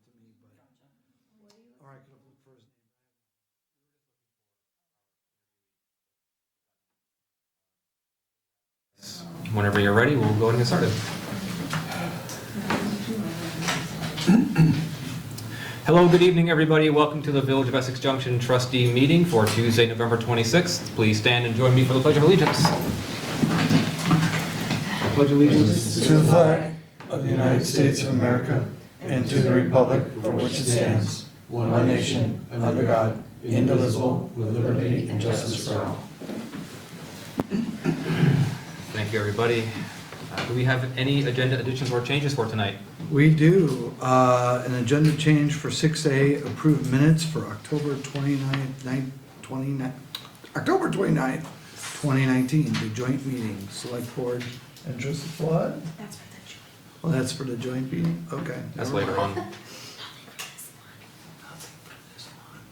to me, but, or I could have looked for his name. Whenever you're ready, we'll go ahead and get started. Hello, good evening, everybody. Welcome to the Village of Essex Junction Trustee meeting for Tuesday, November 26th. Please stand and join me for the Pledge of Allegiance. I pledge allegiance To the flag of the United States of America and to the republic for which it stands, one nation, under God, indivisible, with liberty and justice for all. Thank you, everybody. Do we have any agenda additions or changes for tonight? We do. An agenda change for 6A, approved minutes for October 29th, 2019, the joint meeting, Selectboard and Trustees. What? That's for the joint. Well, that's for the joint meeting? Okay. That's never later mind. on.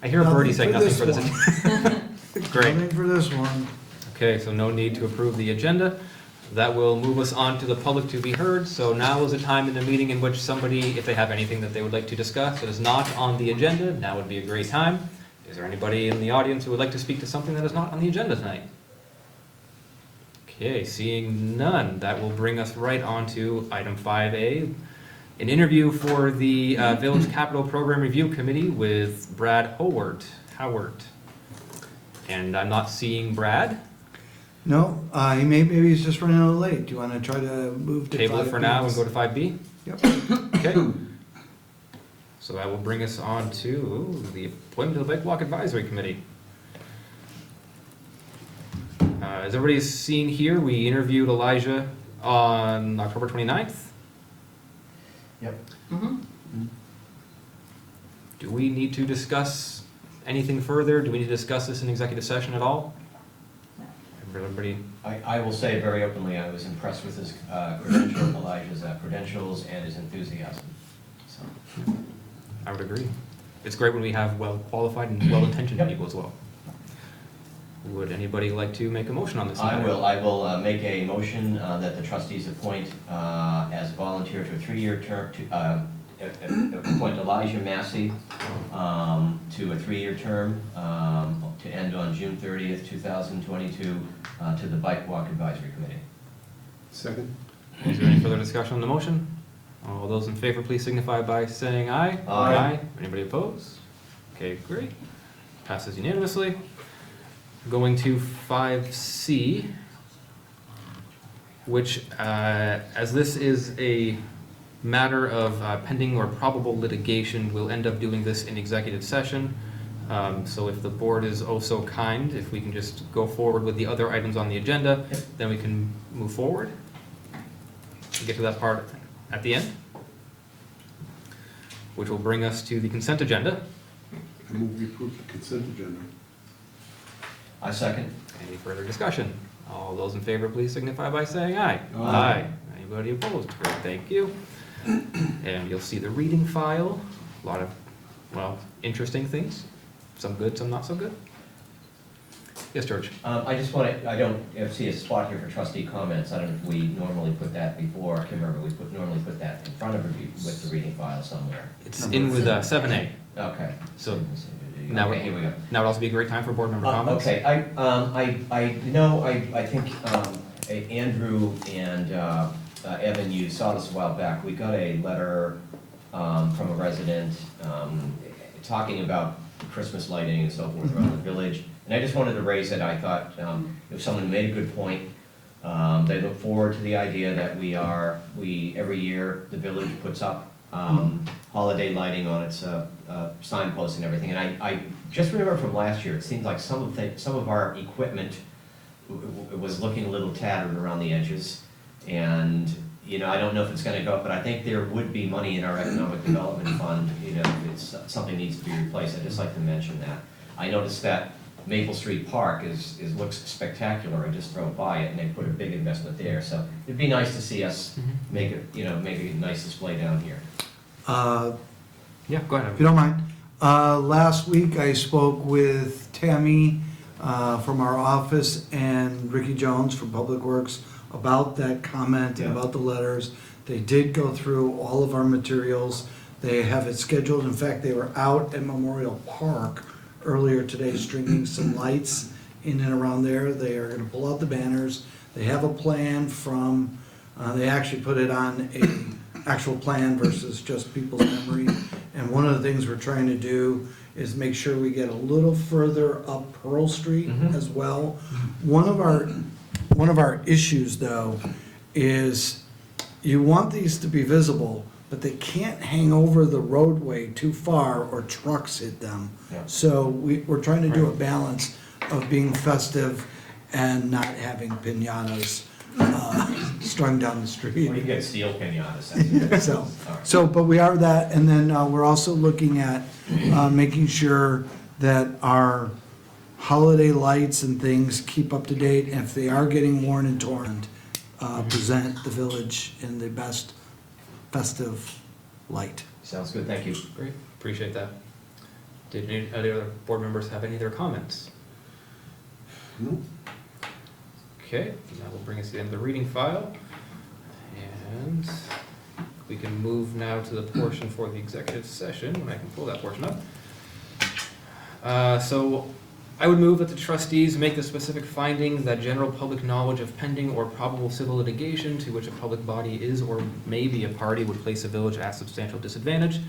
I hear a birdie saying nothing for this. Great. Nothing for this one. Okay, so no need to approve the agenda. That will move us on to the public to be heard. So now is a time in the meeting in which somebody, if they have anything that they would like to discuss that is not on the agenda, now would be a great time. Is there anybody in the audience who would like to speak to something that is not on the agenda tonight? Okay, seeing none, that will bring us right on to item 5A, an interview for the Village Capital Program Review Committee with Brad Howard. And I'm not seeing Brad. No, maybe he's just running a little late. Do you want to try to move to 5B? Table it for now and go to 5B? Yep. Okay. So that will bring us on to the appointment of the Bike Walk Advisory Committee. As everybody's seen here, we interviewed Elijah on October 29th. Yep. Do we need to discuss anything further? Do we need to discuss this in executive session at all? Everybody? I will say very openly, I was impressed with his credentials, Elijah's credentials and his enthusiasm. So, I would agree. It's great when we have well-qualified and well-intentioned people as well. Would anybody like to make a motion on this? I will make a motion that the trustees appoint as volunteer to a 3-year term, appoint Elijah Massey to a 3-year term to end on June 30th, 2022 to the Bike Walk Advisory Committee. Second. Is there any further discussion on the motion? All those in favor, please signify by saying aye. Aye. Anybody opposed? Okay, great. Passes unanimously. Going to 5C, which, as this is a matter of pending or probable litigation, we'll end up doing this in executive session. So if the board is oh so kind, if we can just go forward with the other items on the agenda, then we can move forward. We'll get to that part at the end, which will bring us to the consent agenda. I move we approve the consent agenda. I second. Any further discussion? All those in favor, please signify by saying aye. Aye. Anybody opposed? Great, thank you. And you'll see the reading file. A lot of, well, interesting things. Some good, some not so good. Yes, George? I just want to, I don't see a spot here for trustee comments. I don't know if we normally put that before. I can't remember. We normally put that in front of review with the reading file somewhere. It's in with 7A. Okay. So now, okay, here we go. Now would also be a great time for board member comments. Okay, I think Andrew and Evan, you saw this a while back. We got a letter from a resident talking about Christmas lighting and so forth around the village. And I just wanted to raise it. I thought if someone made a good point, they look forward to the idea that every year the village puts up holiday lighting on its signposts and everything. And I just remember from last year, it seemed like some of our equipment was looking a little tattered around the edges. And I don't know if it's going to go up, but I think there would be money in our economic development fund. If something needs to be replaced. I'd just like to mention that. I noticed that Maple Street Park looks spectacular. I just drove by it, and they put a big investment there. So it'd be nice to see us make a nice display down here. Yeah, go ahead. If you don't mind. Last week I spoke with Tammy from our office and Ricky Jones from Public Works about that comment and about the letters. They did go through all of our materials. They have it scheduled. In fact, they were out at Memorial Park earlier today stringing some lights in and around there. They are gonna pull out the banners. They have a plan from, they actually put it on a actual plan versus just people's memory. And one of the things we're trying to do is make sure we get a little further up Pearl Street as well. One of our issues, though, is you want these to be visible, but they can't hang over the roadway too far or trucks hit them. Yeah. So we're trying to do a balance of being festive and not having piñatas strung down the street. Or you can get steel pinatas. So, but we are that, and then we're also looking at making sure that our holiday lights and things keep up to date, and if they are getting worn and torn, present the village in the best festive light. Sounds good, thank you. Great, appreciate that. Did any other board members have any other comments? No? Okay, that will bring us to the end of the reading file. And we can move now to the portion for the executive session, when I can pull that portion up. So I would move that the trustees make the specific finding that general public knowledge of pending or probable civil litigation to which a public body is or may be a party would place the village at substantial disadvantage,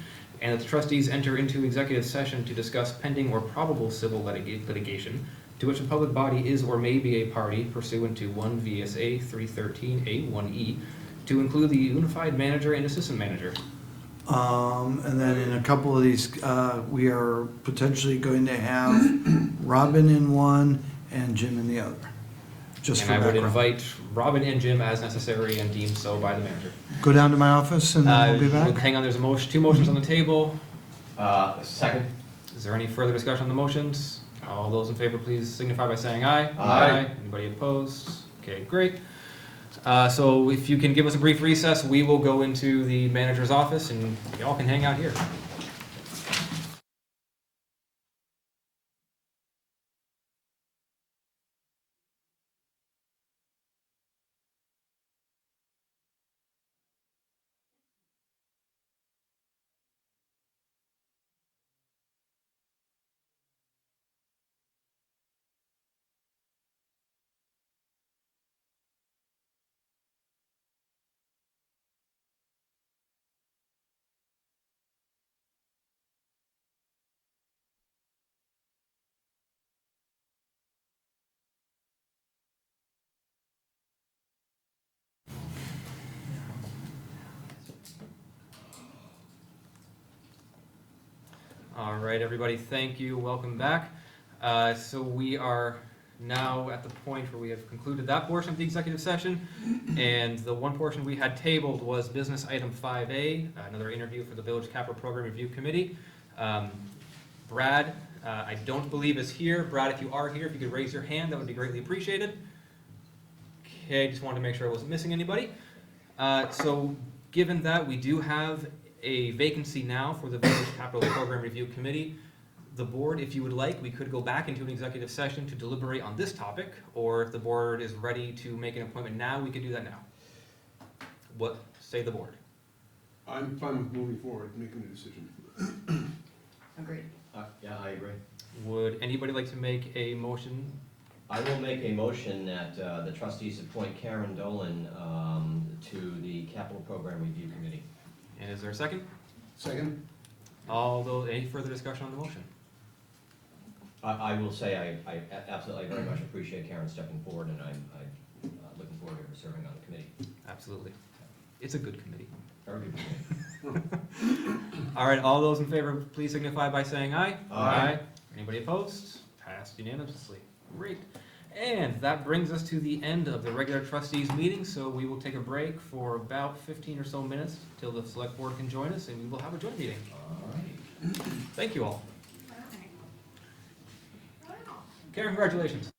and that the trustees enter into executive session to discuss pending or probable civil litigation to which a public body is or may be a party pursuant to 1 VSA 313A1E, to include the unified manager and assistant manager. And then in a couple of these, we are potentially going to have Robin in one and Jim in the other, just for And I would background. invite Robin and Jim as necessary and deemed so by the manager. Go down to my office and then we'll be back. Hang on, there's a motion, two motions on the table. Second? Is there any further discussion on the motions? All those in favor, please signify by saying aye. Aye. Anybody opposed? Okay, great. So if you can give us a brief recess, we will go into the manager's office and y'all can hang out here. All right, everybody, thank you. Welcome back. So we are now at the point where we have concluded that portion of the executive session. And the one portion we had tabled was business item 5A, another interview for the Village Capital Program Review Committee. Brad, I don't believe is here. Brad, if you are here, if you could raise your hand, that would be greatly appreciated. Okay, just wanted to make sure I wasn't missing anybody. So given that we do have a vacancy now for the Village Capital Program Review Committee, the board, if you would like, we could go back into an executive session to deliberate on this topic, or if the board is ready to make an appointment now, we could do that now. What say the board? I'm fine with moving forward, making a decision. Agreed. Yeah, I agree. Would anybody like to make a motion? I will make a motion that the trustees appoint Karen Dolan to the Capital Program Review Committee. And is there a second? Second? Any further discussion on the motion? I will say I absolutely very much appreciate Karen stepping forward, and I'm looking forward to her serving on the committee. Absolutely. It's a good committee. Very good committee. All right, all those in favor, please signify by saying aye. Aye. Anybody opposed? Passed unanimously. Great. And that brings us to the end of the regular trustees meeting, so we will take a break for about 15 or so minutes till the select board can join us, and we will have a joint meeting. All right. Thank you all. Karen, congratulations.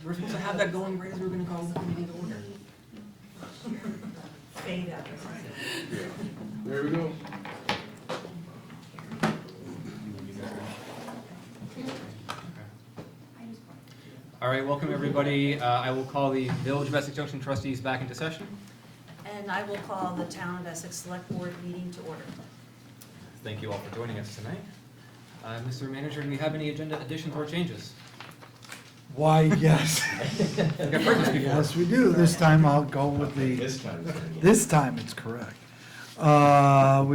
We were supposed to have that going right as we were gonna call the meeting to order. Fade out. There we go. All right, welcome everybody. I will call the Village of Essex Junction Trustees back into session. And I will call the Town of Essex Select Board meeting to order. Thank you all for joining us tonight. Mr. Manager, do we have any agenda additions or changes? Why, yes. We've got breakfast before. Yes, we do. This time I'll go with the, This time. it's gonna be- this time it's correct. We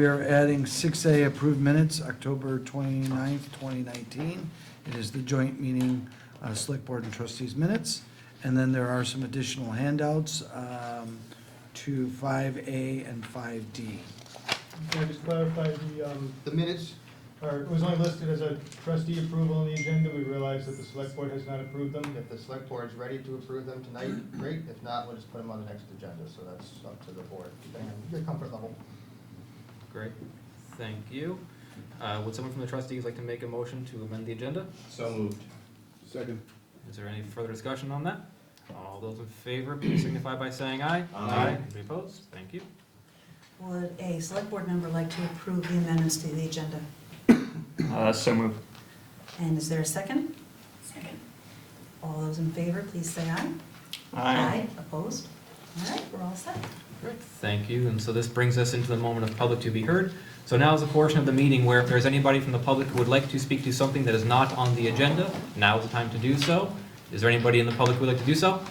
are adding 6A approved minutes, October 29th, 2019. It is the joint meeting, Select Board and Trustees minutes. And then there are some additional handouts to 5A and 5D. Can I just clarify the minutes? It was only listed as a trustee approval on the agenda. We realize that the select board has not approved them. If the select board is ready to approve them tonight, great. If not, we'll just put them on the next agenda, so that's up to the board, depending on your comfort level. Great, thank you. Would someone from the trustees like to make a motion to amend the agenda? So moved. Second. Is there any further discussion on that? All those in favor, please signify by saying aye. Aye. Anybody opposed? Thank you. Would a select board member like to approve the amendments to the agenda? So moved. And is there a second? Second. All those in favor, please say aye. Opposed? All right, we're all set. Great, thank you. And so this brings us into the moment of public to be heard. So now is a portion of the meeting where if there's anybody from the public who would like to speak to something that is not on the agenda, now is the time to do so. Is there anybody in the public who would like to do so?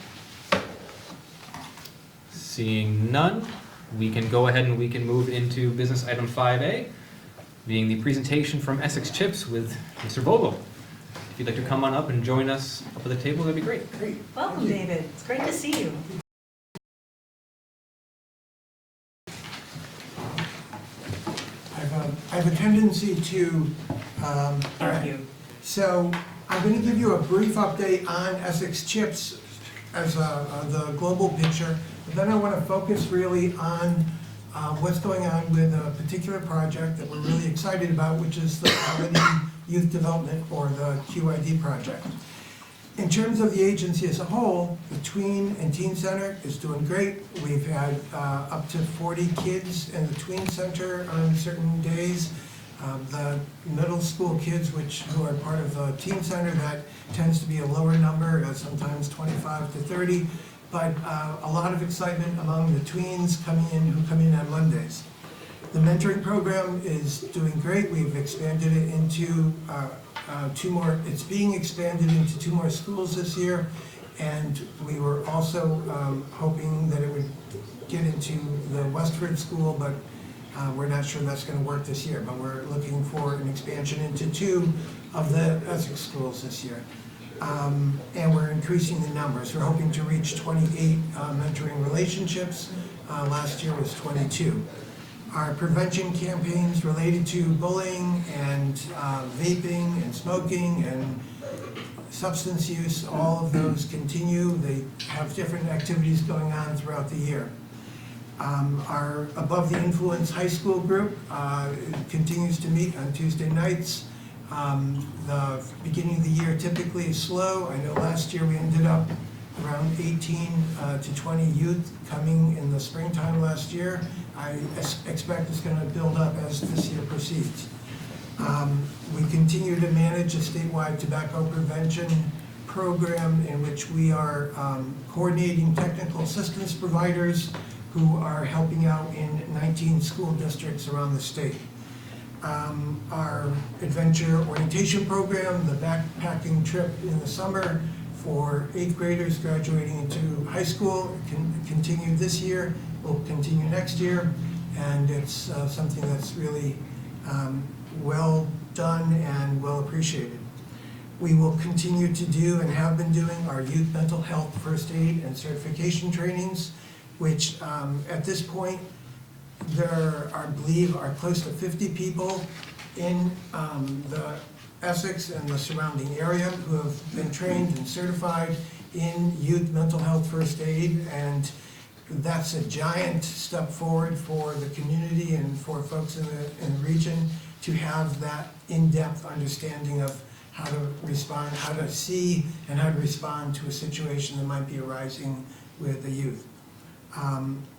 Seeing none, we can go ahead and we can move into business item 5A, being the presentation from Essex Chips with Mr. Vogel. If you'd like to come on up and join us up at the table, that'd be great. Welcome, David. It's great to see you. I have a tendency to, Thank you. so I'm going to give you a brief update on Essex Chips as the global picture, but then I want to focus really on what's going on with a particular project that we're really excited about, which is the Quality Youth Development, or the QID project. In terms of the agency as a whole, the Tween and Teen Center is doing great. We've had up to 40 kids in the Tween Center on certain days. The middle school kids, who are part of the Teen Center, that tends to be a lower number, sometimes 25 to 30. But a lot of excitement among the tweens who come in on Mondays. The mentoring program is doing great. We've expanded it into it's being expanded into 2 more schools this year, and we were also hoping that it would get into the Westford School, but we're not sure that's going to work this year, but we're looking for an expansion into 2 of the Essex schools this year. And we're increasing the numbers. We're hoping to reach 28 mentoring relationships. Last year was 22. Our prevention campaigns related to bullying and vaping and smoking and substance use, all of those continue. They have different activities going on throughout the year. Our Above the Influence high school group continues to meet on Tuesday nights. The beginning of the year typically is slow. I know last year we ended up around 18 to 20 youth coming in the springtime last year. I expect it's going to build up as this year proceeds. We continue to manage a statewide tobacco prevention program in which we are coordinating technical assistance providers who are helping out in 19 school districts around the state. Our adventure orientation program, the backpacking trip in the summer for 8th graders graduating into high school, continued this year, will continue next year, and it's something that's really well done and well appreciated. We will continue to do and have been doing our youth mental health first aid and certification trainings, which at this point there are, I believe, are close to 50 people in the Essex and the surrounding area who have been trained and certified in youth mental health first aid, and that's a giant step forward for the community and for folks in the region to have that in-depth understanding of how to respond, how to see and how to respond to a situation that might be arising with the youth.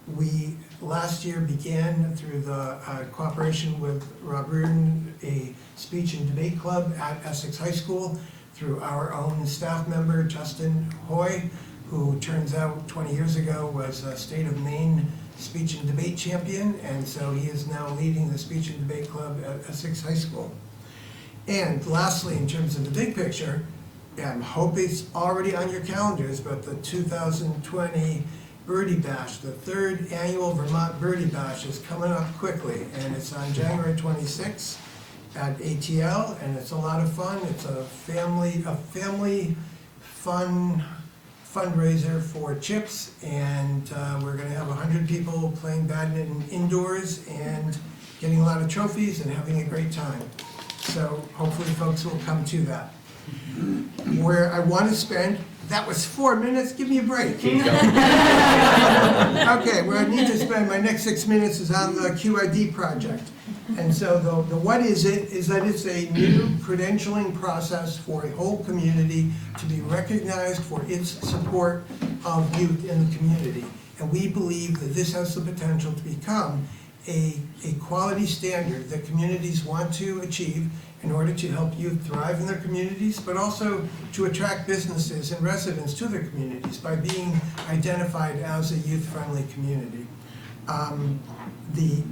We last year began, through the cooperation with Rob Reardon, a speech and debate club at Essex High School through our own staff member, Justin Hoy, who turns out 20 years ago was a state of Maine speech and debate champion, and so he is now leading the speech and debate club at Essex High School. And lastly, in terms of the big picture, I hope it's already on your calendars, but the 2020 Birdie Bash, the 3rd annual Vermont Birdie Bash, is coming up quickly, and it's on January 26th at ATL, and it's a lot of fun. It's a family fun fundraiser for CHIPS, and we're gonna have 100 people playing badminton indoors and getting a lot of trophies and having a great time. So hopefully folks will come to that. Where I want to spend, that was 4 minutes, give me a break. Keep going. Okay, where I need to spend my next 6 minutes is on the QID project. And so the what is it, is that it's a new credentialing process for a whole community to be recognized for its support of youth in the community. And we believe that this has the potential to become a quality standard that communities want to achieve in order to help youth thrive in their communities, but also to attract businesses and residents to their communities by being identified as a youth-friendly community. The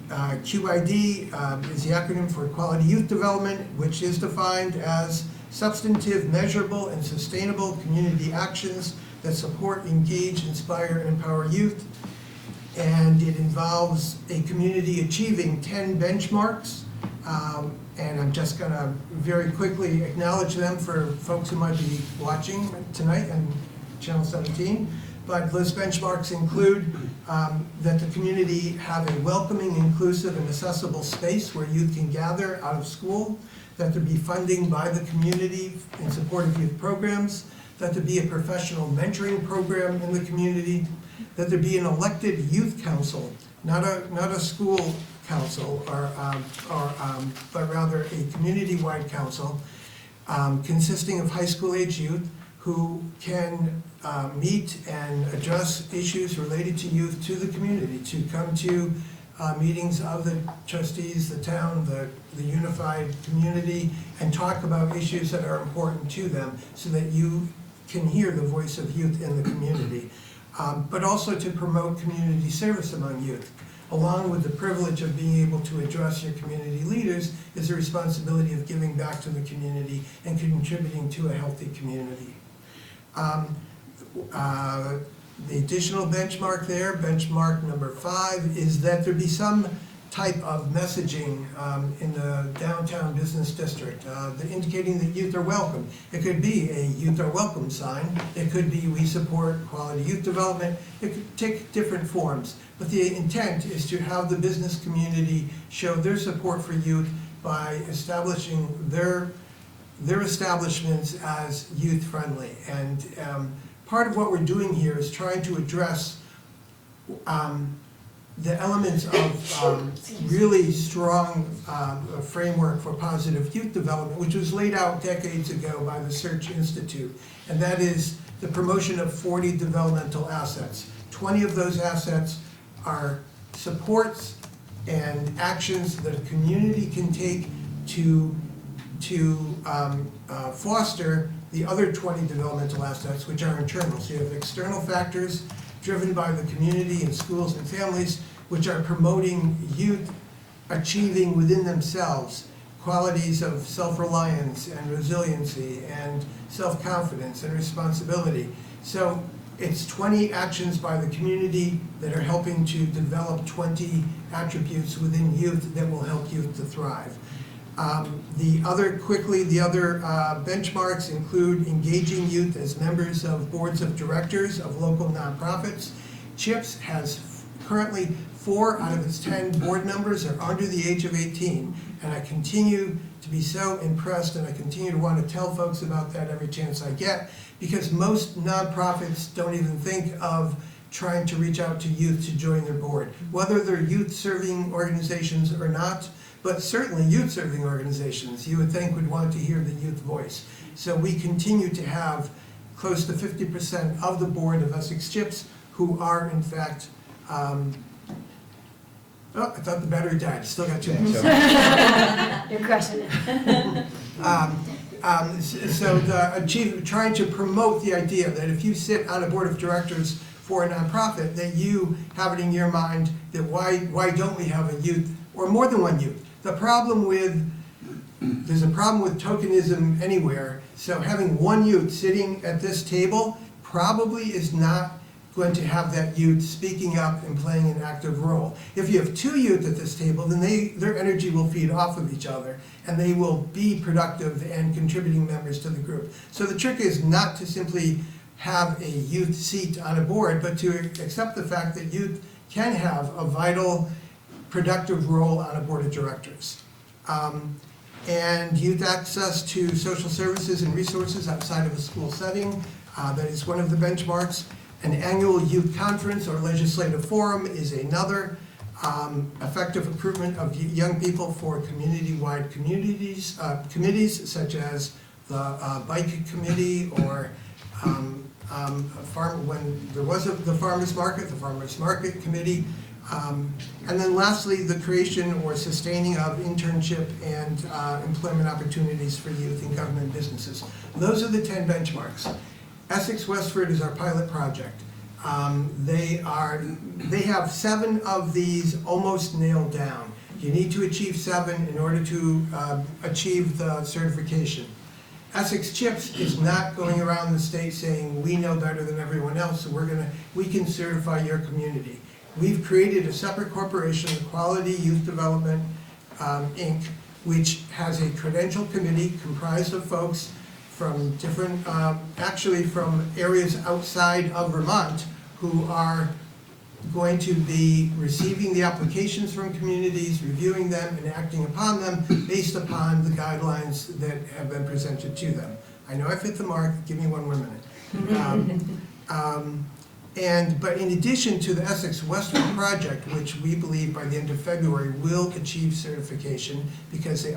QID is the acronym for Quality Youth Development, which is defined as substantive, measurable, and sustainable community actions that support, engage, inspire, and empower youth. And it involves a community achieving 10 benchmarks. And I'm just gonna very quickly acknowledge them for folks who might be watching tonight on Channel 17. But those benchmarks include that the community have a welcoming, inclusive, and accessible space where youth can gather out of school, that there be funding by the community in support of youth programs, that there be a professional mentoring program in the community, that there be an elected youth council, not a school council, but rather a community-wide council consisting of high school age youth who can meet and address issues related to youth to the community, to come to meetings of the trustees, the town, the unified community, and talk about issues that are important to them so that you can hear the voice of youth in the community. But also to promote community service among youth. Along with the privilege of being able to address your community leaders is the responsibility of giving back to the community and contributing to a healthy community. The additional benchmark there, benchmark number 5, is that there be some type of messaging in the downtown business district indicating that youth are welcome. It could be a youth are welcome sign. It could be we support quality youth development. It could take different forms. But the intent is to have the business community show their support for youth by establishing their establishments as youth friendly. And part of what we're doing here is trying to address the elements of really strong framework for positive youth development, which was laid out decades ago by the Search Institute. And that is the promotion of 40 developmental assets. 20 of those assets are supports and actions that a community can take to foster the other 20 developmental assets, which are internal. So you have external factors driven by the community and schools and families, which are promoting youth achieving within themselves qualities of self-reliance and resiliency and self-confidence and responsibility. So it's 20 actions by the community that are helping to develop 20 attributes within youth that will help youth to thrive. The other benchmarks include engaging youth as members of boards of directors of local nonprofits. CHIPS has currently 4 out of its 10 board members are under the age of 18. And I continue to be so impressed, and I continue to want to tell folks about that every chance I get, because most nonprofits don't even think of trying to reach out to youth to join their board, whether they're youth-serving organizations or not. but certainly youth-serving organizations, you would think, would want to hear the youth voice. So we continue to have close to 50% of the board of Essex CHIPS who are in fact, oh, I thought the battery died, still got 2 minutes. You're crushing it. Trying to promote the idea that if you sit on a board of directors for a nonprofit, that you have it in your mind that why don't we have a youth, or more than one youth? There's a problem with tokenism anywhere, so having one youth sitting at this table probably is not going to have that youth speaking up and playing an active role. If you have 2 youth at this table, then their energy will feed off of each other, and they will be productive and contributing members to the group. So the trick is not to simply have a youth seat on a board, but to accept the fact that youth can have a vital, productive role on a board of directors. And youth access to social services and resources outside of a school setting, that is one of the benchmarks. An annual youth conference or legislative forum is another. Effective recruitment of young people for community-wide committees such as the bike committee or when there was the farmers market committee. And then lastly, the creation or sustaining of internship and employment opportunities for youth in government businesses. Those are the 10 benchmarks. Essex Westford is our pilot project. They have 7 of these almost nailed down. You need to achieve 7 in order to achieve the certification. Essex CHIPS is not going around the state saying, we know better than everyone else, so we can certify your community. We've created a separate corporation, the Quality Youth Development, Inc., which has a credential committee comprised of folks from different, actually from areas outside of Vermont, who are going to be receiving the applications from communities, reviewing them, and acting upon them based upon the guidelines that have been presented to them. I know I've hit the mark, give me 1 more minute. But in addition to the Essex Western project, which we believe by the end of February will achieve certification, because they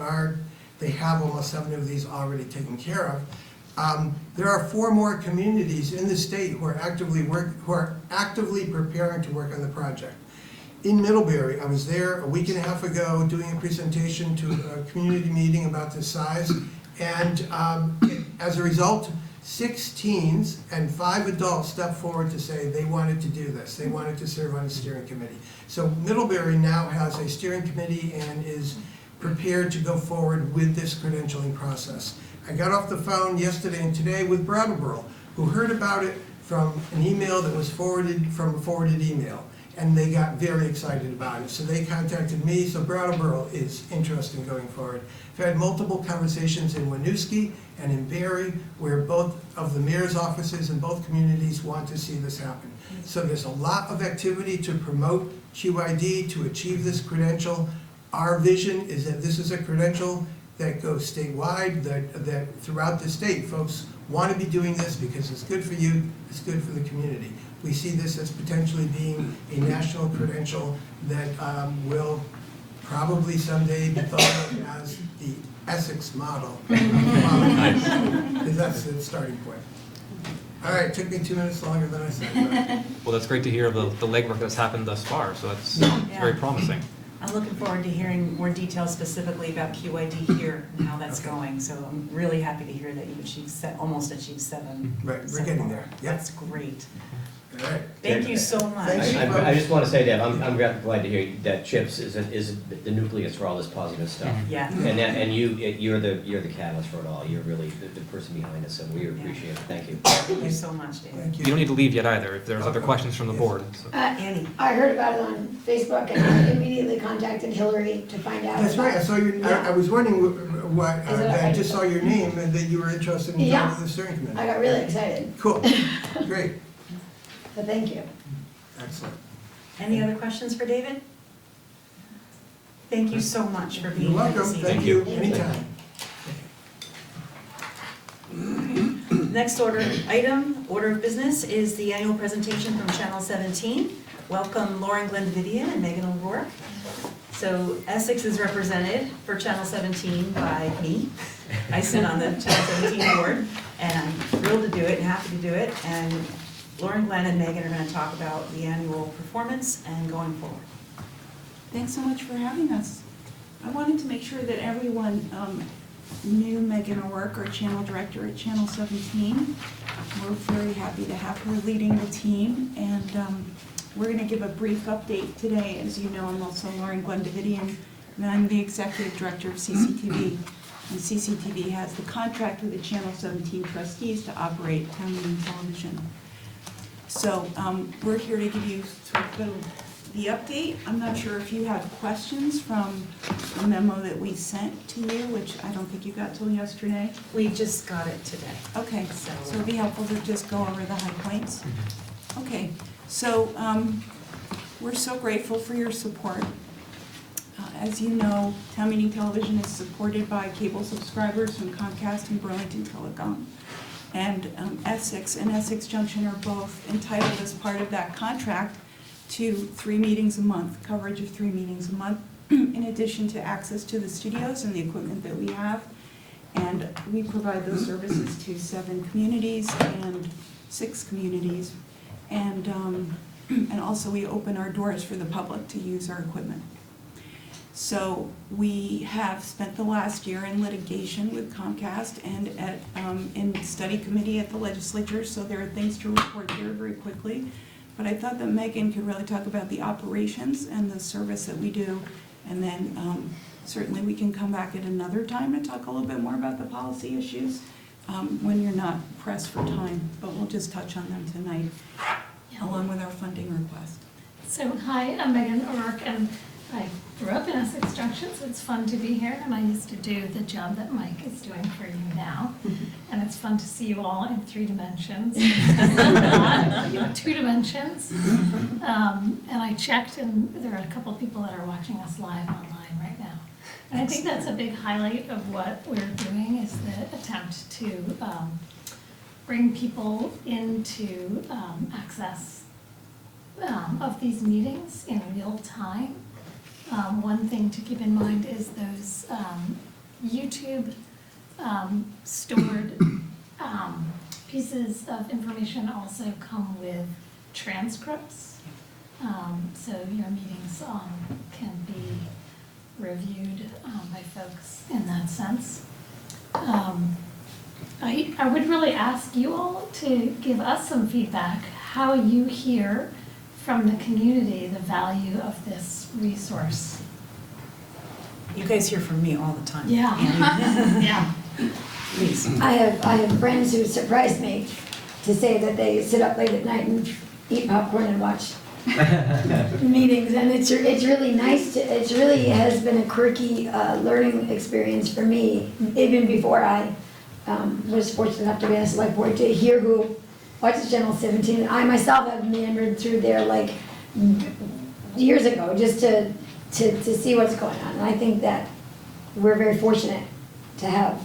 have almost 7 of these already taken care of. There are 4 more communities in the state who are actively preparing to work on the project. In Middlebury, I was there a week and a half ago doing a presentation to a community meeting about this size, and as a result, 6 teens and 5 adults stepped forward to say they wanted to do this. They wanted to serve on a steering committee. So Middlebury now has a steering committee and is prepared to go forward with this credentialing process. I got off the phone yesterday and today with Brattleboro, who heard about it from an email that was forwarded from a forwarded email, and they got very excited about it. So they contacted me, so Brattleboro is interested in going forward. I've had multiple conversations in Winooski and in Barry, where both of the mayor's offices and both communities want to see this happen. So there's a lot of activity to promote QID, to achieve this credential. Our vision is that this is a credential that goes statewide, that throughout the state, folks want to be doing this because it's good for you, it's good for the community. We see this as potentially being a national credential that will probably someday be thought of as the Essex model. Because that's the starting point. All right, it took me 2 minutes longer than I said. Well, that's great to hear the legwork that's happened thus far, so that's very promising. I'm looking forward to hearing more details specifically about QID here and how that's going. So I'm really happy to hear that you've achieved almost achieved 7. Right, we're getting there. Yep. That's great. All right. Thank you so much. Thank you. I just want to say, Deb, I'm glad to hear that CHIPS is the nucleus for all this positive stuff. Yeah. And you're the catalyst for it all. You're really the person behind it, so we appreciate it. Thank you. Thank you so much, David. Thank You don't need to leave yet either, if there's other questions from the board. So. Annie. I heard about it on Facebook and I immediately contacted Hillary to find out. That's right, I saw your, Yeah. I was wondering what, Is it all I right? just saw your name and that you were interested in Yeah. joining the steering I committee. got really excited, Cool, great, so thank you. excellent. Any other questions for David? This so much for being You're here welcome, this thank evening. you, anytime. Next order of business is the annual presentation from Channel 17. Welcome Lauren Glendavidian and Megan O'Rourke. So Essex is represented for Channel 17 by me. I sit on the Channel 17 board, and I'm thrilled to do it and happy to do it. And Lauren, Glenn, and Megan are going to talk about the annual performance and going forward. Thanks so much for having us. I wanted to make sure that everyone knew Megan O'Rourke, our channel director at Channel 17. We're very happy to have her leading the team, and we're going to give a brief update today. As you know, I'm also Lauren Glendavidian, and I'm the executive director of CCTV. And CCTV has the contract with the Channel 17 trustees to operate town meeting television. So we're here to give you sort of the update. I'm not sure if you have questions from the memo that we sent to you, which I don't think you got till yesterday. We just got it today. Okay, so it'd be helpful to just go over the high points. Okay, so we're so grateful for your support. As you know, town meeting television is supported by cable subscribers from Comcast and Burlington Telecom. And Essex and Essex Junction are both entitled as part of that contract to 3 meetings a month, coverage of 3 meetings a month, in addition to access to the studios and the equipment that we have. And we provide those services to 7 communities and 6 communities. And also we open our doors for the public to use our equipment. So we have spent the last year in litigation with Comcast and in study committee at the legislature, so there are things to report here very quickly. But I thought that Megan could really talk about the operations and the service that we do, and then certainly we can come back at another time to talk a little bit more about the policy issues when you're not pressed for time, but we'll just touch on them tonight, along with our funding request. So hi, I'm Megan O'Rourke, and I grew up in Essex Junction, so it's fun to be here, and I used to do the job that Mike is doing for you now, and it's fun to see you all in 3 dimensions, not, 2 dimensions, and I checked, and there are a couple of people that are watching us live online right now, and I think that's a big highlight of what we're doing, is the attempt to bring people into access of these meetings in real time. One thing to keep in mind is those YouTube stored pieces of information also come with transcripts. So your meetings can be reviewed by folks in that sense. I would really ask you all to give us some feedback, how you hear from the community the value of this resource. You guys hear from me all the time. Yeah. Yeah. Please. I have friends who surprised me to say that they sit up late at night and eat popcorn and watch meetings, and it's really nice to, it really has been a quirky learning experience for me, even before I was fortunate enough to be on a select board, to hear who watches Channel 17. I myself have meandered through there like years ago just to see what's going on. And I think that we're very fortunate to have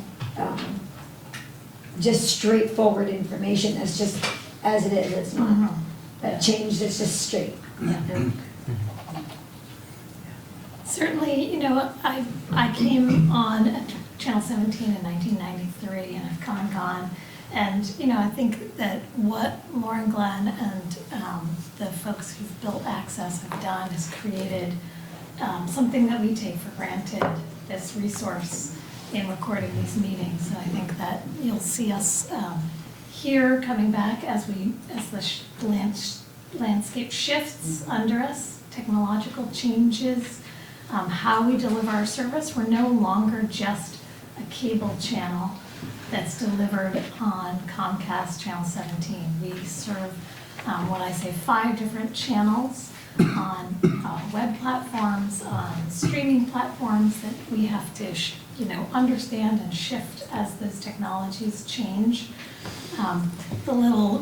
just straightforward information that's just as it is. It's not a change, it's just straight. Yeah. Certainly, you know, I came on at Channel 17 in 1993, and I've come and gone. And, you know, I think that what Lauren Glenn and the folks who've built Access have done is created something that we take for granted, this resource in recording these meetings. And I think that you'll see us here coming back as the landscape shifts under us, technological changes, how we deliver our service. We're no longer just a cable channel that's delivered on Comcast Channel 17. We serve, what I say, 5 different channels on web platforms, on streaming platforms that we have to, understand and shift as those technologies change.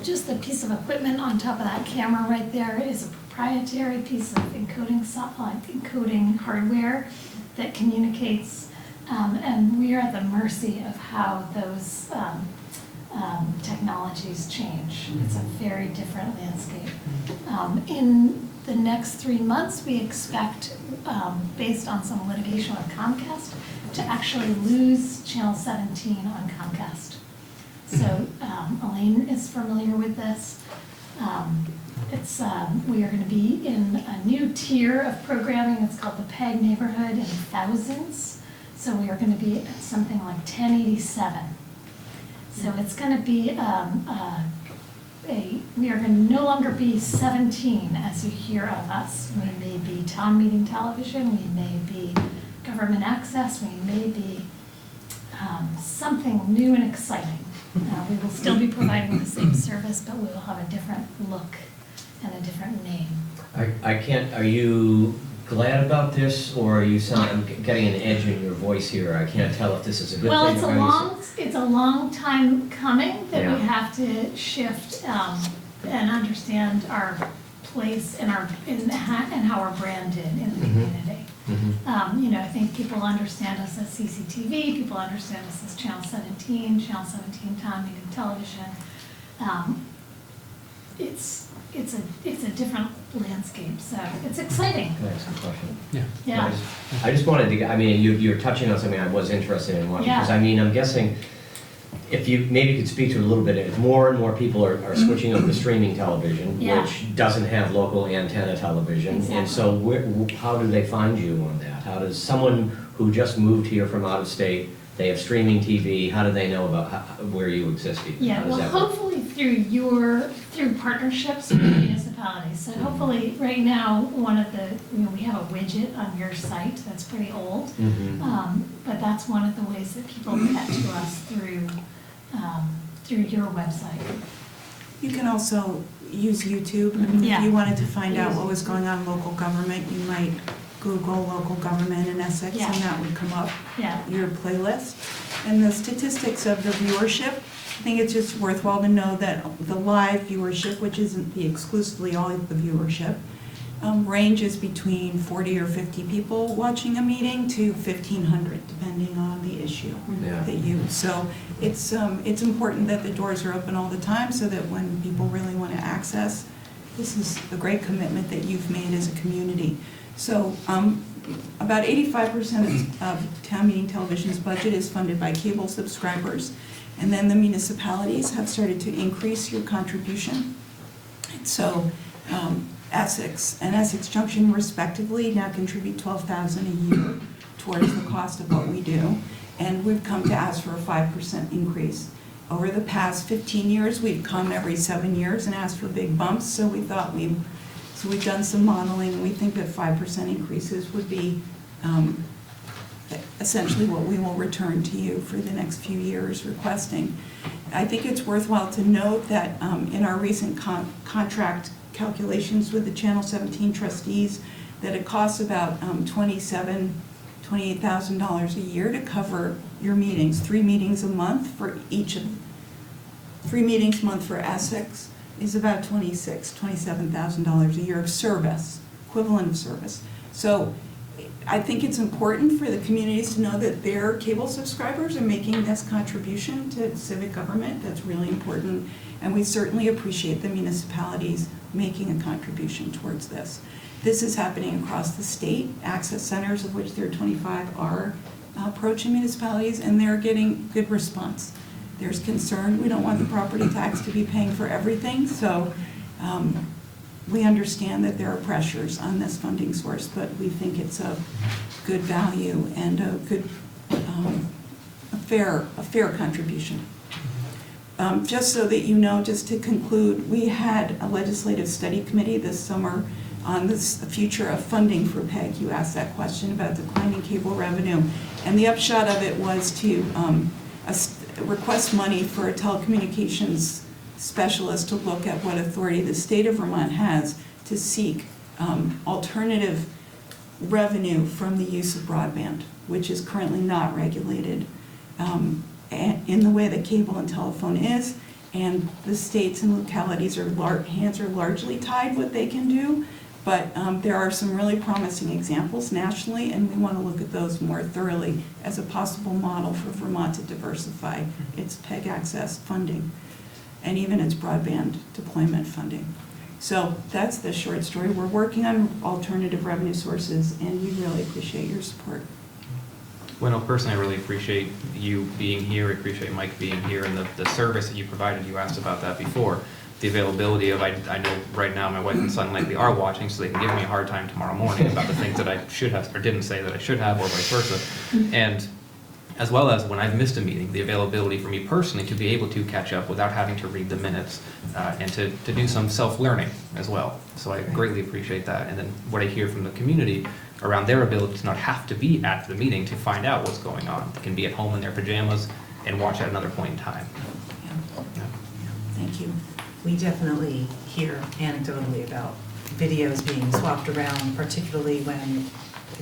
Just the piece of equipment on top of that camera right there is a proprietary piece of encoding hardware that communicates. And we are at the mercy of how those technologies change. It's a very different landscape. In the next 3 months, we expect, based on some litigation with Comcast, to actually lose Channel 17 on Comcast. So Elaine is familiar with this. We are going to be in a new tier of programming. It's called the PEG Neighborhood in Thousands. So we are going to be at something like 1087. So it's going to be we are going to no longer be 17 as you hear of us. We may be town meeting television, we may be government access, we may be something new and exciting. We will still be providing the same service, but we will have a different look and a different name. Are you glad about this, or are you I'm getting an edge in your voice here? I can't tell if this is a good Well, thing. it's a long time coming that Yeah. we have to shift and understand our place and how we're branded in the community. I think people understand us as CCTV, people understand us as Channel 17 town meeting television. It's a different landscape, so it's exciting. Can I ask a question? Yeah. I just wanted to, you're touching on something I was interested in watching, because I'm guessing, if you maybe could speak to it a little bit, if more and more people are switching over to streaming television, Yeah. which doesn't have local antenna television, and so how do they find you on that? How does someone who just moved here from out of state, they have streaming TV, how do they know about where you exist? Yeah, well, hopefully through partnerships with municipalities. So hopefully, right now, we have a widget on your site that's pretty old. But that's one of the ways that people get to us through your website. You can also use YouTube. If you wanted to find out what was going on in local government, you might Google local government in Essex, and that would come up, your playlist. And the statistics of the viewership, I think it's just worthwhile to know that the live viewership, which isn't exclusively all of the viewership, ranges between 40 or 50 people watching a meeting to 1,500, depending on the issue that you. So it's important that the doors are open all the time, so that when people really want to access, this is a great commitment that you've made as a community. So about 85% of town meeting television's budget is funded by cable subscribers, and then the municipalities have started to increase your contribution. And so Essex and Essex Junction respectively now contribute $12,000 a year towards the cost of what we do, and we've come to ask for a 5% increase. Over the past 15 years, we've come every 7 years and asked for big bumps, so we thought so we've done some modeling, and we think that 5% increases would be essentially what we will return to you for the next few years requesting. I think it's worthwhile to note that in our recent contract calculations with the Channel 17 trustees, that it costs about $28,000 a year to cover your meetings, 3 meetings a month for each of 3 meetings a month for Essex is about $27,000 a year of service, equivalent of service. So I think it's important for the communities to know that their cable subscribers are making this contribution to civic government. That's really important, and we certainly appreciate the municipalities making a contribution towards this. This is happening across the state. Access centers, of which there are 25, are approaching municipalities, and they're getting good response. There's concern. We don't want the property tax to be paying for everything, so we understand that there are pressures on this funding source, but we think it's a good value and a good, a fair contribution. Just so that you know, just to conclude, we had a legislative study committee this summer on the future of funding for PEG. You asked that question about declining cable revenue, and the upshot of it was to request money for a telecommunications specialist to look at what authority the state of Vermont has to seek alternative revenue from the use of broadband, which is currently not regulated in the way that cable and telephone is, and the states and localities hands are largely tied what they can do, But there are some really promising examples nationally, and we want to look at those more thoroughly as a possible model for Vermont to diversify its PEG access funding and even its broadband deployment funding. So that's the short story. We're working on alternative revenue sources, and we really appreciate your support. Well, no, personally, I really appreciate you being here, I appreciate Mike being here, and the service that you provided. You asked about that before. The availability of, I know right now my wife and son likely are watching, so they can give me a hard time tomorrow morning about the things that I should have, or didn't say that I should have, or vice versa. And as well as when I've missed a meeting, the availability for me personally to be able to catch up without having to read the minutes, and to do some self-learning as well. So I greatly appreciate that. And then what I hear from the community around their ability to not have to be at the meeting to find out what's going on. They can be at home in their pajamas and watch at another point in time. Yeah. Thank you. We definitely hear anecdotally about videos being swapped around, particularly when,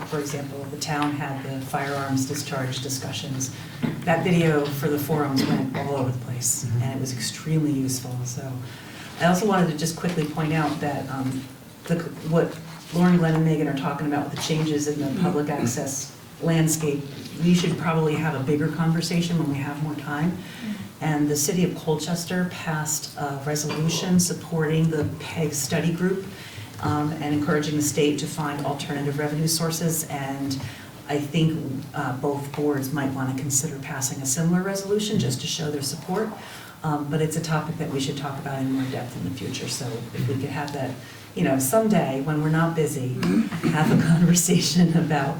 for example, the town had the firearms discharge discussions. That video for the forums went all over the place, and it was extremely useful. So I also wanted to just quickly point out that what Lauren, Glenn, and Megan are talking about with the changes in the public access landscape, we should probably have a bigger conversation when we have more time. And the city of Colchester passed a resolution supporting the PEG study group and encouraging the state to find alternative revenue sources. And I think both boards might want to consider passing a similar resolution just to show their support. But it's a topic that we should talk about in more depth in the future. So if we could have that, you know, someday when we're not busy, have a conversation about,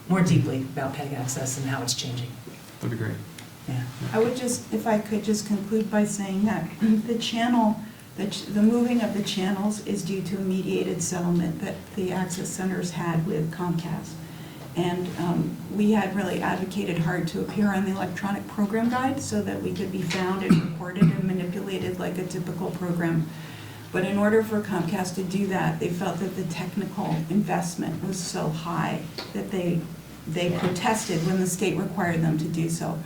more deeply about PEG access and how it's changing. That'd be great. Yeah. I would just, if I could just conclude by saying that the channel, the moving of the channels is due to a mediated settlement that the access centers had with Comcast. And we had really advocated hard to appear on the electronic program guide so that we could be found and recorded and manipulated like a typical program. But in order for Comcast to do that, they felt that the technical investment was so high that they protested when the state required them to do so.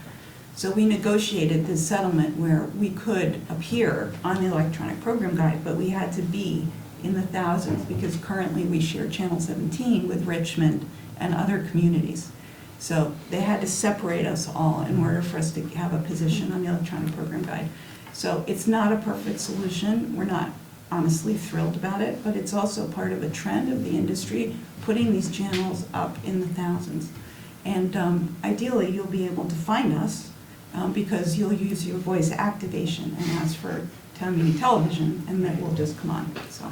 So we negotiated this settlement where we could appear on the electronic program guide, but we had to be in the thousands because currently we share channel 17 with Richmond and other communities. So they had to separate us all in order for us to have a position on the electronic program guide. So it's not a perfect solution. We're not honestly thrilled about it, but it's also part of a trend of the industry putting these channels up in the thousands. And ideally, you'll be able to find us because you'll use your voice activation and ask for town meeting television, and then we'll just come on. So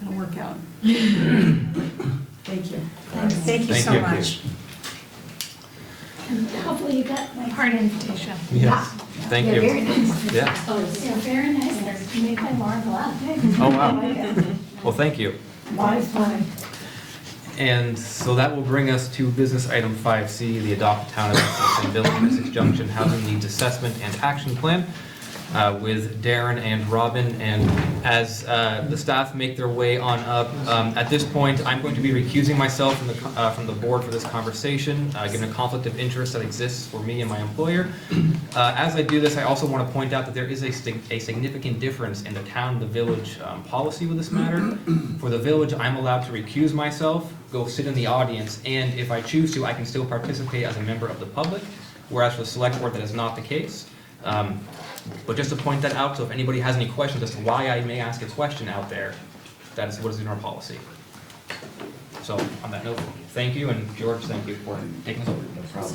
it'll work out. Thank you. Thank you so much. And hopefully you got my heart invitation. Yes. Thank you. Very nice. Yeah. Oh, yeah, very nice. You make my Laura laugh. Oh, wow. Well, thank you. Bye, fine. And so that will bring us to business item 5C, the Adopt Town of Essex and Village of Essex Junction Housing Needs Assessment and Action Plan, with Darren and Robin. And as the staff make their way on up, at this point, I'm going to be recusing myself from the board for this conversation, given a conflict of interest that exists for me and my employer. As I do this, I also want to point out that there is a significant difference in the town, the village policy with this matter. For the village, I'm allowed to recuse myself, go sit in the audience, and if I choose to, I can still participate as a member of the public, whereas for the select board, that is not the case. But just to point that out, so if anybody has any questions as to why I may ask a question out there, that is what is in our policy. So on that note, thank you, and George, thank you for taking us over. No problem.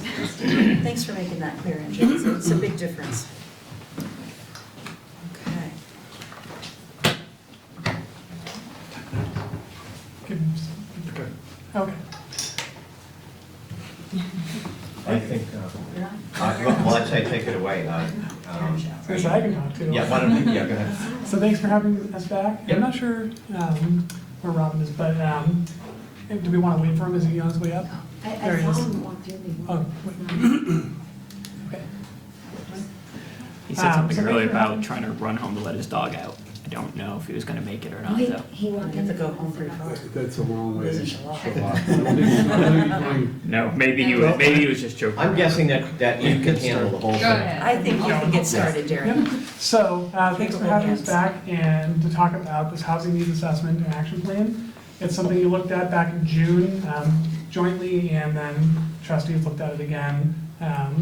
Thanks for making that clear, Andrew. It's a big difference. Okay. Okay. I think, well, I'd say take it away. Yes, I can talk too. Yeah, why don't you, yeah, go ahead. So thanks for having us back. Yep. I'm not sure where Robin is, but do we want to wait for him? Is he on his way up? There he is. Oh, wait. Okay. He said something so earlier thank you. about trying to run home to let his dog out. I don't know if he was going to make it or not, though. He walked You in. have to go home pretty far. That's a long way to Doesn't show show off. off. I don't think he's going- No, maybe he was just joking. I'm guessing that you can handle the whole thing. I think you can get started, Darren. So thanks for having us back and to talk about this housing needs assessment and action plan. It's something you looked at back in June jointly, and then trustees looked at it again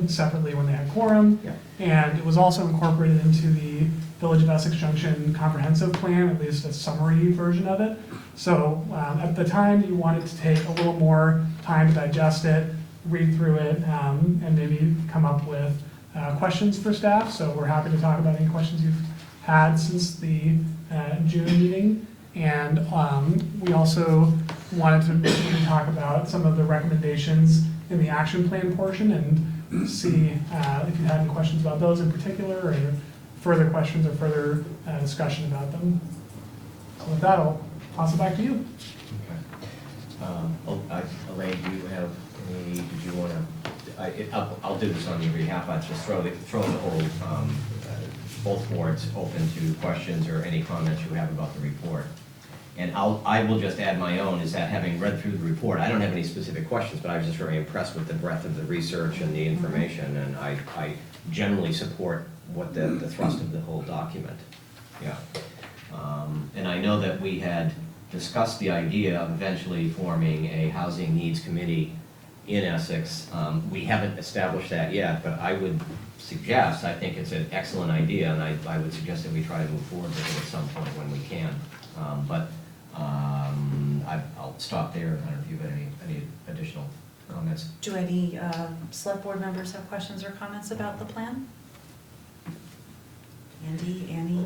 separately when they had quorum. Yeah. And it was also incorporated into the Village of Essex Junction Comprehensive Plan, at least a summary version of it. So at the time, you wanted to take a little more time to digest it, read through it, and maybe come up with questions for staff. So we're happy to talk about any questions you've had since the June meeting. And we also wanted to maybe talk about some of the recommendations in the action plan portion and see if you had any questions about those in particular, or further questions or further discussion about them. So with that, I'll toss it back to you. Okay. Elaine, do you have any, did you want to, I'll do this on your behalf. I'll just throw the whole, both boards open to questions or any comments you have about the report. And I will just add my own, is that having read through the report, I don't have any specific questions, but I was just very impressed with the breadth of the research and the information, and I generally support what the thrust of the whole document. Yeah. And I know that we had discussed the idea of eventually forming a housing needs committee in Essex. We haven't established that yet, but I would suggest, I think it's an excellent idea, and I would suggest that we try to move forward with it at some point when we can. I'll stop there. I don't know if you have any additional comments. Do any select board members have questions or comments about the plan? Andy, Annie?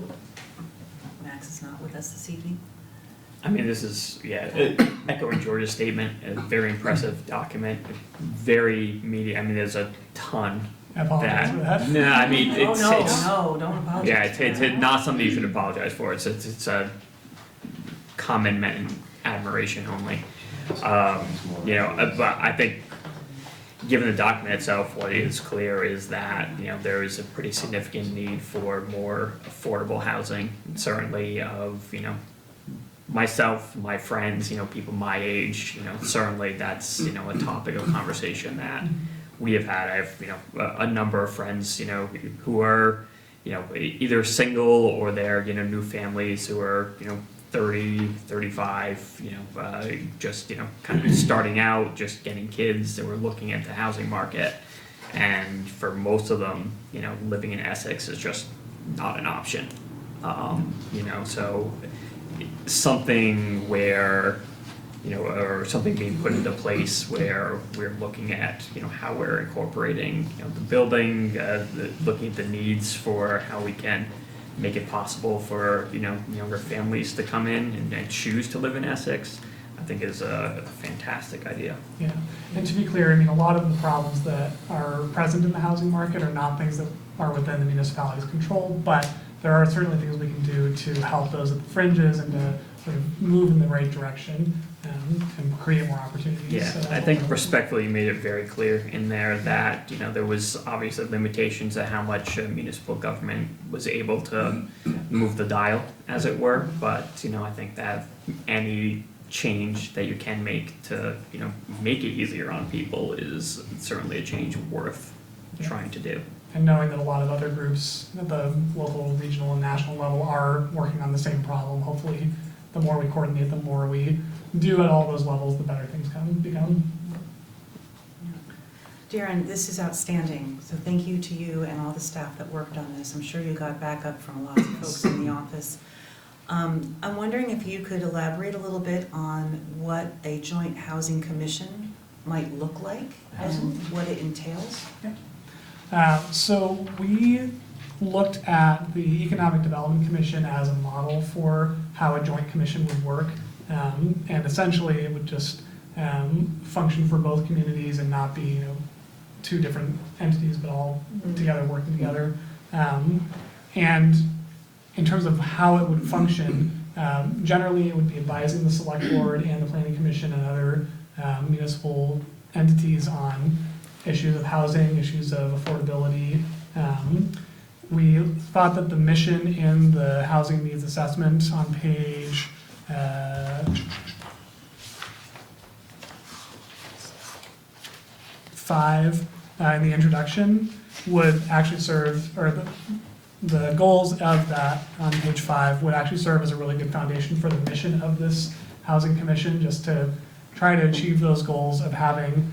Max is not with us this evening. I mean, this is, echoing George's statement, a very impressive document, very meaty. I mean, there's a ton. I apologize for that. No, I mean, Oh, it's, no, don't apologize. yeah, it's not something you should apologize for. It's a common meant in admiration only. But I think, given the document itself, what is clear is that, there is a pretty significant need for more affordable housing, certainly of, myself, my friends, people my age, certainly that's, a topic of conversation that we have had. I have, a number of friends, who are, either single or they're, new families who are, 30, 35, just, kind of starting out, just getting kids, that were looking at the housing market. And for most of them, living in Essex is just not an option. So something where, or something being put into place where we're looking at, how we're incorporating, the building, looking at the needs for how we can make it possible for, younger families to come in and choose to live in Essex, I think is a fantastic idea. Yeah, and to be clear, I mean, a lot of the problems that are present in the housing market are not things that are within the municipality's control, but there are certainly things we can do to help those at the fringes and to sort of move in the right direction and create more opportunities. Yeah, I think respectfully you made it very clear in there that, there was obviously limitations to how much municipal government was able to move the dial, as it were, but, I think that any change that you can make to, make it easier on people is certainly a change worth trying to do. And knowing that a lot of other groups at the local, regional, and national level are working on the same problem, hopefully the more we coordinate, the more we do at all those levels, the better things can become. Darren, this is outstanding, so thank you to you and all the staff that worked on this. I'm sure you got backup from lots of folks in the office. I'm wondering if you could elaborate a little bit on what a joint housing commission might look like and what it entails. So we looked at the Economic Development Commission as a model for how a joint commission would work. And essentially it would just function for both communities and not be, two different entities, but all together, working together. And in terms of how it would function, generally it would be advising the Selectboard and the Planning Commission and other municipal entities on issues of housing, issues of affordability. We thought that the mission in the housing needs assessment on page 5 in the introduction would actually serve, or the goals of that on page 5 would actually serve as a really good foundation for the mission of this Housing Commission, just to try to achieve those goals of having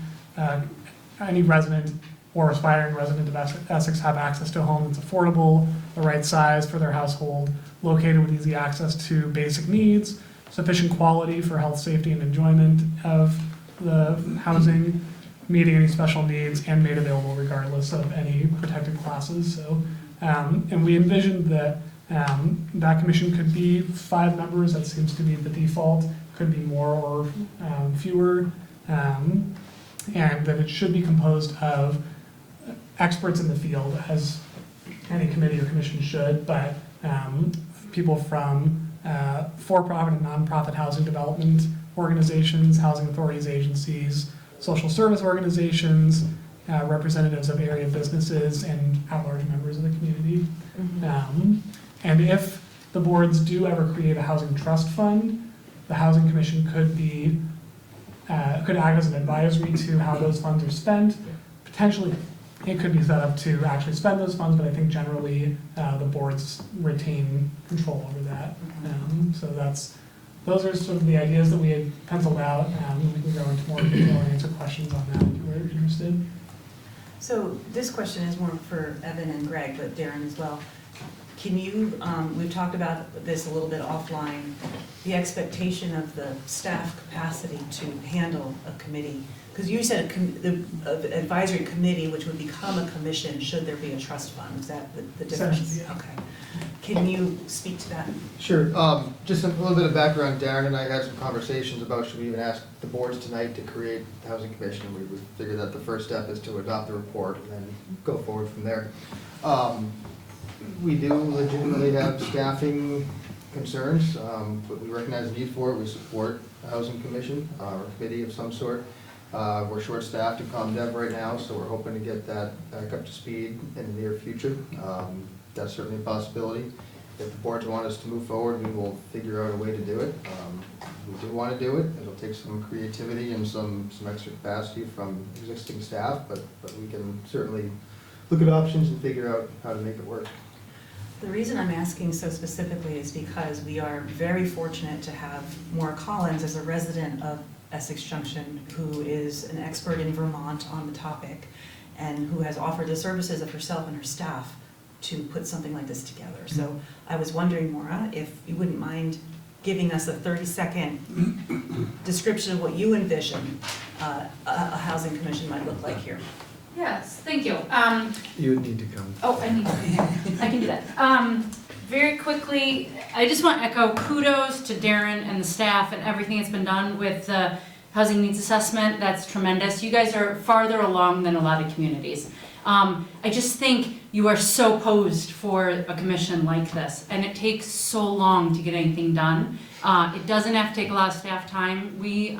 any resident or aspiring resident of Essex have access to a home that's affordable, the right size for their household, located with easy access to basic needs, sufficient quality for health, safety, and enjoyment of the housing, meeting any special needs, and made available regardless of any protected classes. So, and we envisioned that that commission could be 5 members. That seems to be the default. Could be more or fewer, and that it should be composed of experts in the field, as any committee or commission should, but people from for-profit and nonprofit housing development organizations, housing authorities, agencies, social service organizations, representatives of area businesses, and at-large members of the community. And if the boards do ever create a housing trust fund, the Housing Commission could act as an advisory to how those funds are spent. Potentially, it could be set up to actually spend those funds, but I think generally the boards retain control over that. So those are sort of the ideas that we had penciled out. We can go into more detail and answer questions on that if you were interested. So this question is more for Evan and Greg, but Darren as well. Can you, we've talked about this a little bit offline, the expectation of the staff capacity to handle a committee? Because you said the advisory committee, which would become a commission should there be a trust fund. Is that the difference? Essentially, yeah. Okay. Can you speak to that? Sure. Just a little bit of background. Darren and I had some conversations about should we even ask the boards tonight to create the Housing Commission. We figured that the first step is to adopt the report and then go forward from there. We do legitimately have staffing concerns, but we recognize the need for it. We support a Housing Commission or a committee of some sort. We're short-staffed at ComDev right now, so we're hoping to get that back up to speed in the near future. That's certainly a possibility. If the boards want us to move forward, we will figure out a way to do it. We do want to do it. It'll take some creativity and some extra capacity from existing staff, but we can certainly look at options and figure out how to make it work. The reason I'm asking so specifically is because we are very fortunate to have Maura Collins as a resident of Essex Junction, who is an expert in Vermont on the topic and who has offered the services of herself and her staff to put something like this together. So I was wondering, Maura, if you wouldn't mind giving us a 30-second description of what you envision a housing commission might look like here. Yes, thank you. You would need to come. Oh, I need to, I can do that. Very quickly, I just want to echo kudos to Darren and the staff and everything that's been done with the housing needs assessment. That's tremendous. You guys are farther along than a lot of communities. I just think you are so posed for a commission like this, and it takes so long to get anything done. It doesn't have to take a lot of staff time. We,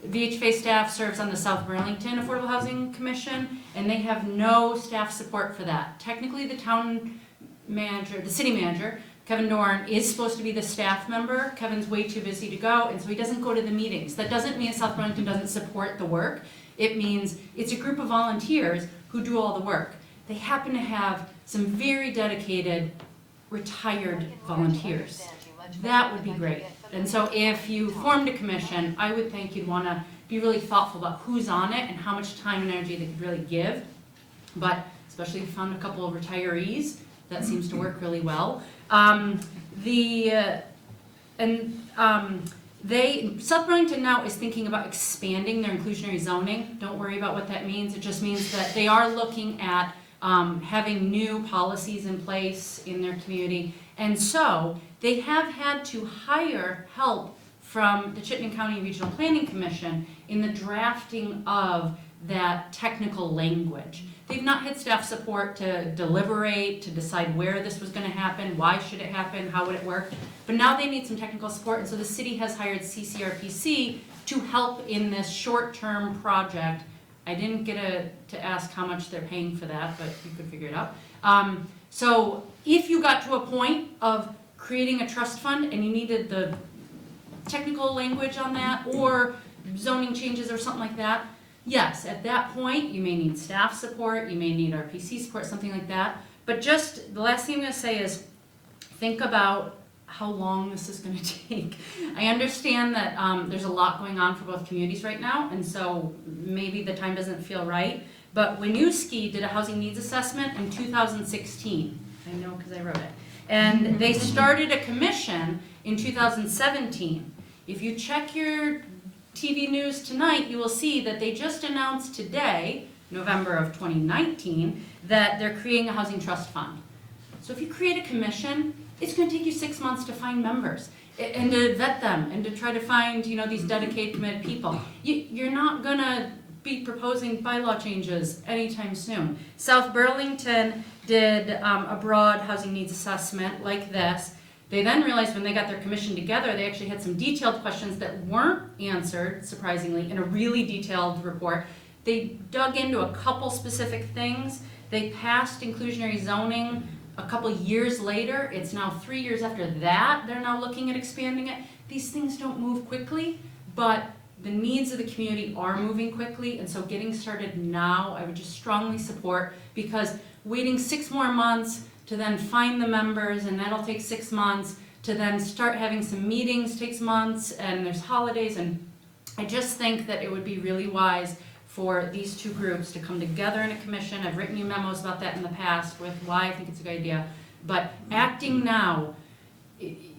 VHFA staff serves on the South Burlington Affordable Housing Commission, and they have no staff support for that. Technically, the town manager, the city manager, Kevin Dorn, is supposed to be the staff member. Kevin's way too busy to go, and so he doesn't go to the meetings. That doesn't mean South Burlington doesn't support the work. It means it's a group of volunteers who do all the work. They happen to have some very dedicated, retired volunteers. That would be great. And so if you formed a commission, I would think you'd want to be really thoughtful about who's on it and how much time and energy they could really give. But especially if you found a couple of retirees, that seems to work really well. South Burlington now is thinking about expanding their inclusionary zoning. Don't worry about what that means. It just means that they are looking at having new policies in place in their community. And so they have had to hire help from the Chittenden County Regional Planning Commission in the drafting of that technical language. They've not had staff support to deliberate, to decide where this was going to happen, why should it happen, how would it work. But now they need some technical support, and so the city has hired CCRPC to help in this short-term project. I didn't get to ask how much they're paying for that, but you could figure it out. So if you got to a point of creating a trust fund and you needed the technical language on that or zoning changes or something like that, yes, at that point you may need staff support, you may need RPC support, something like that. But just the last thing I'm going to say is think about how long this is gonna take. I understand that there's a lot going on for both communities right now, and so maybe the time doesn't feel right. But Winooski did a housing needs assessment in 2016. I know because I wrote it. And they started a commission in 2017. If you check your TV news tonight, you will see that they just announced today, November of 2019, that they're creating a housing trust fund. So if you create a commission, it's gonna take you 6 months to find members and to vet them and to try to find, these dedicated, committed people. You're not gonna be proposing bylaw changes anytime soon. South Burlington did a broad housing needs assessment like this. They then realized when they got their commission together, they actually had some detailed questions that weren't answered, surprisingly, in a really detailed report. They dug into a couple specific things. They passed inclusionary zoning a couple years later. It's now 3 years after that, they're now looking at expanding it. These things don't move quickly, but the needs of the community are moving quickly, and so getting started now, I would just strongly support, because waiting 6 more months to then find the members, and that'll take 6 months, to then start having some meetings takes months, and there's holidays, and I just think that it would be really wise for these two groups to come together in a commission. I've written you memos about that in the past with why I think it's a good idea, but acting now,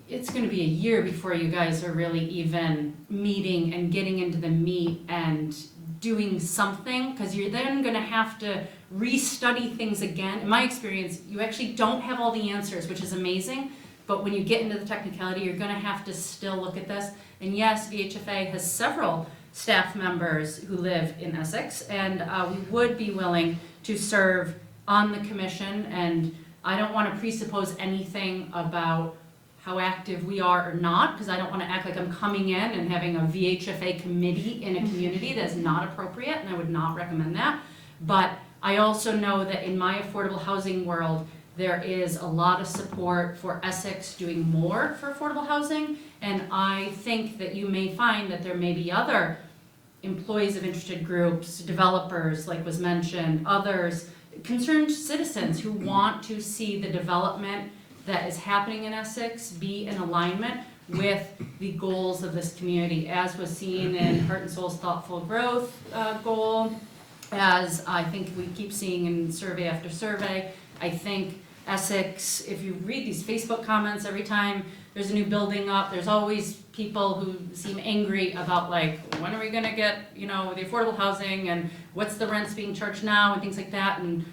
it's gonna be a year before you guys are really even meeting and getting into the meat and doing something, because you're then gonna have to restudy things again. In my experience, you actually don't have all the answers, which is amazing, but when you get into the technicality, you're gonna have to still look at this. And yes, VHFA has several staff members who live in Essex, and we would be willing to serve on the commission, and I don't wanna presuppose anything about how active we are or not, because I don't want to act like I'm coming in and having a VHFA committee in a community. That's not appropriate, and I would not recommend that. But I also know that in my affordable housing world, there is a lot of support for Essex doing more for affordable housing, and I think that you may find that there may be other employees of interested groups, developers, like was mentioned, others, concerned citizens who want to see the development that is happening in Essex be in alignment with the goals of this community, as was seen in Heart and Soul's thoughtful growth goal, as I think we keep seeing in survey after survey. I think Essex, if you read these Facebook comments, every time there's a new building up, there's always people who seem angry about, like, when are we gonna get, the affordable housing, and what's the rents being charged now, and things like that, and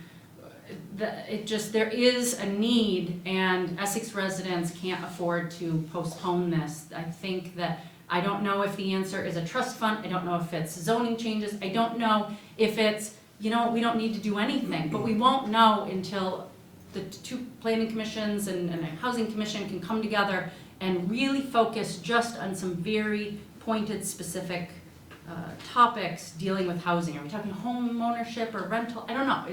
there is a need, and Essex residents can't afford to postpone this. I think that, I don't know if the answer is a trust fund, I don't know if it's zoning changes, I don't know if it's, we don't need to do anything, but we won't know until the two planning commissions and a housing commission can come together and really focus just on some very pointed, specific topics dealing with housing. Are we talking home ownership or rental? I don't know.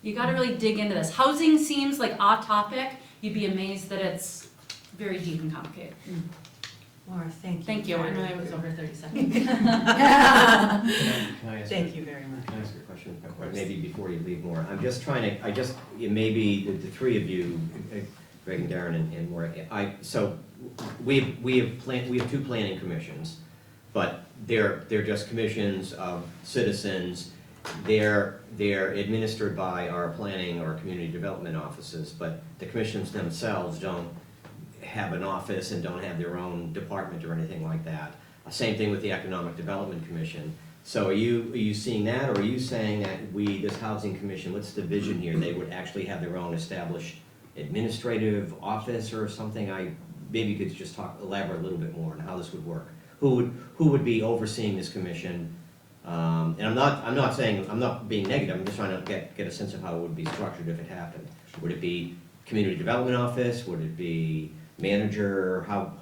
You gotta really dig into this. Housing seems like a topic. You'd be amazed that it's very deep and complicated. Laura, thank you. Thank you. I know I was over 30 seconds. Can I ask Thank you very much. Can I ask a question? Maybe before you leave more. I'm just trying to, it may be the three of you, Greg and Darren and Maura. So we have two planning commissions, but they're just commissions of citizens. They're administered by our planning or community development offices, but the commissions themselves don't have an office and don't have their own department or anything like that. Same thing with the Economic Development Commission. So are you seeing that, or are you saying that this housing commission, what's the vision here? They would actually have their own established administrative office or something? Maybe you could just elaborate a little bit more on how this would work. Who would be overseeing this commission? And I'm not being negative, I'm just trying to get a sense of how it would be structured if it happened. Would it be community development office? Would it be manager?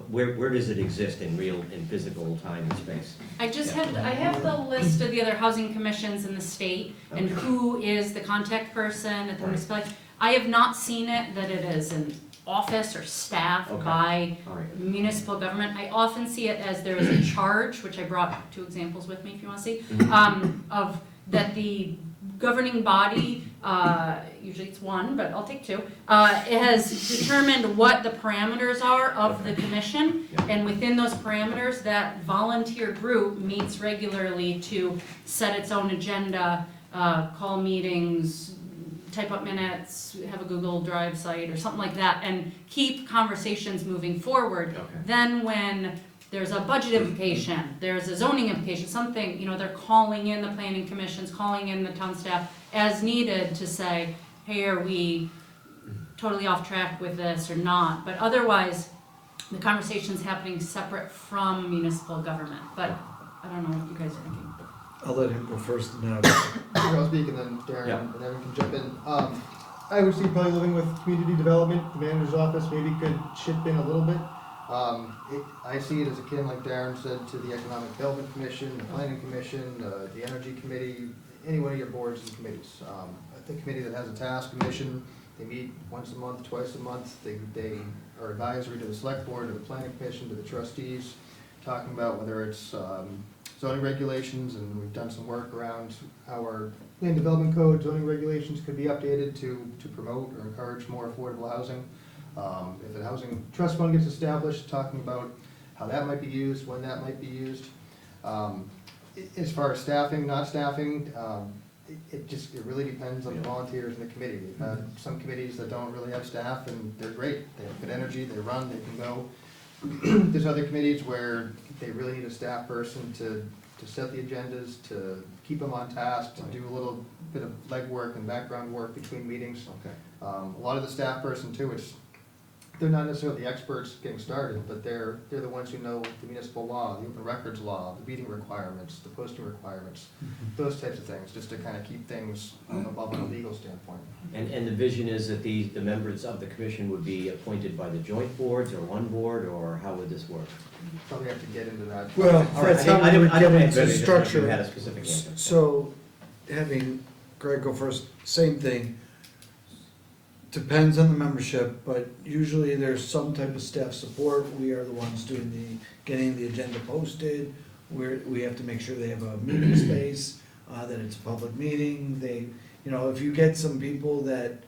Where does it exist in physical time and space? I have the list of the other housing commissions in the state and who is the contact person at the municipality. I have not seen it that it is an office or staff by municipal government. I often see it as there is a charge, which I brought 2 examples with me if you want to see, of that the governing body, usually it's one, but I'll take two, it has determined what the parameters are of the commission. And within those parameters, that volunteer group meets regularly to set its own agenda, call meetings, type up minutes, have a Google Drive site or something like that, and keep conversations moving forward. Then when there's a budget implication, there's a zoning implication, something, you know, they're calling in the planning commissions, calling in the town staff as needed to say, hey, are we totally off track with this or not? But otherwise, the conversation's happening separate from municipal government, but I don't know what you guys are thinking. I'll let him go first and then I'll speak and then Darren and Evan can jump in. I would see probably living with community development, the manager's office maybe could chip in a little bit. I see it as akin, like Darren said, to the Economic Development Commission, the Planning Commission, the Energy Committee, any one of your boards and committees. The committee that has a task, a mission, they meet once a month, twice a month. They are advisory to the Selectboard, to the Planning Commission, to the Trustees, talking about whether it's zoning regulations, and we've done some work around how our land development code, zoning regulations could be updated to promote or encourage more affordable housing. If a housing trust fund gets established, talking about how that might be used, when that might be used. As far as staffing, not staffing, it really depends on the volunteers in the committee. We've had some committees that don't really have staff and they're great. They have good energy, they run, they can go. There's other committees where they really need a staff person to set the agendas, to keep them on task, to do a little bit of legwork and background work between meetings. A lot of the staff person too, they're not necessarily the experts getting started, but they're the ones who know the municipal law, the open records law, the meeting requirements, the posting requirements, those types of things, just to kind of keep things above on a legal standpoint. And the vision is that the members of the commission would be appointed by the joint boards or one board, or how would this work? Probably have to get into that. Well, All right, that's how we would I get don't into have any- structure. You had a specific answer. So, having Greg go first, same thing. Depends on the membership, but usually there's some type of staff support. We are the ones doing getting the agenda posted. We have to make sure they have a meeting space, that it's a public meeting. If you get some people that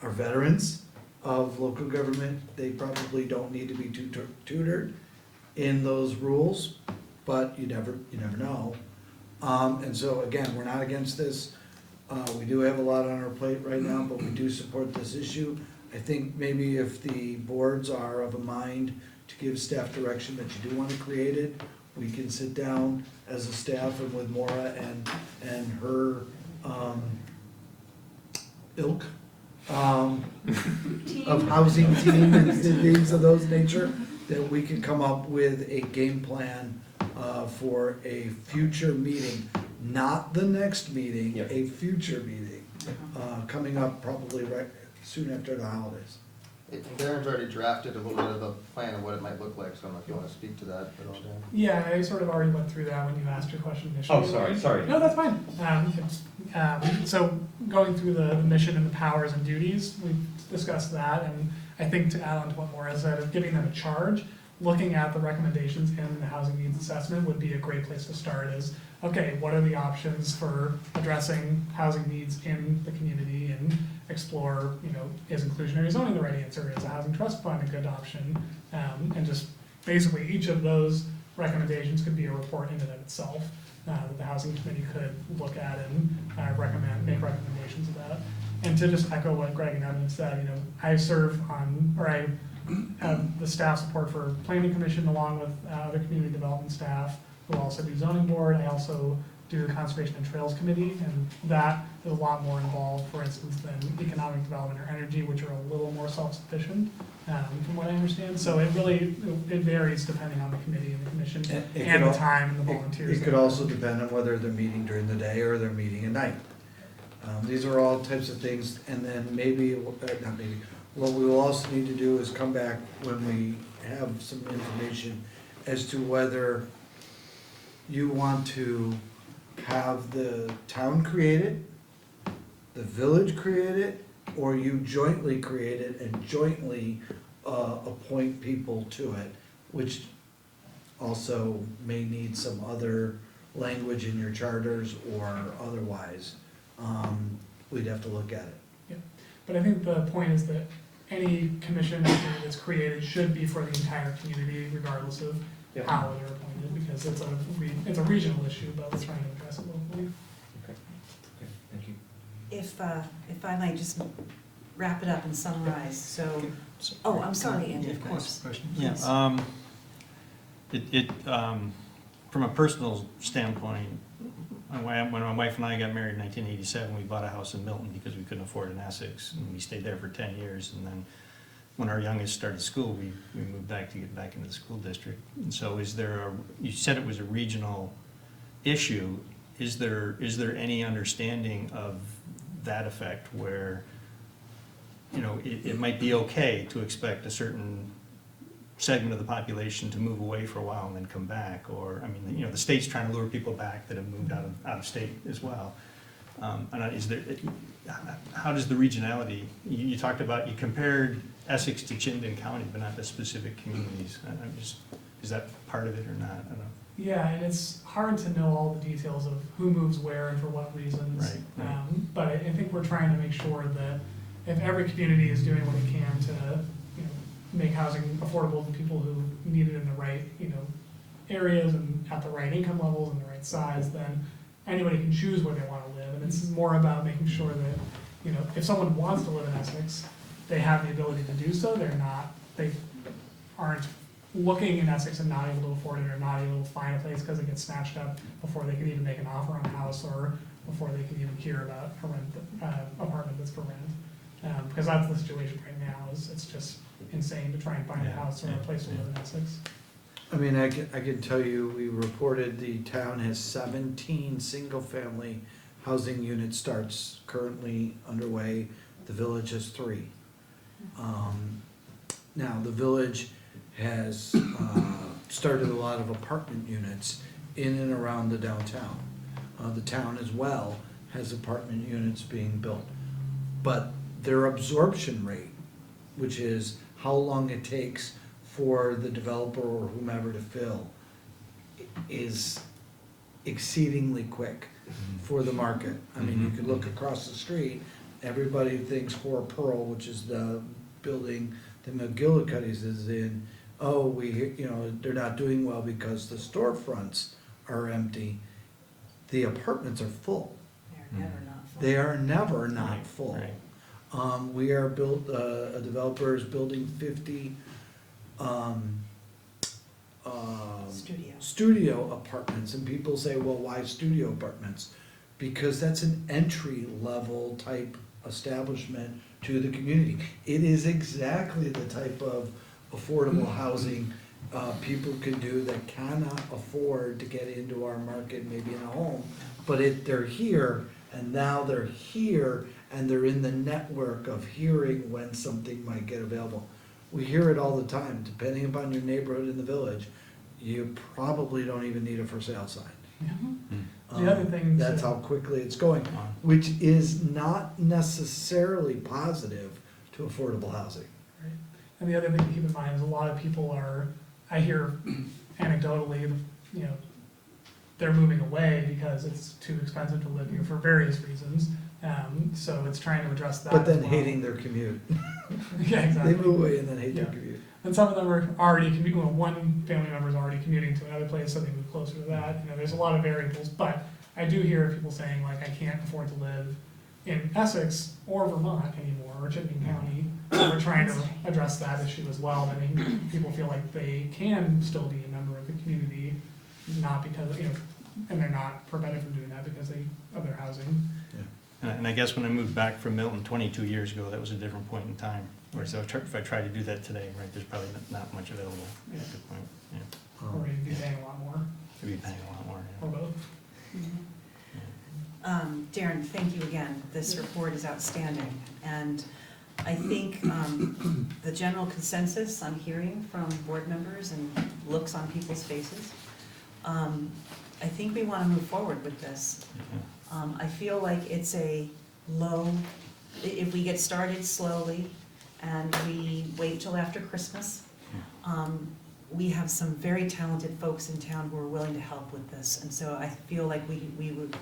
are veterans of local government, they probably don't need to be tutored in those rules, but you never know. And so again, we're not against this. We do have a lot on our plate right now, but we do support this issue. I think maybe if the boards are of a mind to give staff direction that you do want to create it, we can sit down as a staff and with Maura and her ilk of housing team and things of those nature, that we can come up with a game plan for a future meeting, not the next meeting, a future meeting, coming up probably right soon after the holidays. Darren's already drafted a little bit of a plan of what it might look like, so I don't know if you want to speak to that at all, Darren. Yeah, I sort of already went through that when you asked your question initially. Oh, sorry. No, that's fine. So going through the mission and the powers and duties, we discussed that, and I think to add on to what Maura said, of giving them a charge, looking at the recommendations in the housing needs assessment would be a great place to start. Is, okay, what are the options for addressing housing needs in the community, and explore, is inclusionary zoning the right answer? Is a housing trust fund a good option? And just basically each of those recommendations could be a report in and of itself that the housing committee could look at and make recommendations about. And to just echo what Greg and Evan said, I serve on, or I have the staff support for planning commission along with other community development staff who also do zoning board. I also do the conservation and trails committee, and that is a lot more involved, for instance, than economic development or energy, which are a little more self-sufficient, from what I understand. So it varies depending on the committee and the commission and the time and the volunteers. It could also depend on whether they're meeting during the day or they're meeting at night. These are all types of things, and then what we will also need to do is come back when we have some information as to whether you want to have the town create it, the village create it, or you jointly create it and jointly appoint people to it, which also may need some other language in your charters or otherwise. we'd have to look at it. But I think the point is that any commission that's created should be for the entire community, regardless of Yeah. how they're appointed, because it's a regional issue, but we're trying to address it locally. Okay, thank you. If I might just wrap it up and summarize, so, oh, I'm sorry, Andy, of course. Yeah, from a personal standpoint, when my wife and I got married in 1987, we bought a house in Milton because we couldn't afford in Essex, and we stayed there for 10 years, and then when our youngest started school, we moved back to get back into the school district. And so you said it was a regional issue, is there any understanding of that effect where, you know, it might be okay to expect a certain segment of the population to move away for a while and then come back? Or, I mean, you know, the state's trying to lure people back that have moved out of state as well. How does the regionality, you talked about, you compared Essex to Chittenden County, but not the specific communities. Is that part of it or not? I don't know. Yeah, and it's hard to know all the details of who moves where and for what reasons. Right. But I think we're trying to make sure that if every community is doing what it can to, you know, make housing affordable to people who need it in the right, you know, areas and at the right income levels and the right size, then anybody can choose where they want to live. And it's more about making sure that, you know, if someone wants to live in Essex, they have the ability to do so. They aren't looking in Essex and not able to afford it, or not able to find a place because it gets snatched up before they can even make an offer on a house, or before they can even hear about a apartment that's for rent. Because that's the situation right now, is it's just insane to try and find a house or a place to live in Essex. I mean, I can tell you, we reported the town has 17 single-family housing unit starts currently underway. The village has 3. Now, the village has started a lot of apartment units in and around the downtown. The town as well has apartment units being built. But their absorption rate, which is how long it takes for the developer or whomever to fill, is exceedingly quick for the market. I mean, you could look across the street, everybody thinks Hoar Pearl, which is the building that McGillicuddy's is in, they're not doing well because the storefronts are empty. The apartments are full. They're never not full. They are never not full. Right. We are a developer is building 50 studio apartments, and people say, well, why studio apartments? Because that's an entry level type establishment to the community. It is exactly the type of affordable housing people can do that cannot afford to get into our market, maybe in a home, but they're here, and now they're here, and they're in the network of hearing when something might get available. We hear it all the time, depending upon your neighborhood in the village, you probably don't even need a for sale sign. The other thing That's how quickly it's going, which is not necessarily positive to affordable housing. Right. And the other thing to keep in mind is a lot of people I hear anecdotally, you know, they're moving away because it's too expensive to live here for various reasons. So it's trying to address that. But then as well. hating their commute. Yeah, exactly. They move away and then hate their commute. And some of them are already commuting, well, one family member is already commuting to another place, so they move closer to that. You know, there's a lot of variables, but I do hear people saying, like, I can't afford to live in Essex or Vermont anymore, or Chittenden County. So we're trying to address that issue as well, that making people feel like they can still be a member of the community, not because, you know, and they're not prevented from doing that because of their housing. And I guess when I moved back from Milton 22 years ago, that was a different point in time. Whereas if I try to do that today, right, there's probably not much available at that point. Yeah. Or you'd be paying a lot more, I'd be paying a lot more. or both. Darren, thank you again. This report is outstanding. And I think the general consensus I'm hearing from board members and looks on people's faces, I think we want to move forward with this. I feel like it's if we get started slowly and we wait till after Christmas, we have some very talented folks in town who are willing to help with this. And so I feel like we would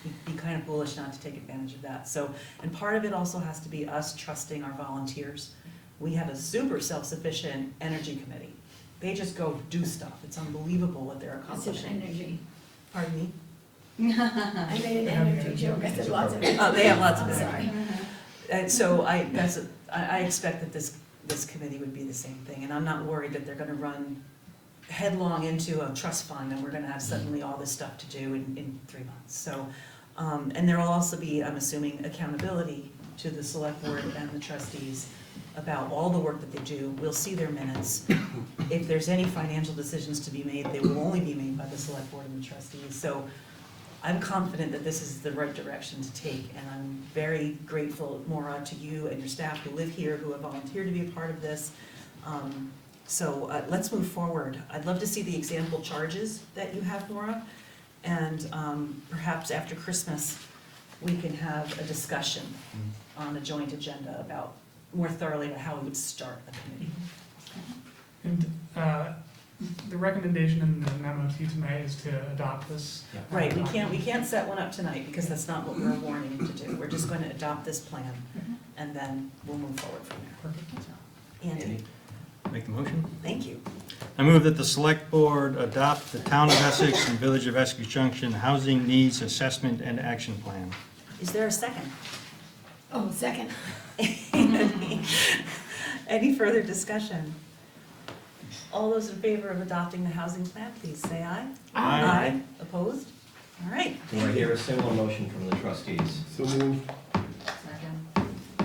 be kind of foolish not to take advantage of that. So, and part of it also has to be us trusting our volunteers. We have a super self-sufficient energy committee. They just go do stuff. It's unbelievable what they're I said accomplishing. energy. Pardon me? I made an energy joke, I said lots of energy. Oh, they have lots of I'm energy. sorry. And so I expect that this committee would be the same thing, and I'm not worried that they're gonna run headlong into a trust fund and we're gonna have suddenly all this stuff to do in 3 months. So, and there will also be, I'm assuming, accountability to the select board and the trustees about all the work that they do. We'll see their minutes. If there's any financial decisions to be made, they will only be made by the select board and the trustees. So I'm confident that this is the right direction to take, and I'm very grateful, Maura, to you and your staff who live here, who have volunteered to be a part of this. So let's move forward. I'd love to see the example charges that you have, Maura, and perhaps after Christmas, we can have a discussion on a joint agenda about more thoroughly about how we would start a committee. And the recommendation in the memo to you tonight is to adopt this. Right, we can't set one up tonight because that's not what we're warning you to do. We're just going to adopt this plan and then we'll move forward from there. Andy, Make the motion. thank you. I move that the Select Board adopt the Town of Essex and Village of Essex Junction Housing Needs Assessment and Action Plan. Is there a second? Oh, second. Any further discussion? All those in favor of adopting the housing plan, please say aye. Aye. Opposed? All right. Do I hear a similar motion from the trustees? So moved.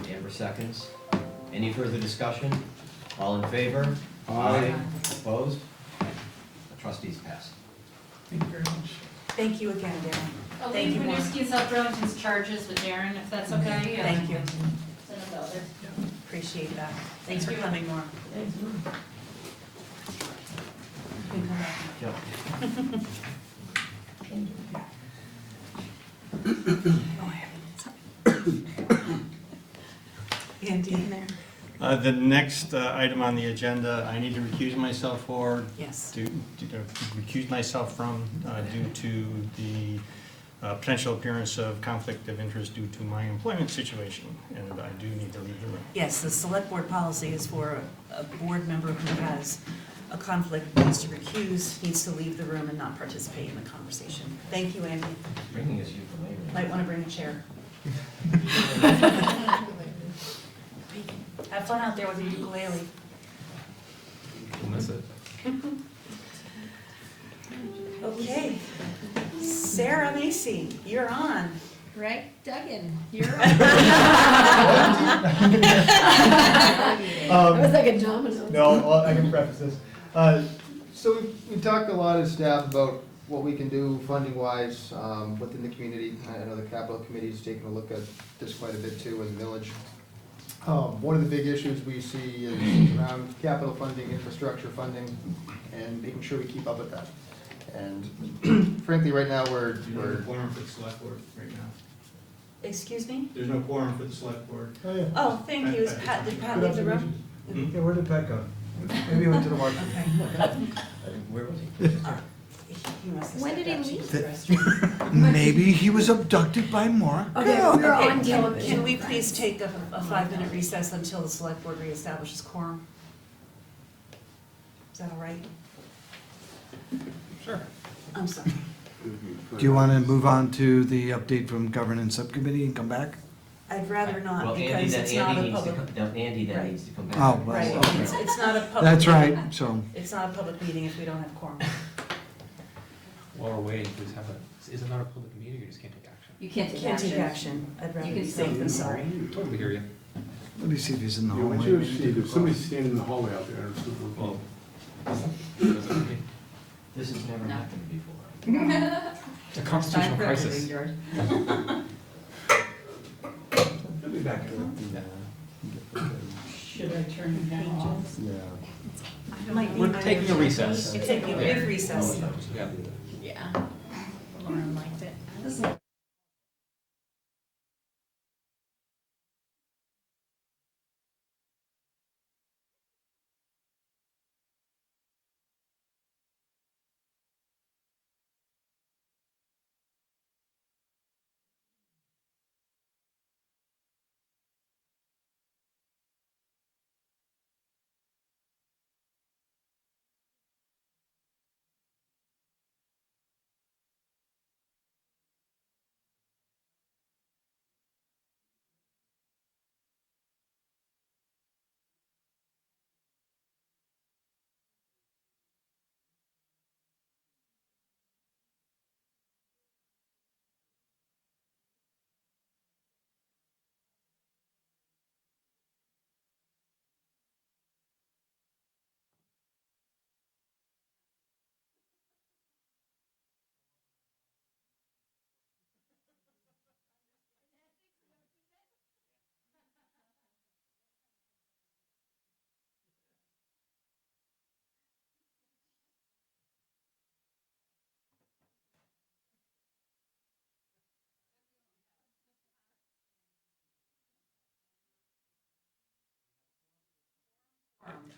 Amber seconds. Any further discussion? All in favor? Aye. Opposed? The trustees passed. Thank you very much. Thank you again, Darren. I'll Thank leave you, Maura. Winooski and South Burlington's charges with Darren, if that's okay. Thank you. Send them over. Appreciate that. Thanks for Thank you. coming, Maura. You can come back. Yep. Andy? The next item on the agenda, I need to recuse myself for, Yes. recuse myself from due to the potential appearance of conflict of interest due to my employment situation, and I do need to leave the room. Yes, the select board policy is for a board member who has a conflict, needs to recuse, needs to leave the room and not participate in the conversation. Thank you, Andy. Bringing us ukulele. Might want to bring a chair. Have fun out there with your ukulele. We'll miss it. Okay. Sarah Macy, you're on. Right, Duggan, you're That was like a domino. No, well, I can preface this. So we talked a lot as staff about what we can do funding-wise within the community. I know the capital committee's taken a look at this quite a bit too as a village. One of the big issues we see is around capital funding, infrastructure funding, and making sure we keep up with that. And frankly, right now, we're quorum for the select board right now. Excuse me? There's no quorum for the select board. Oh, yeah. Oh, thank you. Is Pat, did Pat leave the room? Yeah, where did Pat go? Maybe he went to the market. Where was he? He must have When did stepped he out to leave? use the restroom. Maybe he was abducted by Maura. Okay, we're on Okay, television. can we please take a 5-minute recess until the select board reestablishes quorum? Is that all right? Sure. I'm sorry. Do you want to move on to the update from governance subcommittee and come back? I'd rather not Well, because it's not a public, Andy then Right. needs to come back. Oh, well, right, okay. it's not a public. That's meeting. right, so, It's not a public meeting if we don't have quorum. While we're waiting, please have a, is it not a public meeting, or you just can't take action? You can't take Can't action. take action. I'd rather You be can safe still- than sorry. Totally hear you. let me see if he's in the Yeah, why hallway. don't you see, there's somebody standing in the hallway out there. It's not- Well, does it mean- This has never No. happened before. a constitutional crisis. He'll be back. Should I turn him down? Might be We're my taking a original- recess. It's taking a big recess. Yeah. Yeah. Lauren liked it.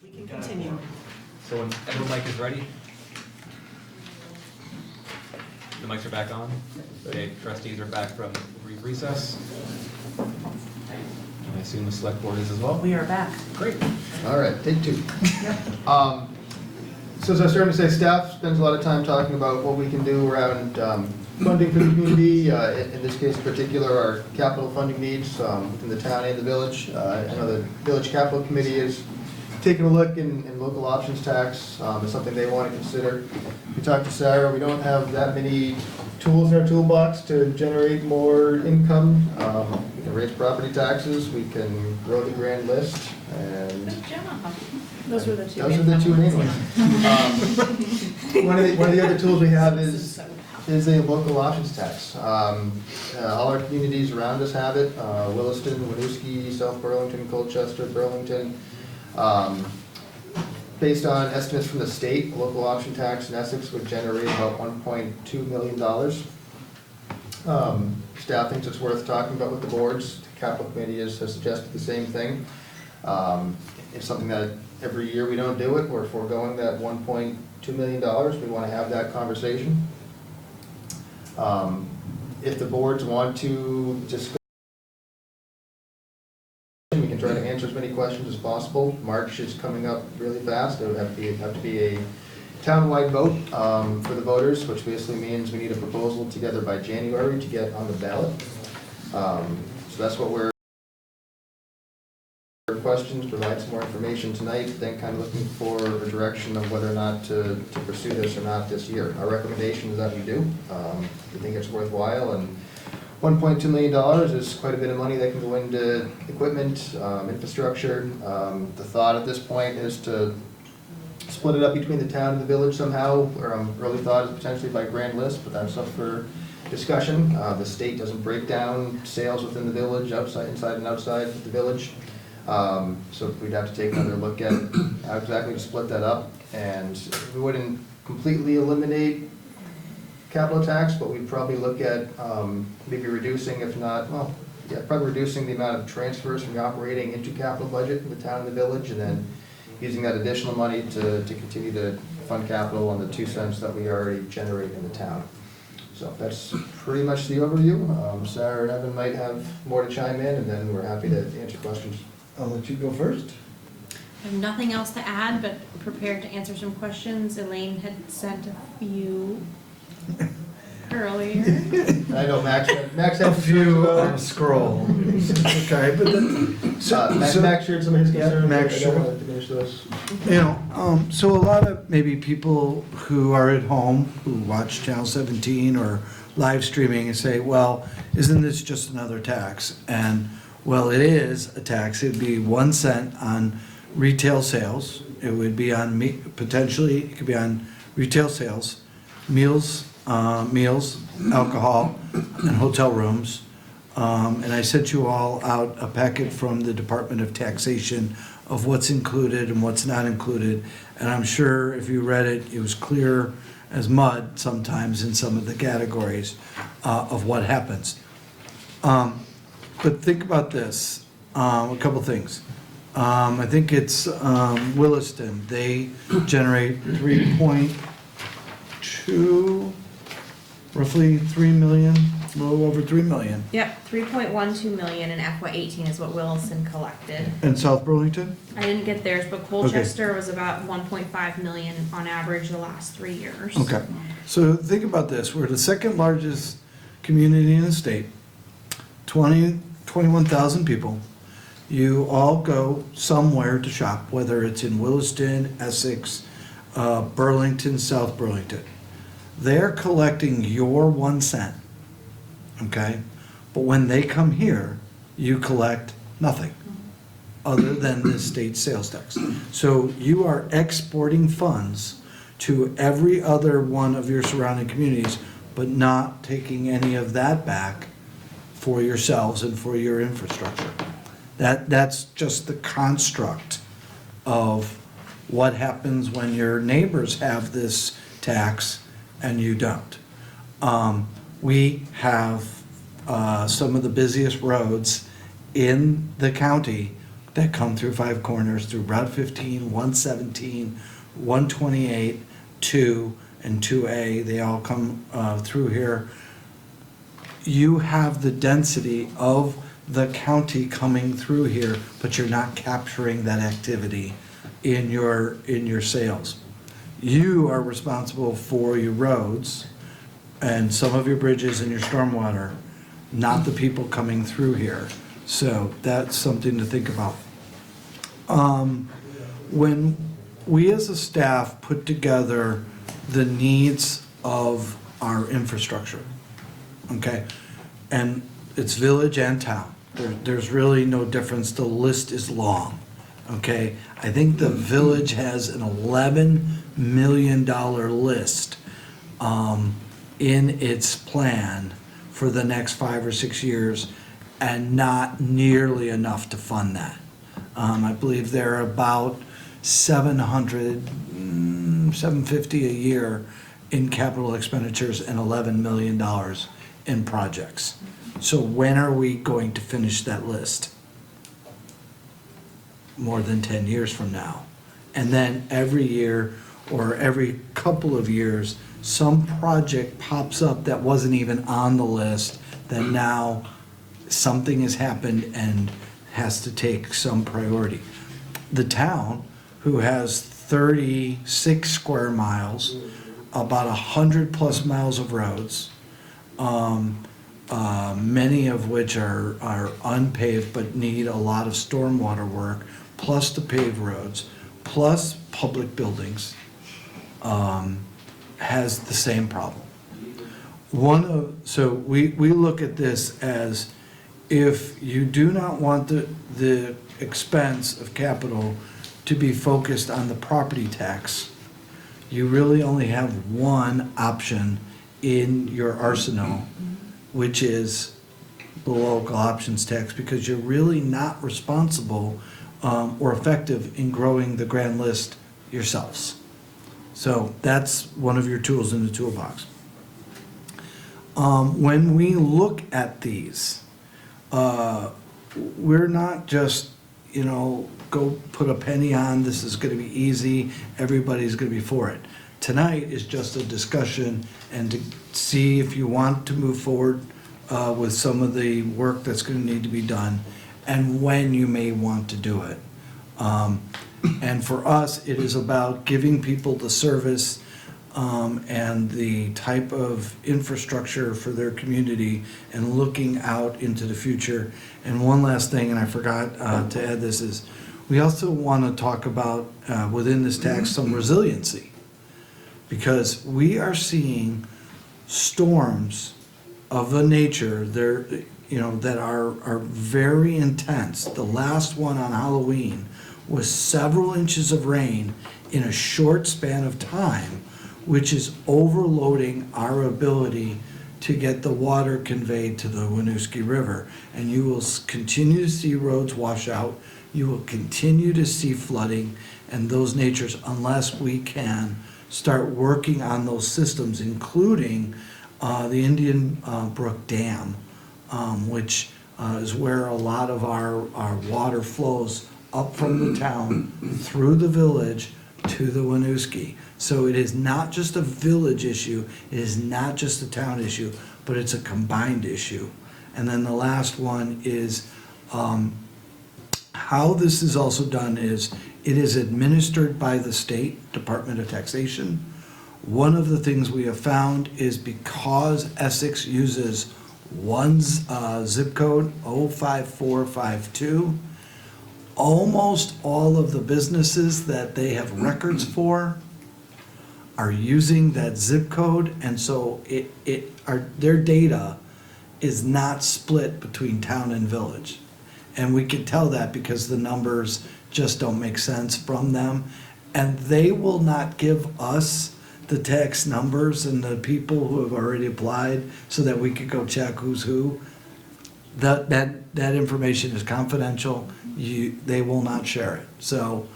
We can continue. So whenever Mike is ready. The mics are back on. Okay, trustees are back from brief recess. I assume the select board is as well. We are back. Great. All right, take two. So as I was starting to say, staff spends a lot of time talking about what we can do around funding for the community. In this case in particular, our capital funding needs within the town and the village. I know the village capital committee is taking a look in local options tax is something they want to consider. We talked to Sarah, we don't have that many tools in our toolbox to generate more income. We can raise property taxes, we can grow the grand list, and Those were the two. those are the two main ones. One of the other tools we have is a local options tax. All our communities around us have it, Williston, Winooski, South Burlington, Colchester, Burlington. Based on estimates from the state, local option tax in Essex would generate about $1.2 million. Staff thinks it's worth talking about with the boards. The capital committee has suggested the same thing. It's something that every year we don't do it, we're foregoing that $1.2 million. We want to have that conversation. If the boards want to discuss, we can try to answer as many questions as possible. March is coming up really fast. It would have to be a town-wide vote for the voters, which basically means we need a proposal together by January to get on the ballot. So that's what we're questions, provide some more information tonight, then kind of looking for a direction of whether or not to pursue this or not this year. Our recommendation is that we do. We think it's worthwhile, and $1.2 million is quite a bit of money that can go into equipment, infrastructure. The thought at this point is to split it up between the town and the village somehow. Early thought is potentially by grand list, but that's up for discussion. The state doesn't break down sales within the village, outside, inside and outside the village. So we'd have to take another look at how exactly to split that up. And we wouldn't completely eliminate capital tax, but we'd probably look at maybe reducing, if not, well, yeah, probably reducing the amount of transfers from the operating into capital budget in the town and the village, and then using that additional money to continue to fund capital on the 2 cents that we already generate in the town. So that's pretty much the overview. Sarah and Evan might have more to chime in, and then we're happy to answer questions. I'll let you go first. I have nothing else to add, but prepared to answer some questions. Elaine had sent a few earlier. I know Max A had few scroll. Okay, but then, Max shared some of his Yeah, concerns. Max I shared. don't want to finish those. you know, so a lot of maybe people who are at home, who watch Channel 17 or live streaming and say, well, isn't this just another tax? And, well, it is a tax. It'd be 1 cent on retail sales. It would be on, potentially, it could be on retail sales, meals, alcohol, and hotel rooms. And I sent you all out a packet from the Department of Taxation of what's included and what's not included. And I'm sure if you read it, it was clear as mud sometimes in some of the categories of what happens. But think about this, a couple things. I think it's Williston, they generate 3.2, roughly 3 million, a little over 3 million. Yep, 3.12 million in FY18 is what Williston collected. And South Burlington? I didn't get theirs, but Colchester was about 1.5 million on average the last 3 years. Okay, so think about this, we're the second largest community in the state, 21,000 people. You all go somewhere to shop, whether it's in Williston, Essex, Burlington, South Burlington. They're collecting your 1 cent, okay? But when they come here, you collect nothing other than the state sales tax. So you are exporting funds to every other one of your surrounding communities, but not taking any of that back for yourselves and for your infrastructure. That's just the construct of what happens when your neighbors have this tax and you don't. We have some of the busiest roads in the county that come through Five Corners, through Route 15, 117, 128, 2, and 2A. They all come through here. You have the density of the county coming through here, but you're not capturing that activity in your sales. You are responsible for your roads and some of your bridges and your stormwater, not the people coming through here. So that's something to think about. When we as a staff put together the needs of our infrastructure, okay, and it's village and town, there's really no difference. The list is long, okay? I think the village has an $11 million list in its plan for the next 5 or 6 years, and not nearly enough to fund that. I believe they're about $750 a year in capital expenditures and $11 million in projects. So when are we going to finish that list? More than 10 years from now. And then every year or every couple of years, some project pops up that wasn't even on the list, that now something has happened and has to take some priority. The town, who has 36 square miles, about 100 plus miles of roads, many of which are unpaved but need a lot of stormwater work, plus the paved roads, plus public buildings, has the same problem. So we look at this as, if you do not want the expense of capital to be focused on the property tax, you really only have one option in your arsenal, which is the local options tax, because you're really not responsible or effective in growing the grand list yourselves. So that's one of your tools in the toolbox. When we look at these, we're not just, go put a penny on, this is going to be easy, everybody's going to be for it. Tonight is just a discussion and to see if you want to move forward with some of the work that's going to need to be done and when you may want to do it. And for us, it is about giving people the service and the type of infrastructure for their community and looking out into the future. And one last thing, and I forgot to add this, is we also want to talk about within this tax some resiliency, because we are seeing storms of a nature there, that are very intense. The last one on Halloween was several inches of rain in a short span of time, which is overloading our ability to get the water conveyed to the Winooski River. And you will continue to see roads wash out, you will continue to see flooding and those natures unless we can start working on those systems, including the Indian Brook Dam, which is where a lot of our water flows up from the town through the village to the Winooski. So it is not just a village issue, it is not just a town issue, but it's a combined issue. And then the last one is how this is also done is it is administered by the State Department of Taxation. One of the things we have found is because Essex uses one zip code, 05452, almost all of the businesses that they have records for are using that zip code, and so their data is not split between town and village. And we can tell that because the numbers just don't make sense from them. And they will not give us the tax numbers and the people who have already applied so that we could go check who's who. That information is confidential. They will not share it. So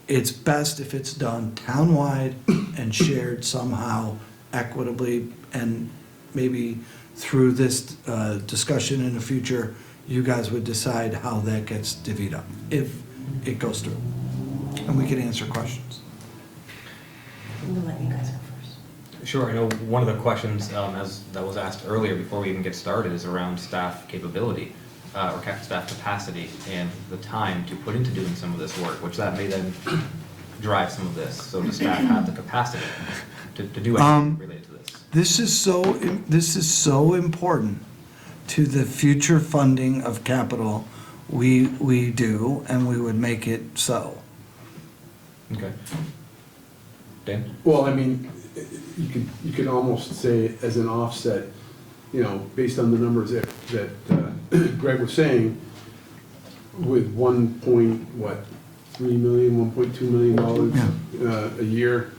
it's best if it's done townwide and shared somehow equitably, and maybe through this discussion in the future, you guys would decide how that gets divvied up, if it goes through. And we can answer questions. I'm gonna let you guys go first. Sure, I know one of the questions as that was asked earlier before we even get started is around staff capability or staff capacity and the time to put into doing some of this work, which that may then drive some of this. So does staff have the capacity to do anything related to this? This is so important to the future funding of capital we do, and we would make it so. Okay. Dan? Well, I mean, you could almost say as an offset, you know, based on the numbers that Greg was saying, with $1.3 million, $1.2 million a year,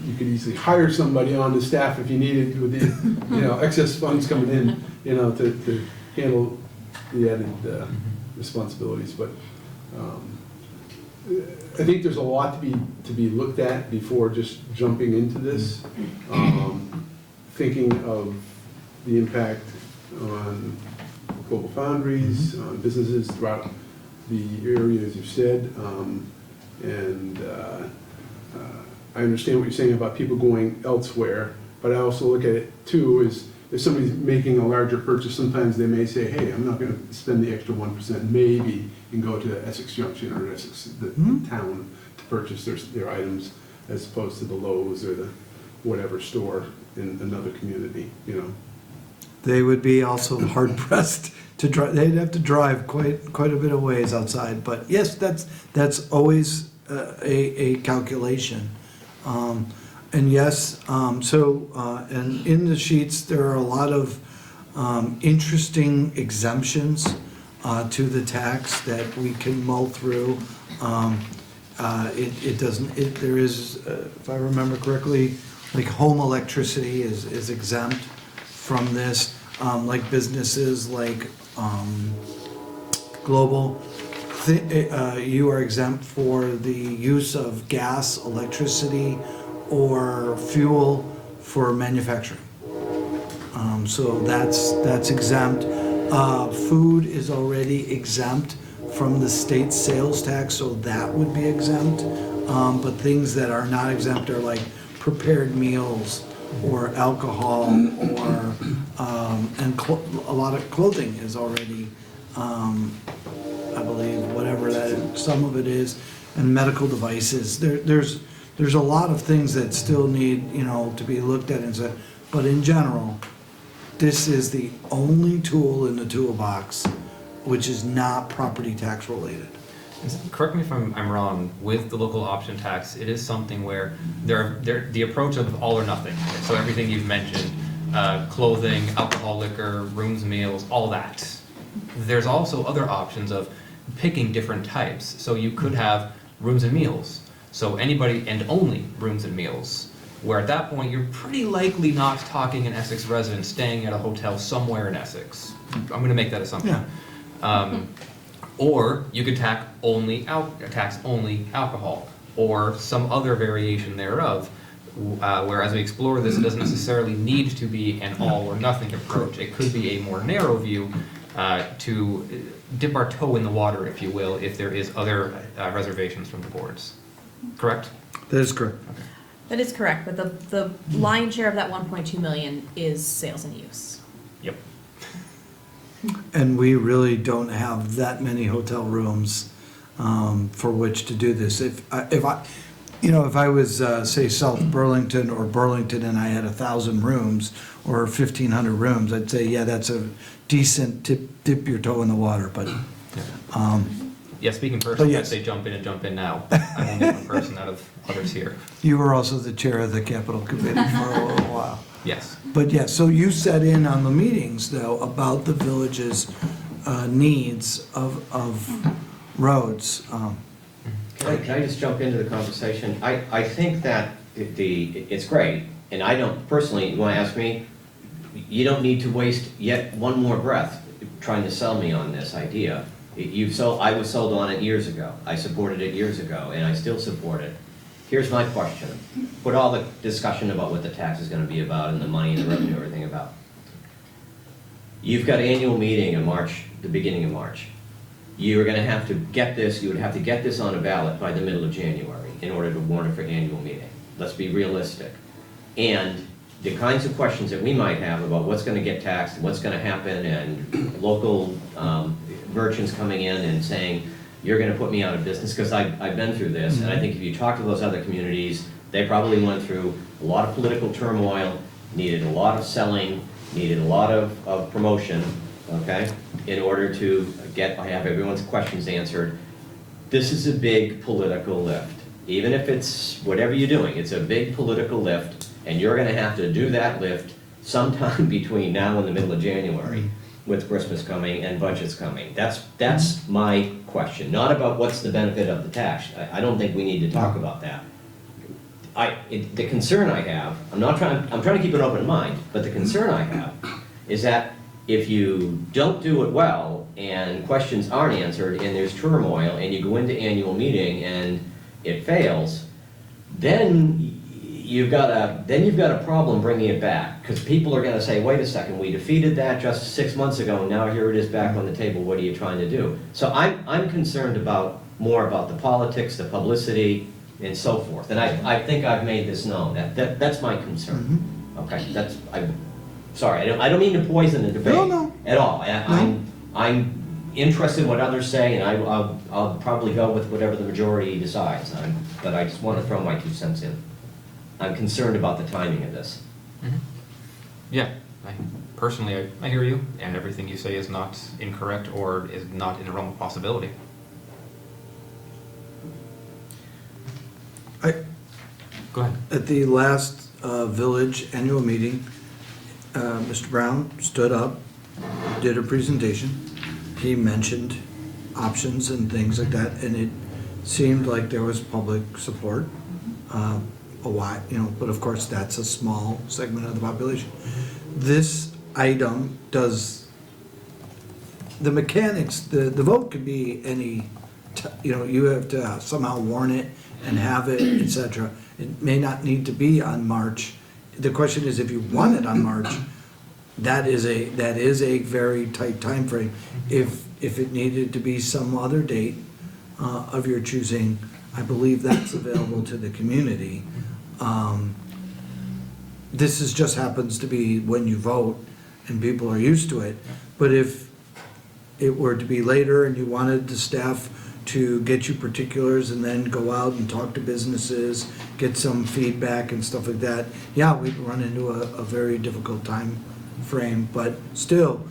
you could easily hire somebody on the staff if you needed with the, you know, excess funds coming in, you know, to handle the added responsibilities. But I think there's a lot to be looked at before just jumping into this. Thinking of the impact on global foundries, on businesses throughout the area, as you've said, and I understand what you're saying about people going elsewhere, but I also look at it too is if somebody's making a larger purchase, sometimes they may say, hey, I'm not going to spend the extra 1%, maybe, and go to Essex Junction or Essex, the town, to purchase their items, as opposed to the Lowe's or the whatever store in another community, you know. They would be also hard pressed to drive, they'd have to drive quite a bit of ways outside, but yes, that's always a calculation. And yes, and in the sheets, there are a lot of interesting exemptions to the tax that we can mull through. There is, if I remember correctly, like home electricity is exempt from this, like businesses like Global. You are exempt for the use of gas, electricity, or fuel for manufacturing. So that's exempt. Food is already exempt from the state sales tax, so that would be exempt. But things that are not exempt are like prepared meals or alcohol or, and a lot of clothing is already, I believe, whatever that, some of it is, and medical devices. There's a lot of things that still need, you know, to be looked at and said, but in general, this is the only tool in the toolbox which is not property tax related. Correct me if I'm wrong, with the local option tax, it is something where the approach of all or nothing. So everything you've mentioned, clothing, alcohol, liquor, rooms, meals, all that. There's also other options of picking different types. So you could have rooms and meals. So anybody and only rooms and meals, where at that point you're pretty likely not talking an Essex resident staying at a hotel somewhere in Essex. I'm going to make that assumption. Yeah. Or you could tax only alcohol, or some other variation thereof. Where as we explore this, it doesn't necessarily need to be an all or nothing approach. It could be a more narrow view to dip our toe in the water, if you will, if there is other reservations from the boards. Correct? That is correct. Okay. That is correct, but the lion's share of that 1.2 million is sales and use. Yep. And we really don't have that many hotel rooms for which to do this. If I was, say, South Burlington or Burlington and I had 1,000 rooms or 1,500 rooms, I'd say, yeah, that's a decent dip your toe in the water, but. Yeah, speaking personally, yes. I'd say jump in and jump in now. I'm only one person out of others here. You were also the chair of the capital committee for a little while. Yes. But yeah, so you sat in on the meetings though about the village's needs of roads. Can I just jump into the conversation? I think that it's great, and I don't, personally, you want to ask me, you don't need to waste yet one more breath trying to sell me on this idea. I was sold on it years ago. I supported it years ago, and I still support it. Here's my question. Put all the discussion about what the tax is going to be about and the money and the revenue and everything about. You've got annual meeting in March, the beginning of March. You're gonna have to get this, you would have to get this on a ballot by the middle of January in order to warn it for annual meeting. Let's be realistic. And the kinds of questions that we might have about what's gonna get taxed, what's gonna happen, and local merchants coming in and saying, you're gonna put me out of business, because I've been through this, and I think if you talk to those other communities, they probably went through a lot of political turmoil, needed a lot of selling, needed a lot of promotion, okay, in order to have everyone's questions answered. This is a big political lift. Even if it's whatever you're doing, it's a big political lift, and you're gonna have to do that lift sometime between now and the middle of January, with Christmas coming and budgets coming. That's my question, not about what's the benefit of the tax. I don't think we need to talk about that. The concern I have, I'm trying to keep an open mind, but the concern I have is that if you don't do it well and questions aren't answered and there's turmoil and you go into annual meeting and it fails, then you've got a problem bringing it back, because people are gonna say, wait a second, we defeated that just 6 months ago, and now here it is back on the table, what are you trying to do? So I'm concerned more about the politics, the publicity, and so forth, and I think I've made this known, that's my concern. Okay, I'm sorry, I don't mean to poison the debate at all. I'm interested in what others say, and I'll probably go with whatever the majority decides, but I just want to throw my 2 cents in. I'm concerned about the timing of this. Yeah, personally, I hear you, and everything you say is not incorrect or is not in the realm of possibility. Go ahead. At the last village annual meeting, Mr. Brown stood up, did a presentation. He mentioned options and things like that, and it seemed like there was public support. But of course, that's a small segment of the population. This item does, the mechanics, the vote could be any, you have to somehow warn it and have it, etc. It may not need to be on March. The question is, if you want it on March, that is a very tight time frame. If it needed to be some other date of your choosing, I believe that's available to the community. This just happens to be when you vote and people are used to it. But if it were to be later and you wanted the staff to get you particulars and then go out and talk to businesses, get some feedback and stuff like that, yeah, we'd run into a very difficult time frame. But still,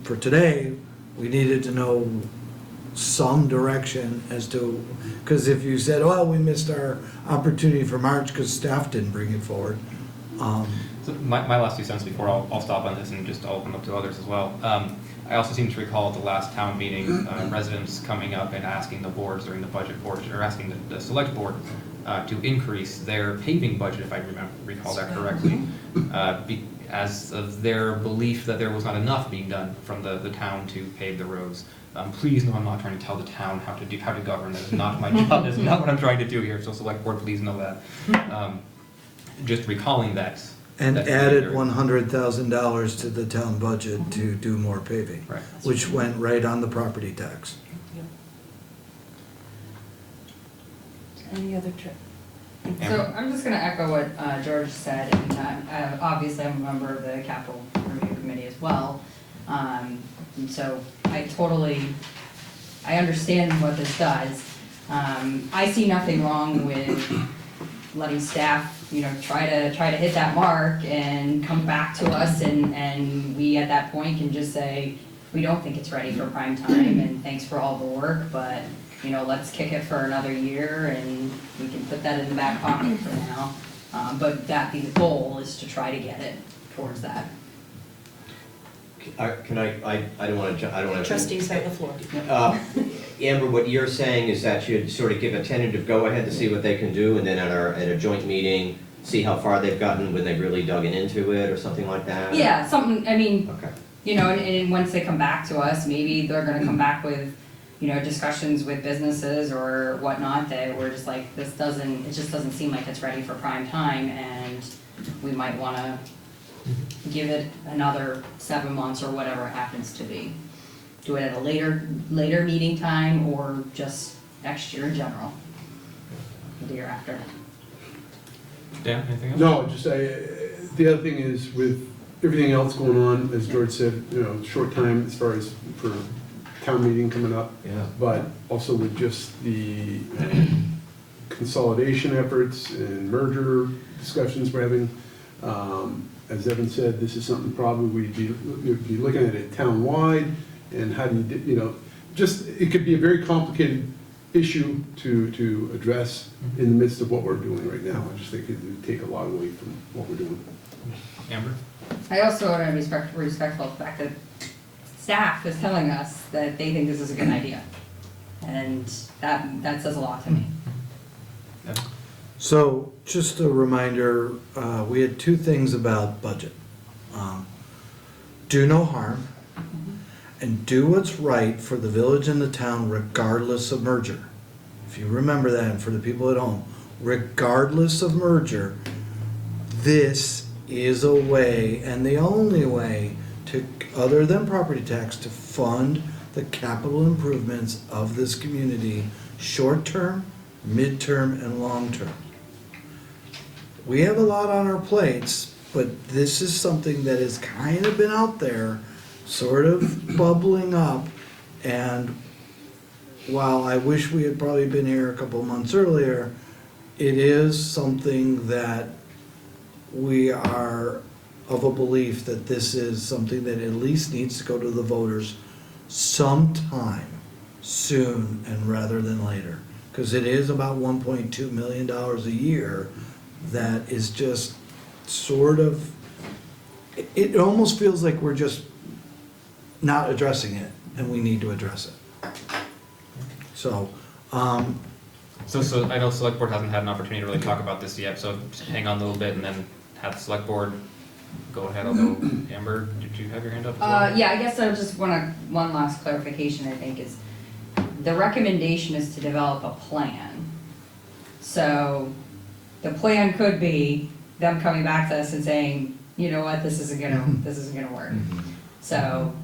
for today, we needed to know some direction as to, because if you said, oh, we missed our opportunity for March because staff didn't bring it forward. So my last 2 cents before I'll stop on this and just open up to others as well. I also seem to recall at the last town meeting, residents coming up and asking the boards during the budget board, or asking the select board to increase their paving budget, if I recall that correctly, as of their belief that there was not enough being done from the town to pave the roads. Please know I'm not trying to tell the town how to govern. That is not my job. That's not what I'm trying to do here. So select board, please know that. Just recalling that. And added $100,000 to the town budget to do more paving, Right. which went right on the property tax. Any other trip? So I'm just gonna echo what George said, and obviously I'm a member of the capital review committee as well. And so I understand what this does. I see nothing wrong with letting staff, try to hit that mark and come back to us, and we at that point can just say, we don't think it's ready for prime time, and thanks for all the work, but let's kick it for another year, and we can put that in the back pocket for now. But that be the goal, is to try to get it towards that. I don't want to. Trustees have the floor. Amber, what you're saying is that you'd sort of give a tentative go-ahead to see what they can do, and then at a joint meeting, see how far they've gotten when they've really dug into it, or something like that? Yeah, something, Okay. and once they come back to us, maybe they're gonna come back with, discussions with businesses or whatnot, that we're just like, it just doesn't seem like it's ready for prime time, and we might wanna give it another 7 months or whatever it happens to be. Do it at a later meeting time or just next year in general, the year after. Dan, anything else? No, just the other thing is with everything else going on, as George said, short time as far as for town meeting coming up. Yeah. But also with just the consolidation efforts and merger discussions we're having. As Evan said, this is something probably we'd be looking at it town-wide, and how do you, just, it could be a very complicated issue to address in the midst of what we're doing right now. I just think it would take a lot away from what we're doing. Amber? I also want to be respectful of the fact that staff is telling us that they think this is a good idea. And that says a lot to me. So, just a reminder, we had two things about budget. Do no harm, and do what's right for the village and the town regardless of merger. If you remember that, and for the people at home, regardless of merger, this is a way, and the only way, to, other than property tax, to fund the capital improvements of this community, short-term, mid-term, and long-term. We have a lot on our plates, but this is something that has kind of been out there, sort of bubbling up, and while I wish we had probably been here a couple of months earlier, it is something that we are of a belief that this is something that at least needs to go to the voters sometime soon and rather than later. Because it is about $1.2 million a year that is just sort of, it almost feels like we're just not addressing it, and we need to address it. So, So I know Select Board hasn't had an opportunity to really talk about this yet, so just hang on a little bit and then have the Select Board go ahead, although Amber, did you have your hand up as well? Yeah, I guess I just want one last clarification, I think, is the recommendation is to develop a plan. So the plan could be them coming back to us and saying, you know what, this isn't gonna work. So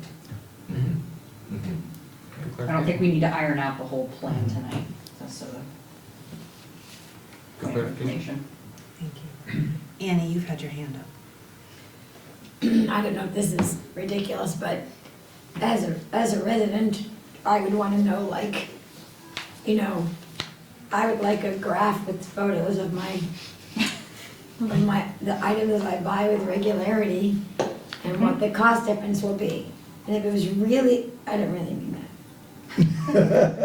I don't think we need to iron out the whole plan tonight, just so the information. Thank you. Annie, you've had your hand up. I don't know if this is ridiculous, but as a resident, I would want to know, like, I would like a graph with photos of the items I buy with regularity and what the cost difference will be. And if it was really, I don't really mean that.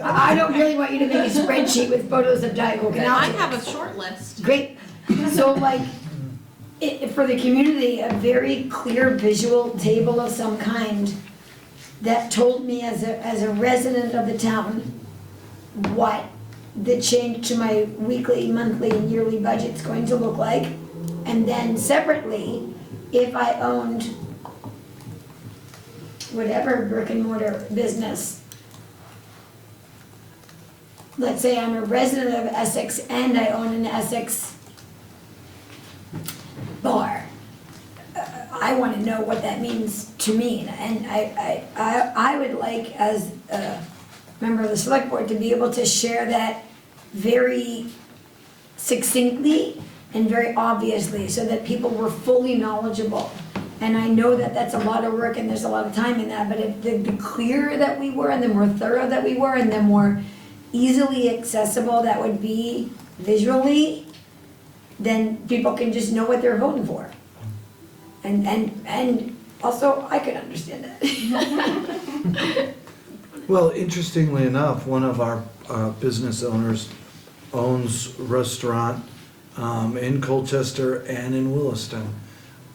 I don't really want you to make a spreadsheet with photos of Diet Coke and I Altoids. have a short list. Great. So like, for the community, a very clear visual table of some kind that told me as a resident of the town what the change to my weekly, monthly, and yearly budget's going to look like. And then separately, if I owned whatever brick and mortar business, let's say I'm a resident of Essex and I own an Essex bar. I want to know what that means to me, and I would like, as a member of the select board, to be able to share that very succinctly and very obviously, so that people were fully knowledgeable. And I know that that's a lot of work and there's a lot of time in that, but if the clearer that we were and the more thorough that we were and the more easily accessible that would be visually, then people can just know what they're voting for. And also, I could understand that. well, interestingly enough, one of our business owners owns a restaurant in Colchester and in Williston.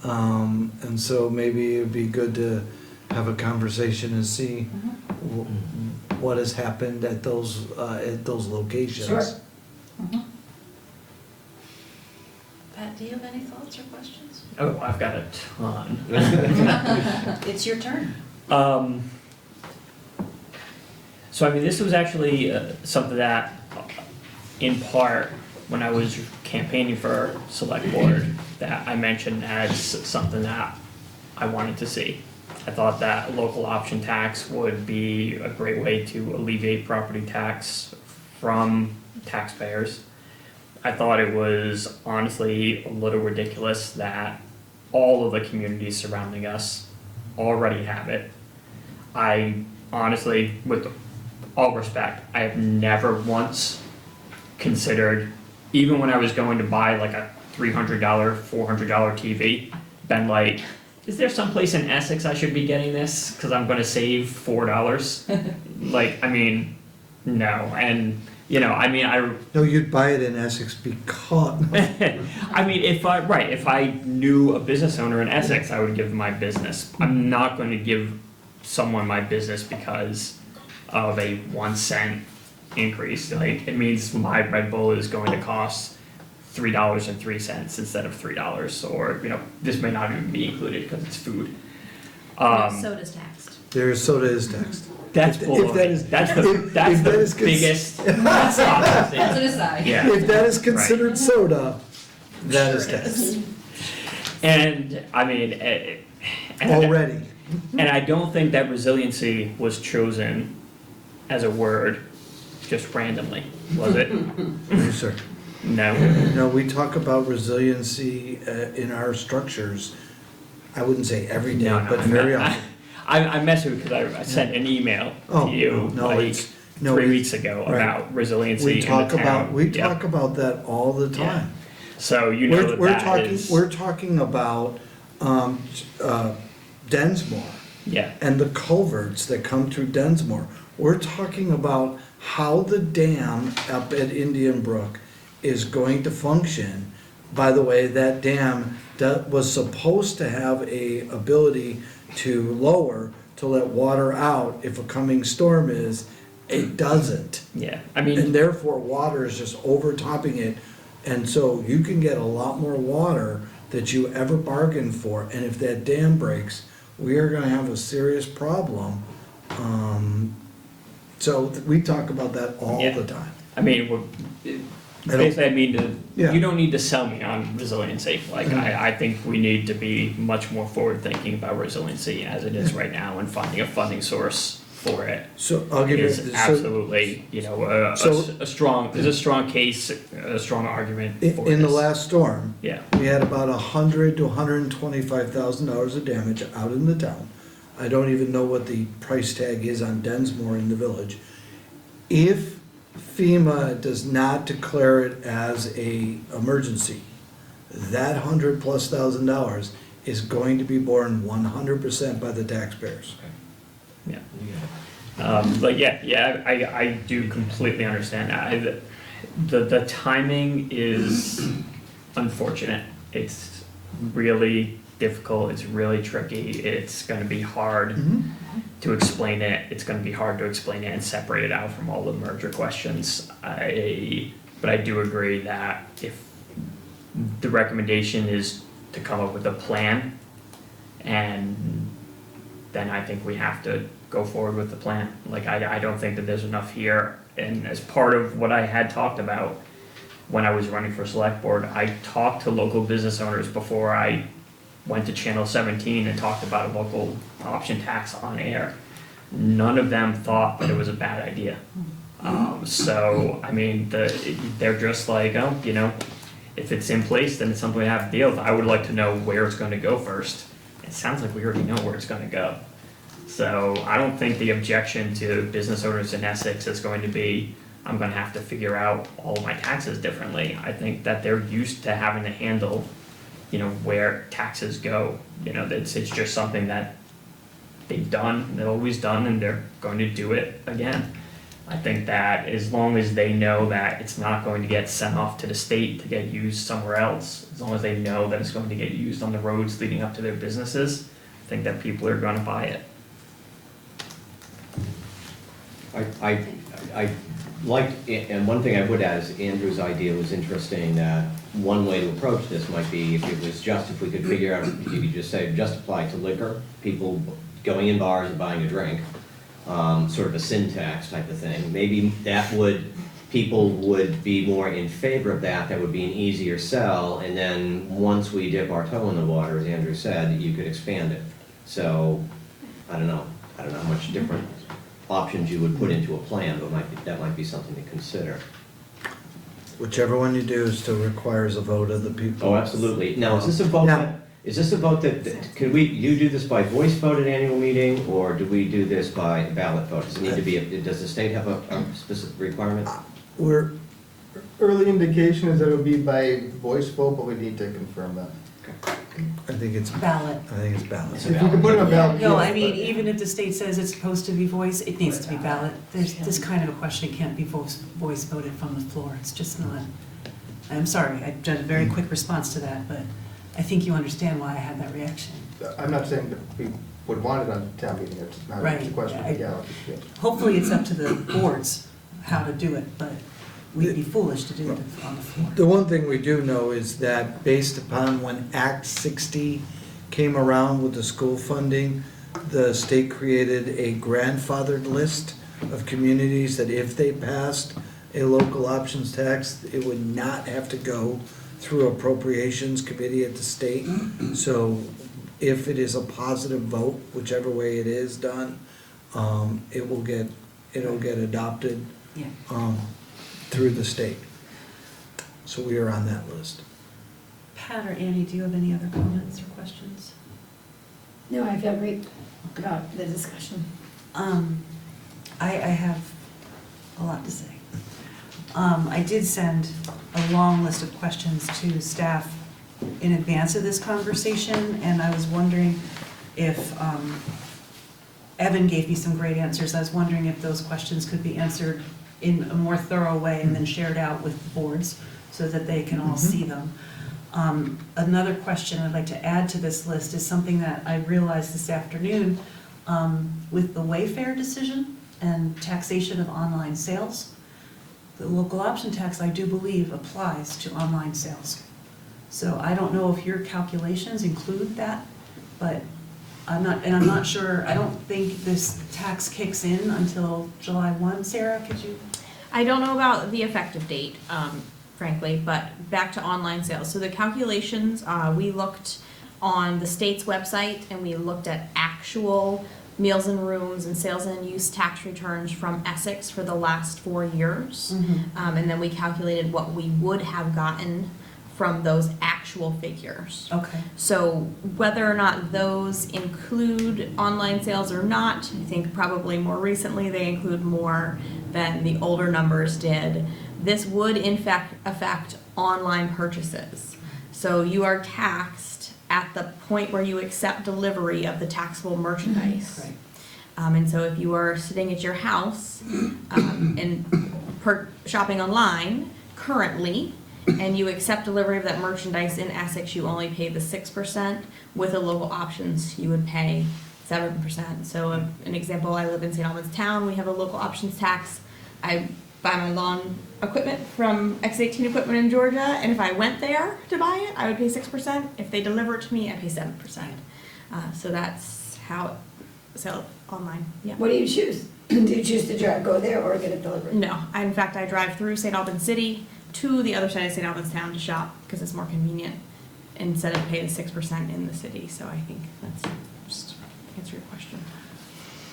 And so maybe it'd be good to have a conversation and see what has happened at those locations. Sure. Pat, do you have any thoughts or questions? Oh, I've got a ton. It's your turn. So I mean, this was actually something that, in part, when I was campaigning for Select Board, that I mentioned as something that I wanted to see. I thought that local option tax would be a great way to alleviate property tax from taxpayers. I thought it was honestly a little ridiculous that all of the communities surrounding us already have it. I honestly, with all respect, I have never once considered, even when I was going to buy like a $300, $400 TV, been like, is there someplace in Essex I should be getting this? Because I'm going to save $4. Like, I mean, no. And, you know, I mean, No, you'd buy it in Essex because, I mean, if I knew a business owner in Essex, I would give them my business. I'm not going to give someone my business because of a 1 cent increase. Like, it means my Red Bull is going to cost $3.03 instead of $3, or, you know, this may not even be included because it's food. Soda's taxed. their soda is taxed. That's If bull. that is- That's if the that is biggest. That's an aside. Yeah. If that is considered soda, that is Sure is. taxed, And I mean, already. and I don't think that resiliency was chosen as a word just randomly, was it? No, sir. No. No, we talk about resiliency in our structures, I wouldn't say every day, No, no, but very I- often. I messed with you because I sent an email Oh, to you no, like it's- no, 3 it's- weeks ago right. about resiliency We in the talk town. about, we Yeah. talk about that all the Yeah. time. So you know that We're that talking, is- we're talking about, Densmore yeah, and the culverts that come through Densmore. We're talking about how the dam up at Indian Brook is going to function. By the way, that dam that was supposed to have a ability to lower, to let water out if a coming storm is, it doesn't. yeah. I mean, And therefore, water is just overtopping it. And so you can get a lot more water that you ever bargained for. And if that dam breaks, we are gonna have a serious problem. So we talk about that all Yeah. the time. I mean, basically, I mean, Yeah. you don't need to sell me on resiliency. Like, I think we need to be much more forward-thinking about resiliency as it is right now, and finding a funding source for it So I'll give you, is so absolutely, you know, So- there's a strong case, a strong argument for in the this. last storm, Yeah, we had about $100,000 to $125,000 of damage out in the town. I don't even know what the price tag is on Densmore in the village. If FEMA does not declare it as a emergency, that $100,000+ is going to be borne 100% by the taxpayers. yeah. But yeah, I do completely understand that. The timing is unfortunate. It's really difficult, it's really tricky, it's gonna be hard to explain it, it's gonna be hard to explain it and separate it out from all the merger questions. But I do agree that if the recommendation is to come up with a plan, and then I think we have to go forward with the plan. Like, I don't think that there's enough here, and as part of what I had talked about when I was running for select board, I talked to local business owners before I went to Channel 17 and talked about a local option tax on air. None of them thought that it was a bad idea. So, I mean, they're just like, oh, you know, if it's in place, then it's something we have to deal with. I would like to know where it's gonna go first. It sounds like we already know where it's gonna go. So I don't think the objection to business owners in Essex is going to be, I'm gonna have to figure out all of my taxes differently. I think that they're used to having to handle, you know, where taxes go. You know, it's just something that they've done, they've always done, and they're going to do it again. I think that as long as they know that it's not going to get sent off to the state to get used somewhere else, as long as they know that it's going to get used on the roads leading up to their businesses, I think that people are gonna buy it. I liked, and one thing I would add is Andrew's idea was interesting, that one way to approach this might be if it was just, if we could figure out, if you could just say, just apply to liquor, people going in bars and buying a drink, sort of a sin tax type of thing. Maybe that would, people would be more in favor of that, that would be an easier sell, and then once we dip our toe in the water, as Andrew said, you could expand it. So, I don't know how much different options you would put into a plan, but that might be something to consider. Whichever one you do still requires a vote of the people. Oh, absolutely. Now, is this a vote that, can you do this by voice vote at annual meeting, or do we do this by ballot vote? Does it need to be, does the state have a specific requirement? Early indication is that it'll be by voice vote, but we need to confirm that. I think it's Ballot. I think it's ballot. If you can put it on ballot. No, yes, I mean, but- even if the state says it's supposed to be voice, it needs to be ballot. This kind of a question can't be voice voted from the floor. It's just not. I'm sorry, I did a very quick response to that, but I think you understand why I had that reaction. I'm not saying that we would want it on town meeting, it's not Right, a question of yeah, legality. Yeah. Hopefully, it's up to the boards how to do it, but we'd be foolish to do it on the floor. The one thing we do know is that based upon when Act 60 came around with the school funding, the state created a grandfathered list of communities that if they passed a local options tax, it would not have to go through appropriations committee at the state. So if it is a positive vote, whichever way it is done, it'll get adopted Yeah. through the state. So we are on that list. Pat or Annie, do you have any other comments or questions? No, I feel great about the discussion. I have a lot to say. I did send a long list of questions to staff in advance of this conversation, and I was wondering if, Evan gave me some great answers. I was wondering if those questions could be answered in a more thorough way and then shared out with the boards so that they can all see them. Another question I'd like to add to this list is something that I realized this afternoon with the Wayfair decision and taxation of online sales. The local option tax, I do believe, applies to online sales. So I don't know if your calculations include that, but I'm not sure, I don't think this tax kicks in until July 1. Sarah, could you? I don't know about the effective date, frankly, but back to online sales. So the calculations, we looked on the state's website and we looked at actual meals and rooms and sales and use tax returns from Essex for the last 4 years. And then we calculated what we would have gotten from those actual figures. Okay. So whether or not those include online sales or not, I think probably more recently they include more than the older numbers did. This would in fact affect online purchases. So you are taxed at the point where you accept delivery of the taxable merchandise. Right. And so if you are sitting at your house and shopping online currently, and you accept delivery of that merchandise in Essex, you only pay the 6%. With a local options, you would pay 7%. So an example, I live in St. Albans Town, we have a local options tax. I buy my lawn equipment from X18 Equipment in Georgia, and if I went there to buy it, I would pay 6%. If they deliver it to me, I pay 7%. So that's how it sells online. Yeah. What do you choose? Do you choose to go there or get it delivered? No, in fact, I drive through St. Albans City to the other side of St. Albans Town to shop because it's more convenient instead of pay the 6% in the city. So I think that's just answer your question.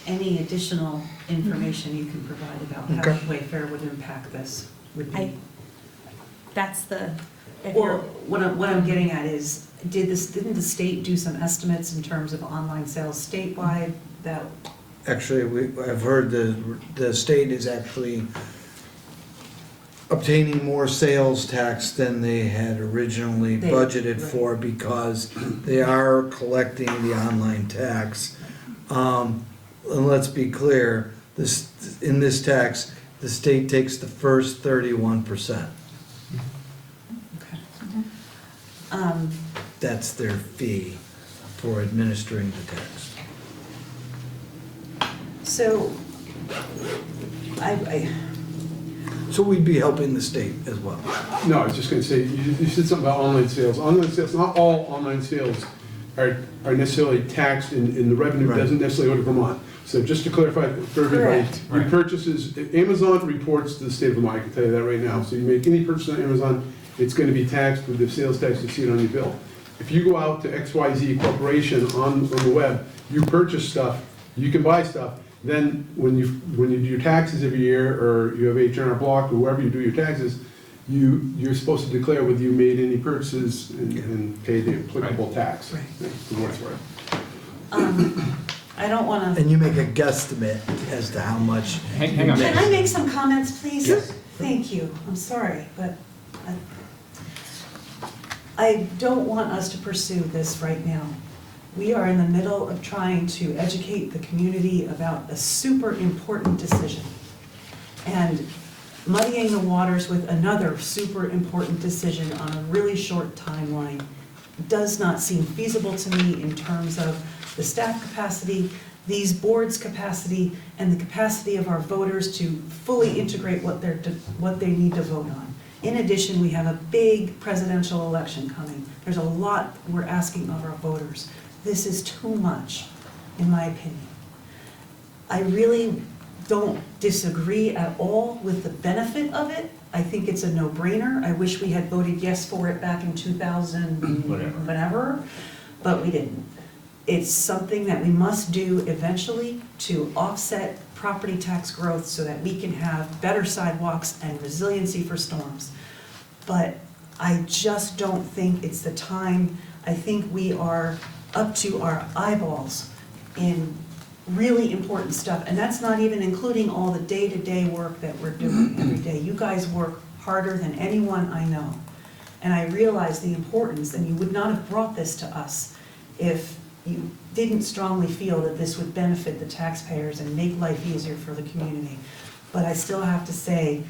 Any additional information you can provide about how Wayfair would impact this would be? That's the. Or what I'm getting at is, didn't the state do some estimates in terms of online sales statewide that? Actually, I've heard the state is actually obtaining more sales tax than they had originally budgeted for because they are collecting the online tax. And let's be clear, in this tax, the state takes the first 31%. That's their fee for administering the tax. So, So we'd be helping the state as well. No, I was just gonna say, you said something about online sales. Online sales, not all online sales are necessarily taxed and the revenue Right. doesn't necessarily go to Vermont. So just to clarify for everybody, Correct. your purchases, Amazon reports to the state of Vermont, I can tell you that right now. So you make any purchase on Amazon, it's gonna be taxed with the sales tax, you see it on your bill. If you go out to XYZ Corporation on the web, you purchase stuff, you can buy stuff, then when you do your taxes every year, or you have H&R Block, or wherever you do your taxes, you're supposed to declare whether you made any purchases and pay the applicable tax. Right. That's the word's for it. I don't wanna, And you make a guesstimate as to how much. Hang on. can I make some comments, please? Yes. Thank you, I'm sorry, but I don't want us to pursue this right now. We are in the middle of trying to educate the community about a super important decision. And muddying the waters with another super important decision on a really short timeline does not seem feasible to me in terms of the staff capacity, these boards' capacity, and the capacity of our voters to fully integrate what they need to vote on. In addition, we have a big presidential election coming. There's a lot we're asking of our voters. This is too much, in my opinion. I really don't disagree at all with the benefit of it. I think it's a no-brainer. I wish we had voted yes for it back in 2000, whatever, but we didn't. It's something that we must do eventually to offset property tax growth so that we can have better sidewalks and resiliency for storms. But I just don't think it's the time. I think we are up to our eyeballs in really important stuff, and that's not even including all the day-to-day work that we're doing every day. You guys work harder than anyone I know, and I realize the importance, and you would not have brought this to us if you didn't strongly feel that this would benefit the taxpayers and make life easier for the community. But I still have to say,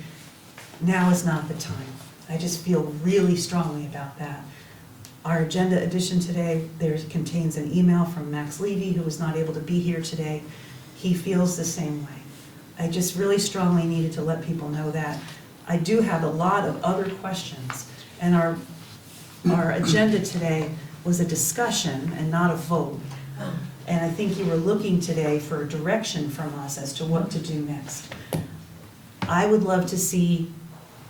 now is not the time. I just feel really strongly about that. Our agenda addition today, there contains an email from Max Levy, who was not able to be here today. He feels the same way. I just really strongly needed to let people know that. I do have a lot of other questions, and our agenda today was a discussion and not a vote. And I think you were looking today for direction from us as to what to do next. I would love to see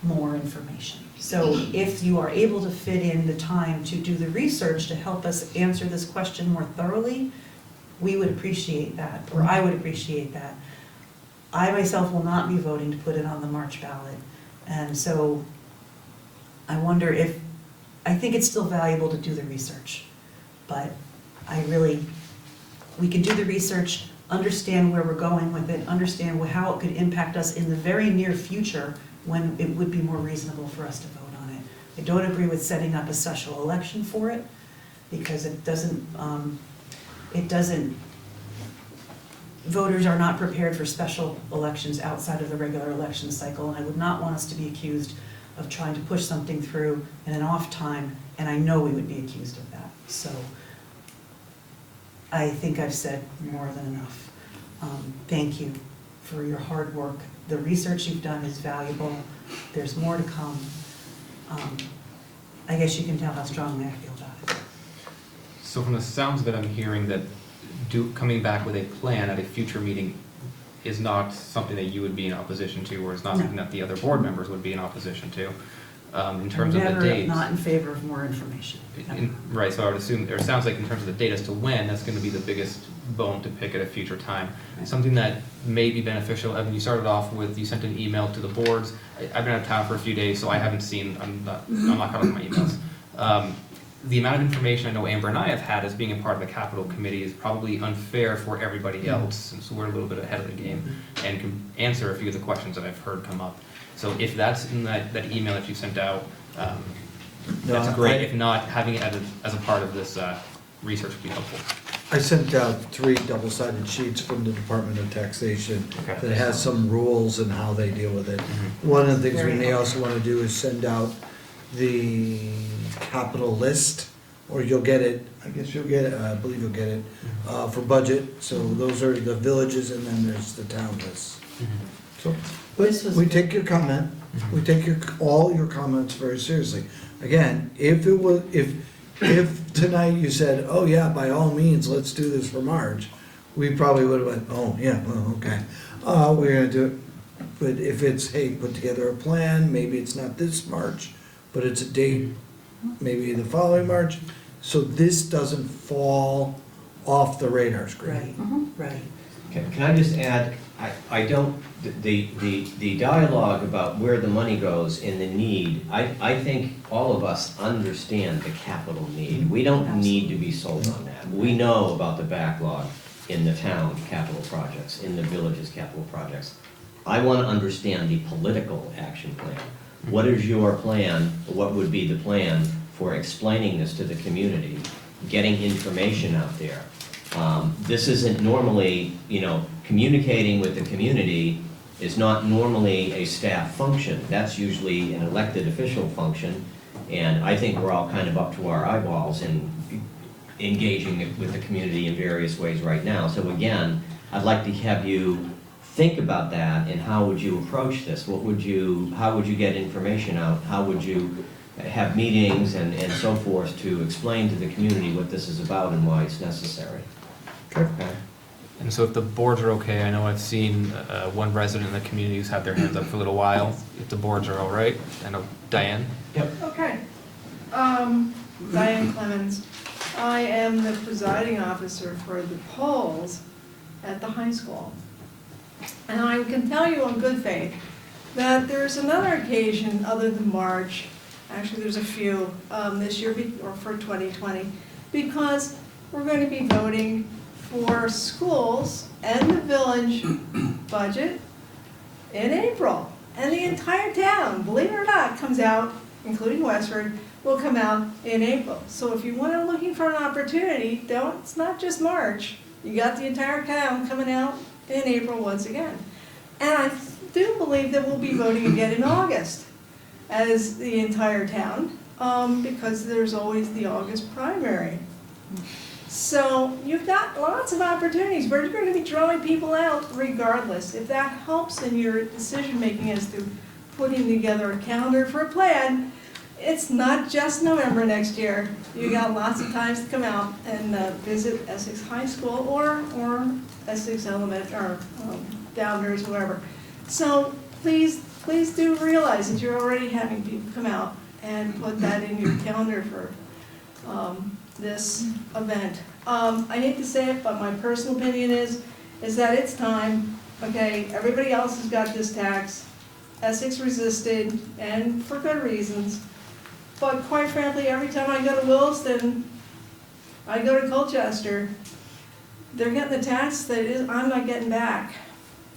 more information. So if you are able to fit in the time to do the research to help us answer this question more thoroughly, we would appreciate that, or I would appreciate that. I myself will not be voting to put it on the March ballot. And so I wonder if, I think it's still valuable to do the research, but we can do the research, understand where we're going with it, understand how it could impact us in the very near future when it would be more reasonable for us to vote on it. I don't agree with setting up a special election for it, because it doesn't, voters are not prepared for special elections outside of the regular election cycle, and I would not want us to be accused of trying to push something through in an off time, and I know we would be accused of that. So I think I've said more than enough. Thank you for your hard work. The research you've done is valuable. There's more to come. I guess you can tell how strongly I feel about it. So from the sounds of it, I'm hearing that coming back with a plan at a future meeting is not something that you would be in opposition to, or is not something that the other board members would be in opposition to. In terms of the dates. Never not in favor of more information. Right, so I would assume, or it sounds like in terms of the date as to when, that's going to be the biggest bone to pick at a future time. Something that may be beneficial, Evan, you started off with, you sent an email to the boards. I've been out of town for a few days, so I haven't seen, I'm not caught up on my emails. The amount of information I know Amber and I have had as being a part of the capital committee is probably unfair for everybody else, since we're a little bit ahead of the game and can answer a few of the questions that I've heard come up. So if that's in that email that you sent out, that's great. If not, having it as a part of this research would be helpful. I sent out 3 double-sided sheets from the Department of Taxation Okay. that has some rules and how they deal with it. One of the things we may also want to do is send out the capital list, or you'll get it, I guess you'll get it, I believe you'll get it, for budget. So those are the villages, and then there's the town list. So, but we take your comment, we take all your comments very seriously. Again, if if tonight you said, oh yeah, by all means, let's do this for March, we probably would have went, oh yeah, well, okay, we're gonna do it. But if it's, hey, put together a plan, maybe it's not this March, but it's a date, maybe the following March, so this doesn't fall off the radar screen. Right. Can I just add, I don't, the dialogue about where the money goes and the need, I think all of us understand the capital need. We don't need to be sold on that. We know about the backlog in the town capital projects, in the village's capital projects. I want to understand the political action plan. What is your plan, what would be the plan for explaining this to the community, getting information out there? This isn't normally, communicating with the community is not normally a staff function. That's usually an elected official function, and I think we're all kind of up to our eyeballs in engaging with the community in various ways right now. So again, I'd like to have you think about that, and how would you approach this? How would you get information out? How would you have meetings and so forth to explain to the community what this is about and why it's necessary? Okay. And so if the boards are okay, I know I've seen one resident in the community who's had their hands up for a little while. If the boards are all right, I know Diane? Yep. Okay. Diane Clemens. I am the presiding officer for the polls at the high school. And I can tell you in good faith that there's another occasion other than March, actually there's a few this year or for 2020, because we're going to be voting for schools and the village budget in April. And the entire town, believe it or not, comes out, including Westford, will come out in April. So if you want to looking for an opportunity, it's not just March. You got the entire town coming out in April once again. And I do believe that we'll be voting again in August as the entire town, because there's always the August primary. So you've got lots of opportunities where you're going to be drawing people out regardless. If that helps in your decision making as to putting together a calendar for a plan, it's not just November next year. You got lots of times to come out and visit Essex High School or Essex Elementary or Downers, whoever. So please do realize that you're already having people come out and put that in your calendar for this event. I hate to say it, but my personal opinion is that it's time. Okay, everybody else has got this tax. Essex resisted, and for good reasons. But quite frankly, every time I go to Williston, I go to Colchester, they're getting the tax that I'm not getting back.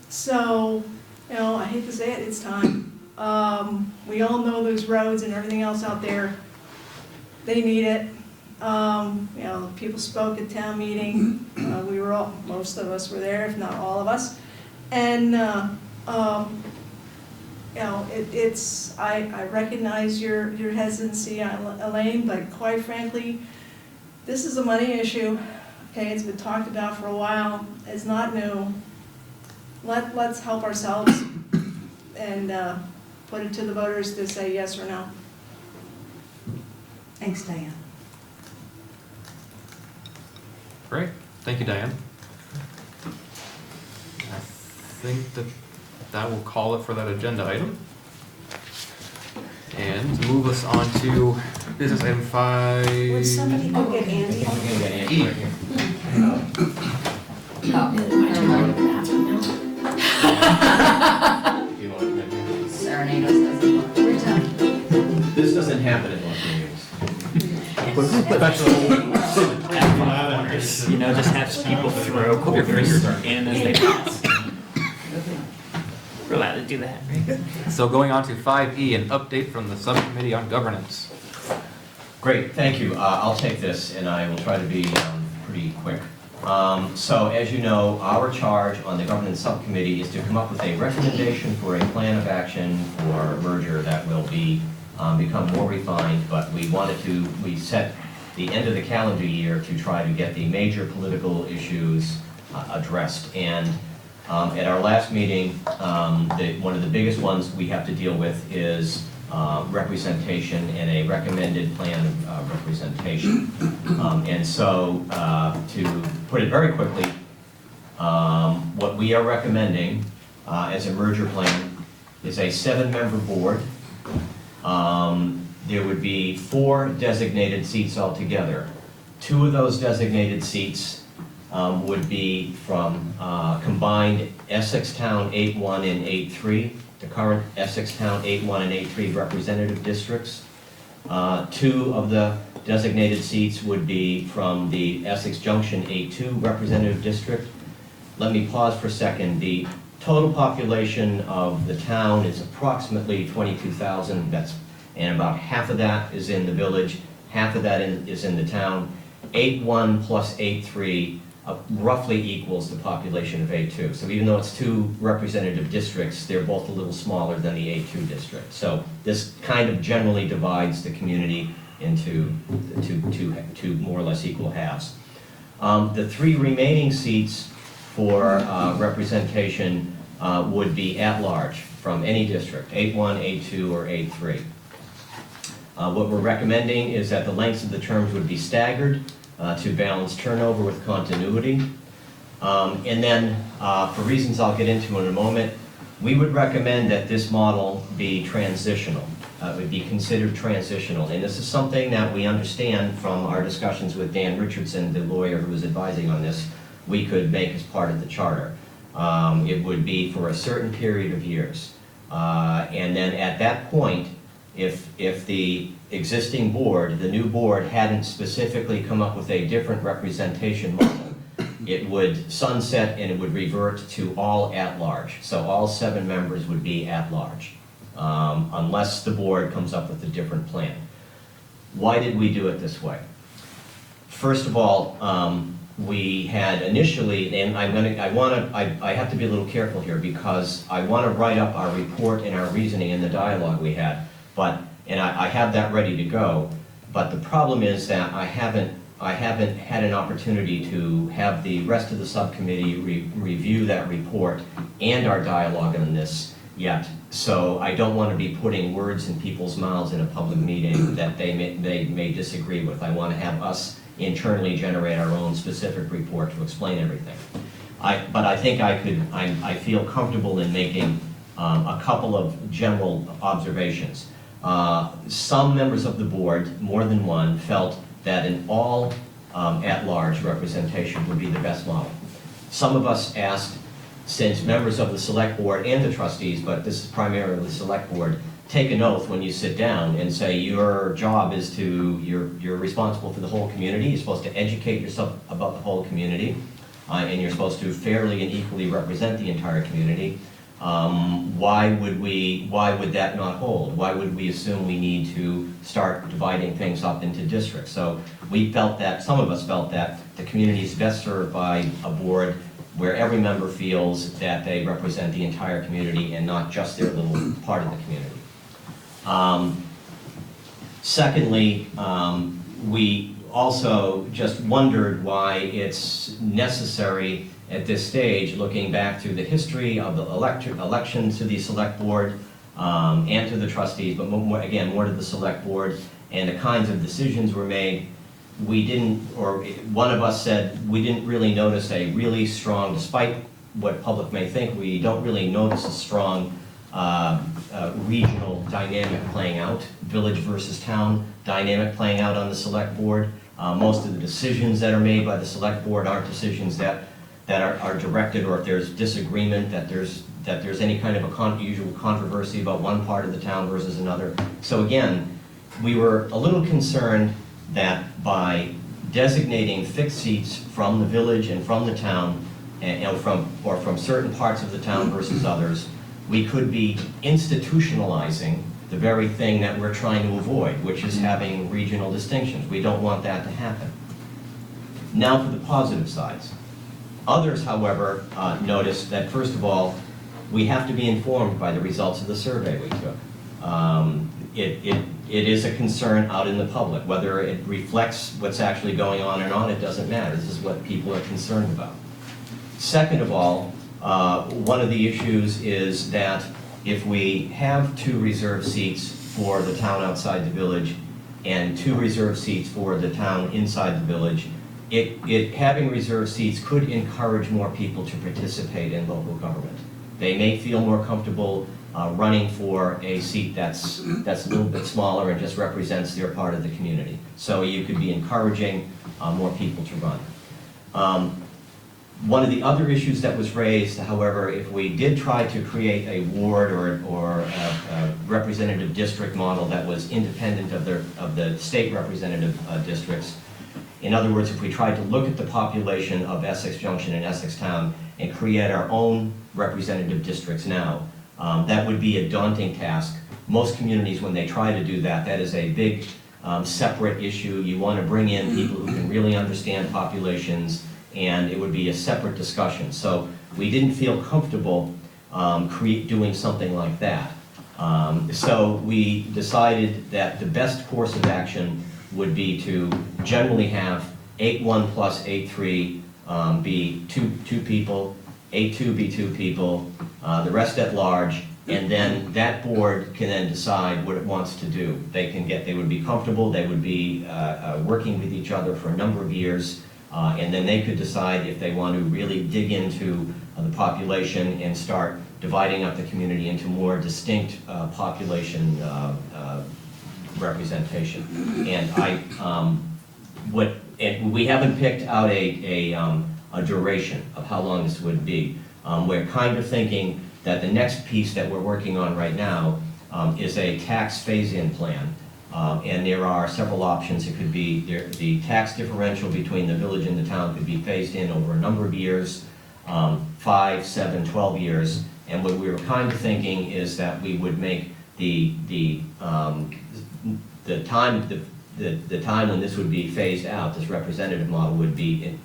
So, I hate to say it, it's time. We all know those roads and everything else out there. They need it. People spoke at town meeting. Most of us were there, if not all of us. And, I recognize your hesitancy, Elaine, but quite frankly, this is a money issue. Okay, it's been talked about for a while. It's not new. Let's help ourselves and put it to the voters to say yes or no. Thanks, Diane. Great, thank you, Diane. I think that will call it for that agenda item. And move us on to business item 5. Would somebody go get Andy? I'm gonna get Andy right here. You want to come in here? Serenade us doesn't work. We're done. This doesn't happen at most meetings. Just have people throw quarters in as they pass. We're allowed to do that, right? So going on to 5E, an update from the Subcommittee on Governance. Great, thank you. I'll take this, and I will try to be pretty quick. So as you know, our charge on the Governance Subcommittee is to come up with a recommendation for a plan of action for a merger that will become more refined, but we set the end of the calendar year to try to get the major political issues addressed. And at our last meeting, one of the biggest ones we have to deal with is representation and a recommended plan of representation. And so, to put it very quickly, what we are recommending as a merger plan is a 7-member board. There would be 4 designated seats altogether. 2 of those designated seats would be from combined Essex Town 8-1 and 8-3, the current Essex Town 8-1 and 8-3 representative districts. 2 of the designated seats would be from the Essex Junction 8-2 representative district. Let me pause for a second. The total population of the town is approximately 22,000. And about half of that is in the village, half of that is in the town. 8-1 plus 8-3 roughly equals the population of 8-2. So even though it's 2 representative districts, they're both a little smaller than the 8-2 district. So this kind of generally divides the community into two more or less equal halves. The 3 remaining seats for representation would be at large from any district, 8-1, 8-2, or 8-3. What we're recommending is that the lengths of the terms would be staggered to balance turnover with continuity. And then, for reasons I'll get into in a moment, we would recommend that this model be transitional. It would be considered transitional. And this is something that we understand from our discussions with Dan Richardson, the lawyer who was advising on this, we could make as part of the charter. It would be for a certain period of years. And then at that point, if the existing board, the new board, hadn't specifically come up with a different representation model, it would sunset and it would revert to all at-large. So all 7 members would be at-large, unless the board comes up with a different plan. Why did we do it this way? First of all, we had initially, and I have to be a little careful here because I want to write up our report and our reasoning in the dialogue we had. And I have that ready to go, but the problem is that I haven't had an opportunity to have the rest of the subcommittee review that report and our dialogue on this yet. So I don't want to be putting words in people's mouths in a public meeting that they may disagree with. I want to have us internally generate our own specific report to explain everything. But I think I feel comfortable in making a couple of general observations. Some members of the board, more than one, felt that an all at-large representation would be the best model. Some of us asked, since members of the select board and the trustees, but this is primarily the select board, take an oath when you sit down and say your job is to, you're responsible for the whole community, you're supposed to educate yourself about the whole community, and you're supposed to fairly and equally represent the entire community. Why would that not hold? Why would we assume we need to start dividing things up into districts? So we felt that, some of us felt that the community is best served by a board where every member feels that they represent the entire community and not just their little part of the community. Secondly, we also just wondered why it's necessary at this stage, looking back to the history of the elections to the select board and to the trustees, but more to the select board and the kinds of decisions were made. We didn't, or one of us said, we didn't really notice a really strong, despite what public may think, we don't really notice a strong regional dynamic playing out, village versus town dynamic playing out on the select board. Most of the decisions that are made by the select board aren't decisions that are directed, or if there's disagreement, that there's any kind of a usual controversy about one part of the town versus another. So again, we were a little concerned that by designating fixed seats from the village and from the town, and from certain parts of the town versus others, we could be institutionalizing the very thing that we're trying to avoid, which is having regional distinctions. We don't want that to happen. Now for the positive sides. Others, however, noticed that, first of all, we have to be informed by the results of the survey we took. It is a concern out in the public. Whether it reflects what's actually going on or not, it doesn't matter. This is what people are concerned about. Second of all, one of the issues is that if we have 2 reserved seats for the town outside the village and 2 reserve seats for the town inside the village, having reserve seats could encourage more people to participate in local government. They may feel more comfortable running for a seat that's a little bit smaller and just represents their part of the community. So you could be encouraging more people to run. One of the other issues that was raised, however, if we did try to create a ward or a representative district model that was independent of the state representative districts, in other words, if we tried to look at the population of Essex Junction and Essex Town and create our own representative districts now, that would be a daunting task. Most communities, when they try to do that, that is a big separate issue. You want to bring in people who can really understand populations, and it would be a separate discussion. So we didn't feel comfortable doing something like that. So we decided that the best course of action would be to generally have 8-1 plus 8-3 be two people, 8-2 be 2 people, the rest at large, and then that board can then decide what it wants to do. They would be comfortable, they would be working with each other for a number of years, and then they could decide if they want to really dig into the population and start dividing up the community into more distinct population representation. And we haven't picked out a duration of how long this would be. We're kind of thinking that the next piece that we're working on right now is a tax phase-in plan. And there are several options. It could be the tax differential between the village and the town could be phased in over a number of years, 5, 7, 12 years. And what we were kind of thinking is that we would make the time when this would be phased out, this representative model would be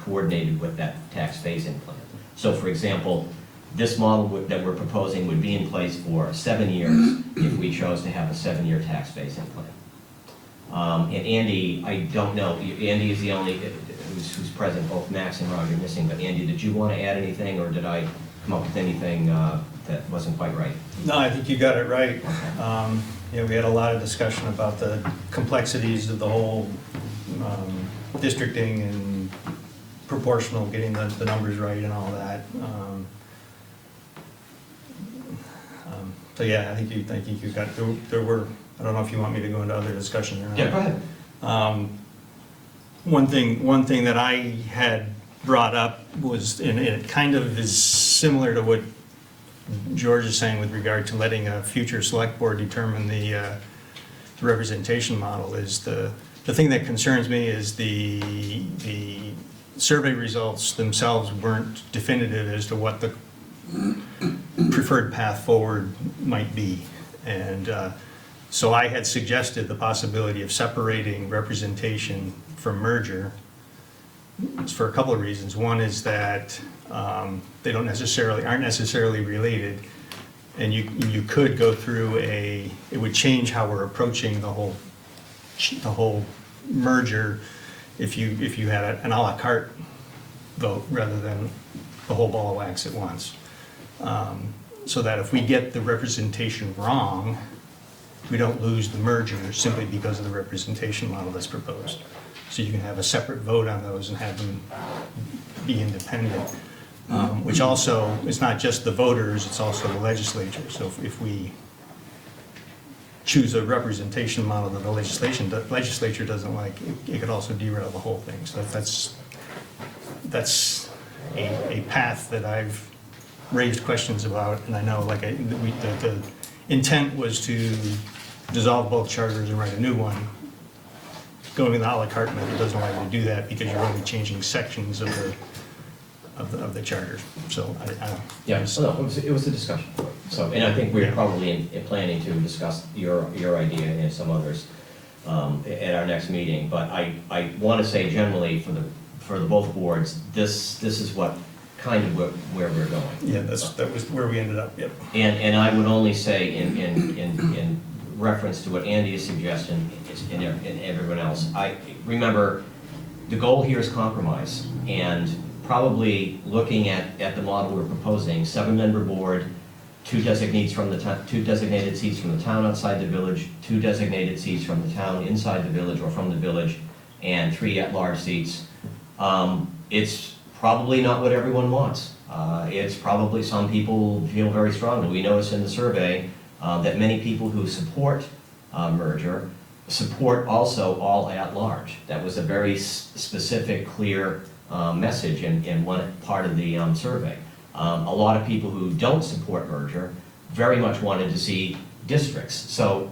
coordinated with that tax phase-in plan. So for example, this model that we're proposing would be in place for 7 years if we chose to have a 7-year tax phase-in plan. And Andy, I don't know, Andy is the only who's present, both Max and Roger are missing, but Andy, did you want to add anything, or did I come up with anything that wasn't quite right? No, I think you got it right. We had a lot of discussion about the complexities of the whole districting and proportional, getting the numbers right and all that. So yeah, I think you got, there were, I don't know if you want me to go into other discussion or not. Yeah, go ahead. One thing that I had brought up was, and it kind of is similar to what George is saying with regard to letting a future select board determine the representation model, is the thing that concerns me is the survey results themselves weren't definitive as to what the preferred path forward might be. And so I had suggested the possibility of separating representation from merger for a couple of reasons. One is that they aren't necessarily related, and you could go through it would change how we're approaching the whole merger if you had an a la carte vote rather than the whole ball of wax at once. So that if we get the representation wrong, we don't lose the merger simply because of the representation model that's proposed. So you can have a separate vote on those and have them be independent, which also, it's not just the voters, it's also the legislature. So if we choose a representation model that the legislature doesn't like, it could also derail the whole thing. So that's a path that I've raised questions about, and I know the intent was to dissolve both charters and write a new one. Going with the a la carte method doesn't allow you to do that because you're only changing sections of the charters. So yeah, it was a discussion. So, and I think we're probably planning to discuss your idea and some others at our next meeting. But I want to say generally for the both boards, this is what kind of where we're going. Yeah, that was where we ended up. Yep. And I would only say in reference to what Andy is suggesting and everyone else, I remember the goal here is compromise, and probably looking at the model we're proposing, 7-member board, 2 designated seats from the town outside the village, 2 designated seats from the town inside the village or from the village, and 3 at-large seats. It's probably not what everyone wants. It's probably, some people feel very strongly. We notice in the survey that many people who support merger support also all at-large. That was a very specific, clear message in one part of the survey. A lot of people who don't support merger very much wanted to see districts. So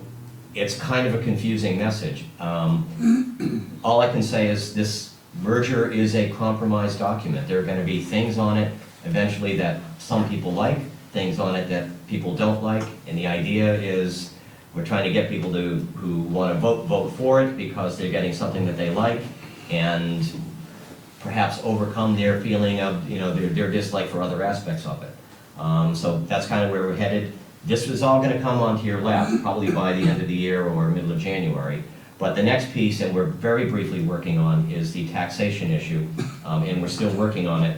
it's kind of a confusing message. All I can say is this merger is a compromise document. There are going to be things on it eventually that some people like, things on it that people don't like, and the idea is we're trying to get people who want to vote for it because they're getting something that they like, and perhaps overcome their feeling of, their dislike for other aspects of it. So that's kind of where we're headed. This is all going to come onto your lap probably by the end of the year or middle of January. But the next piece, and we're very briefly working on, is the taxation issue, and we're still working on it.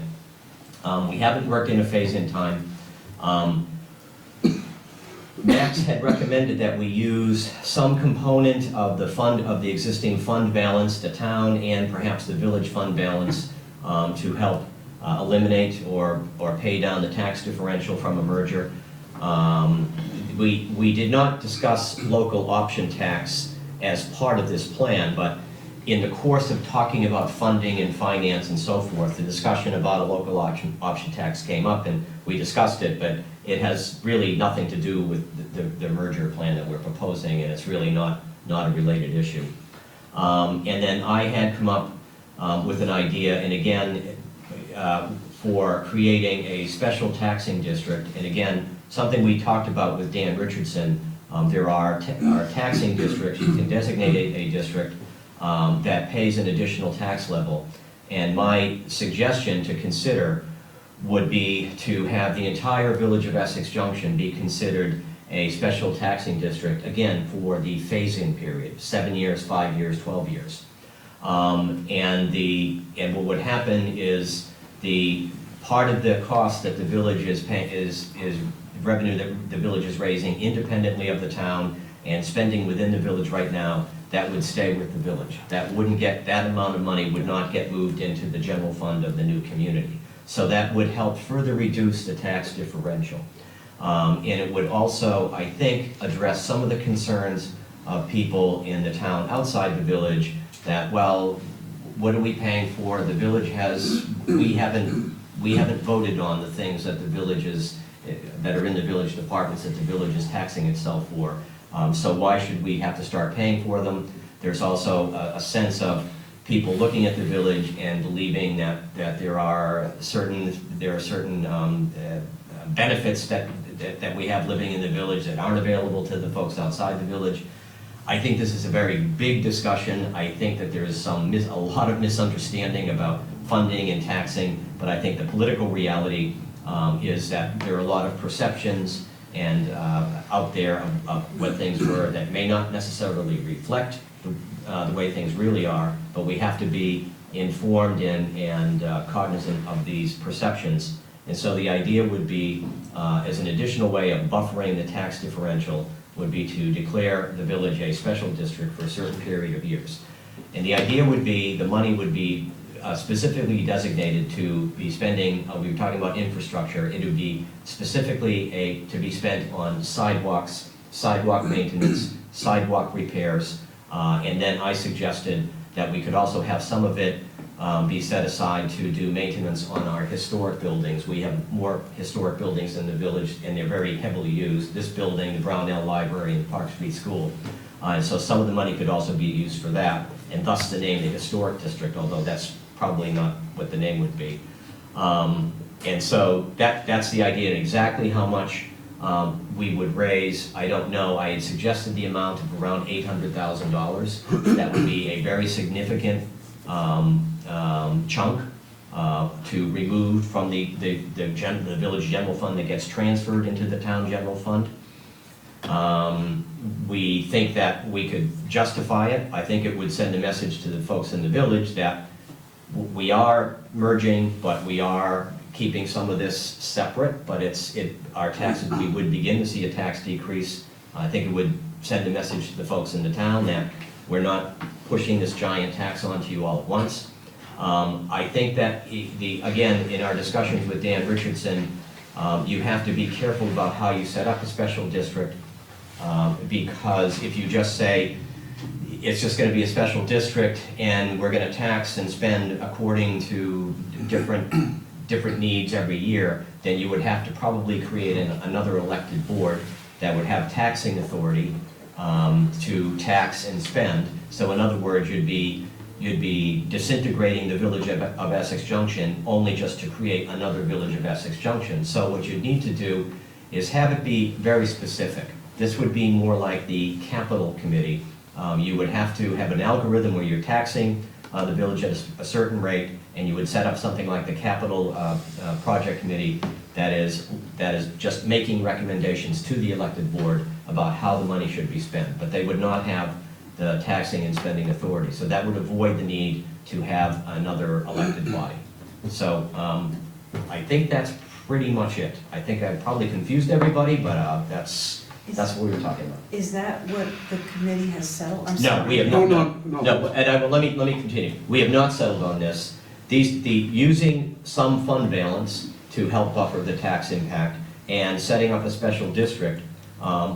We haven't worked in a phase-in time. Max had recommended that we use some component of the existing fund balance, the town and perhaps the village fund balance, to help eliminate or pay down the tax differential from a merger. We did not discuss local option tax as part of this plan, but in the course of talking about funding and finance and so forth, the discussion about a local option tax came up, and we discussed it, but it has really nothing to do with the merger plan that we're proposing, and it's really not a related issue. And then I had come up with an idea, and again, for creating a special taxing district, and again, something we talked about with Dan Richardson. There are taxing districts. You can designate a district that pays an additional tax level, and my suggestion to consider would be to have the entire village of Essex Junction be considered a special taxing district, again, for the phase-in period, 7 years, 5 years, 12 years. And what would happen is the part of the cost that the village is paying is revenue that the village is raising independently of the town and spending within the village right now, that would stay with the village. That amount of money would not get moved into the general fund of the new community. So that would help further reduce the tax differential. And it would also, I think, address some of the concerns of people in the town outside the village that, well, what are we paying for? The village we haven't voted on the things that the village that are in the village departments that the village is taxing itself for. So why should we have to start paying for them? There's also a sense of people looking at the village and believing that there are certain benefits that we have living in the village that aren't available to the folks outside the village. I think this is a very big discussion. I think that there is a lot of misunderstanding about funding and taxing, but I think the political reality is that there are a lot of perceptions and out there of what things were that may not necessarily reflect the way things really are, but we have to be informed and cognizant of these perceptions. And so the idea would be, as an additional way of buffering the tax differential, would be to declare the village a special district for a certain period of years. And the idea would be, the money would be specifically designated to be spending, we were talking about infrastructure, it would be specifically to be spent on sidewalks, sidewalk maintenance, sidewalk repairs, and then I suggested that we could also have some of it be set aside to do maintenance on our historic buildings. We have more historic buildings in the village, and they're very heavily used. This building, the Brownell Library, and the Park Street School. And so some of the money could also be used for that, and thus the name the Historic District, although that's probably not what the name would be. And so that's the idea. And exactly how much we would raise, I don't know. I had suggested the amount of around $800,000. That would be a very significant chunk to remove from the village general fund that gets transferred into the town general fund. We think that we could justify it. I think it would send a message to the folks in the village that we are merging, but we are keeping some of this separate, but our taxes, we would begin to see a tax decrease. I think it would send a message to the folks in the town that we're not pushing this giant tax onto you all at once. I think that, again, in our discussions with Dan Richardson, you have to be careful about how you set up a special district, because if you just say, it's just going to be a special district and we're going to tax and spend according to different needs every year, then you would have to probably create another elected board that would have taxing authority to tax and spend. So in other words, you'd be disintegrating the village of Essex Junction only just to create another village of Essex Junction. So what you need to do is have it be very specific. This would be more like the capital committee. You would have to have an algorithm where you're taxing the village at a certain rate, and you would set up something like the capital project committee that is just making recommendations to the elected board about how the money should be spent, but they would not have the taxing and spending authority. So that would avoid the need to have another elected body. So I think that's pretty much it. I think I probably confused everybody, but that's what we were talking about. Is that what the committee has settled? I'm No, sorry. we have not. No, and let me continue. We have not settled on this. Using some fund balance to help buffer the tax impact and setting up a special district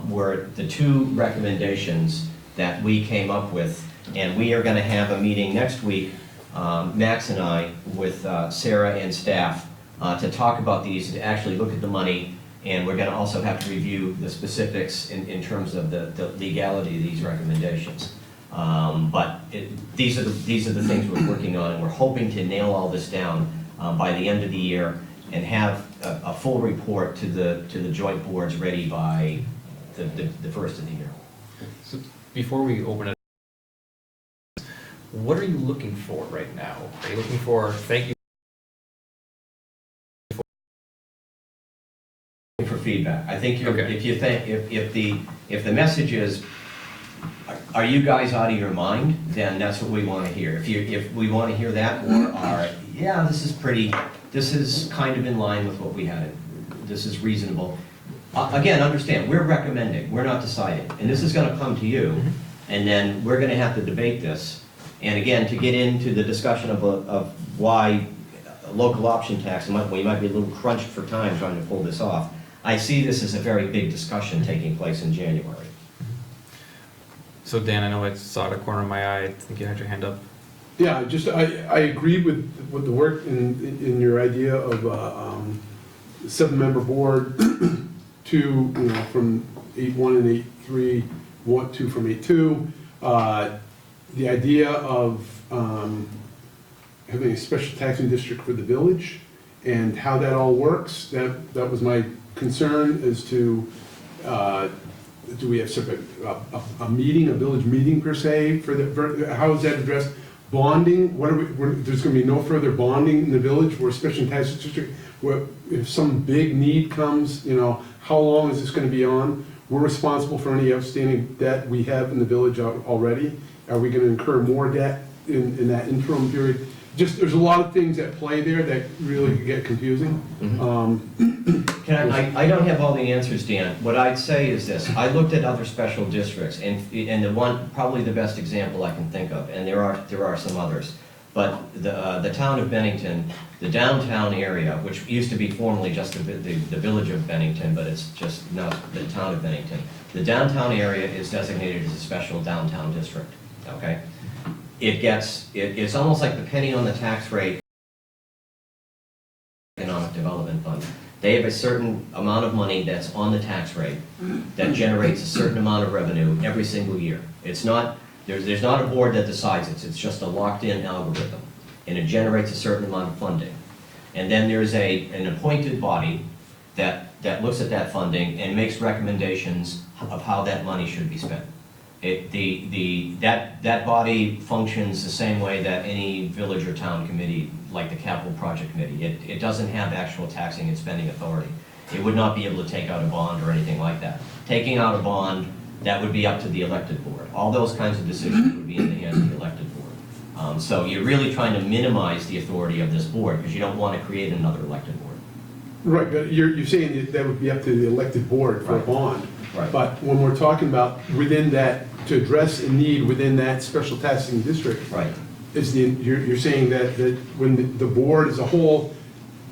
were the two recommendations that we came up with. And we are going to have a meeting next week, Max and I, with Sarah and staff to talk about these, to actually look at the money. And we're going to also have to review the specifics in terms of the legality of these recommendations. But these are the things we're working on, and we're hoping to nail all this down by the end of the year and have a full report to the joint boards ready by the first of the year. So before we open it, what are you looking for right now? Are you looking for thank you? For feedback. I think Okay. if the message is, are you guys out of your mind, then that's what we want to hear. If we want to hear that, or yeah, this is kind of in line with what we had, this is reasonable. Again, understand, we're recommending, we're not deciding, and this is going to come to you, and then we're going to have to debate this. And again, to get into the discussion of why local option tax, we might be a little crunched for time trying to pull this off. I see this as a very big discussion taking place in January. So Dan, I know I saw out of the corner of my eye, I think you had your hand up. Yeah, I agree with the work in your idea of a 7-member board, two, from 8-1 and 8-3, 2 from 8-2. The idea of having a special taxing district for the village and how that all works, that was my concern as to, do we have a meeting, a village meeting per se, how is that addressed? Bonding, there's gonna be no further bonding in the village, we're a special tax district, if some big need comes, how long is this gonna be on? We're responsible for any outstanding debt we have in the village already. Are we gonna incur more debt in that interim period? There's a lot of things at play there that really get confusing. I don't have all the answers, Dan. What I'd say is this: I looked at other special districts, and probably the best example I can think of, and there are some others, but the town of Bennington, the downtown area, which used to be formerly just the village of Bennington, but it's just now the town of Bennington. The downtown area is designated as a special downtown district. Okay. It's almost like the penny on the tax rate economic development fund. They have a certain amount of money that's on the tax rate that generates a certain amount of revenue every single year. It's not, there's not a board that decides it's just a locked-in algorithm, and it generates a certain amount of funding. And then there's an appointed body that looks at that funding and makes recommendations of how that money should be spent. That body functions the same way that any village or town committee, like the capital project committee. It doesn't have actual taxing and spending authority. It would not be able to take out a bond or anything like that. Taking out a bond, that would be up to the elected board. All those kinds of decisions would be in the hands of the elected board. So you're really trying to minimize the authority of this board because you don't want to create another elected board. Right, but you're saying that that would be up to the elected board for a Right. bond. Right. But when we're talking about within that, to address a need within that special taxing district, Right. you're saying that when the board as a whole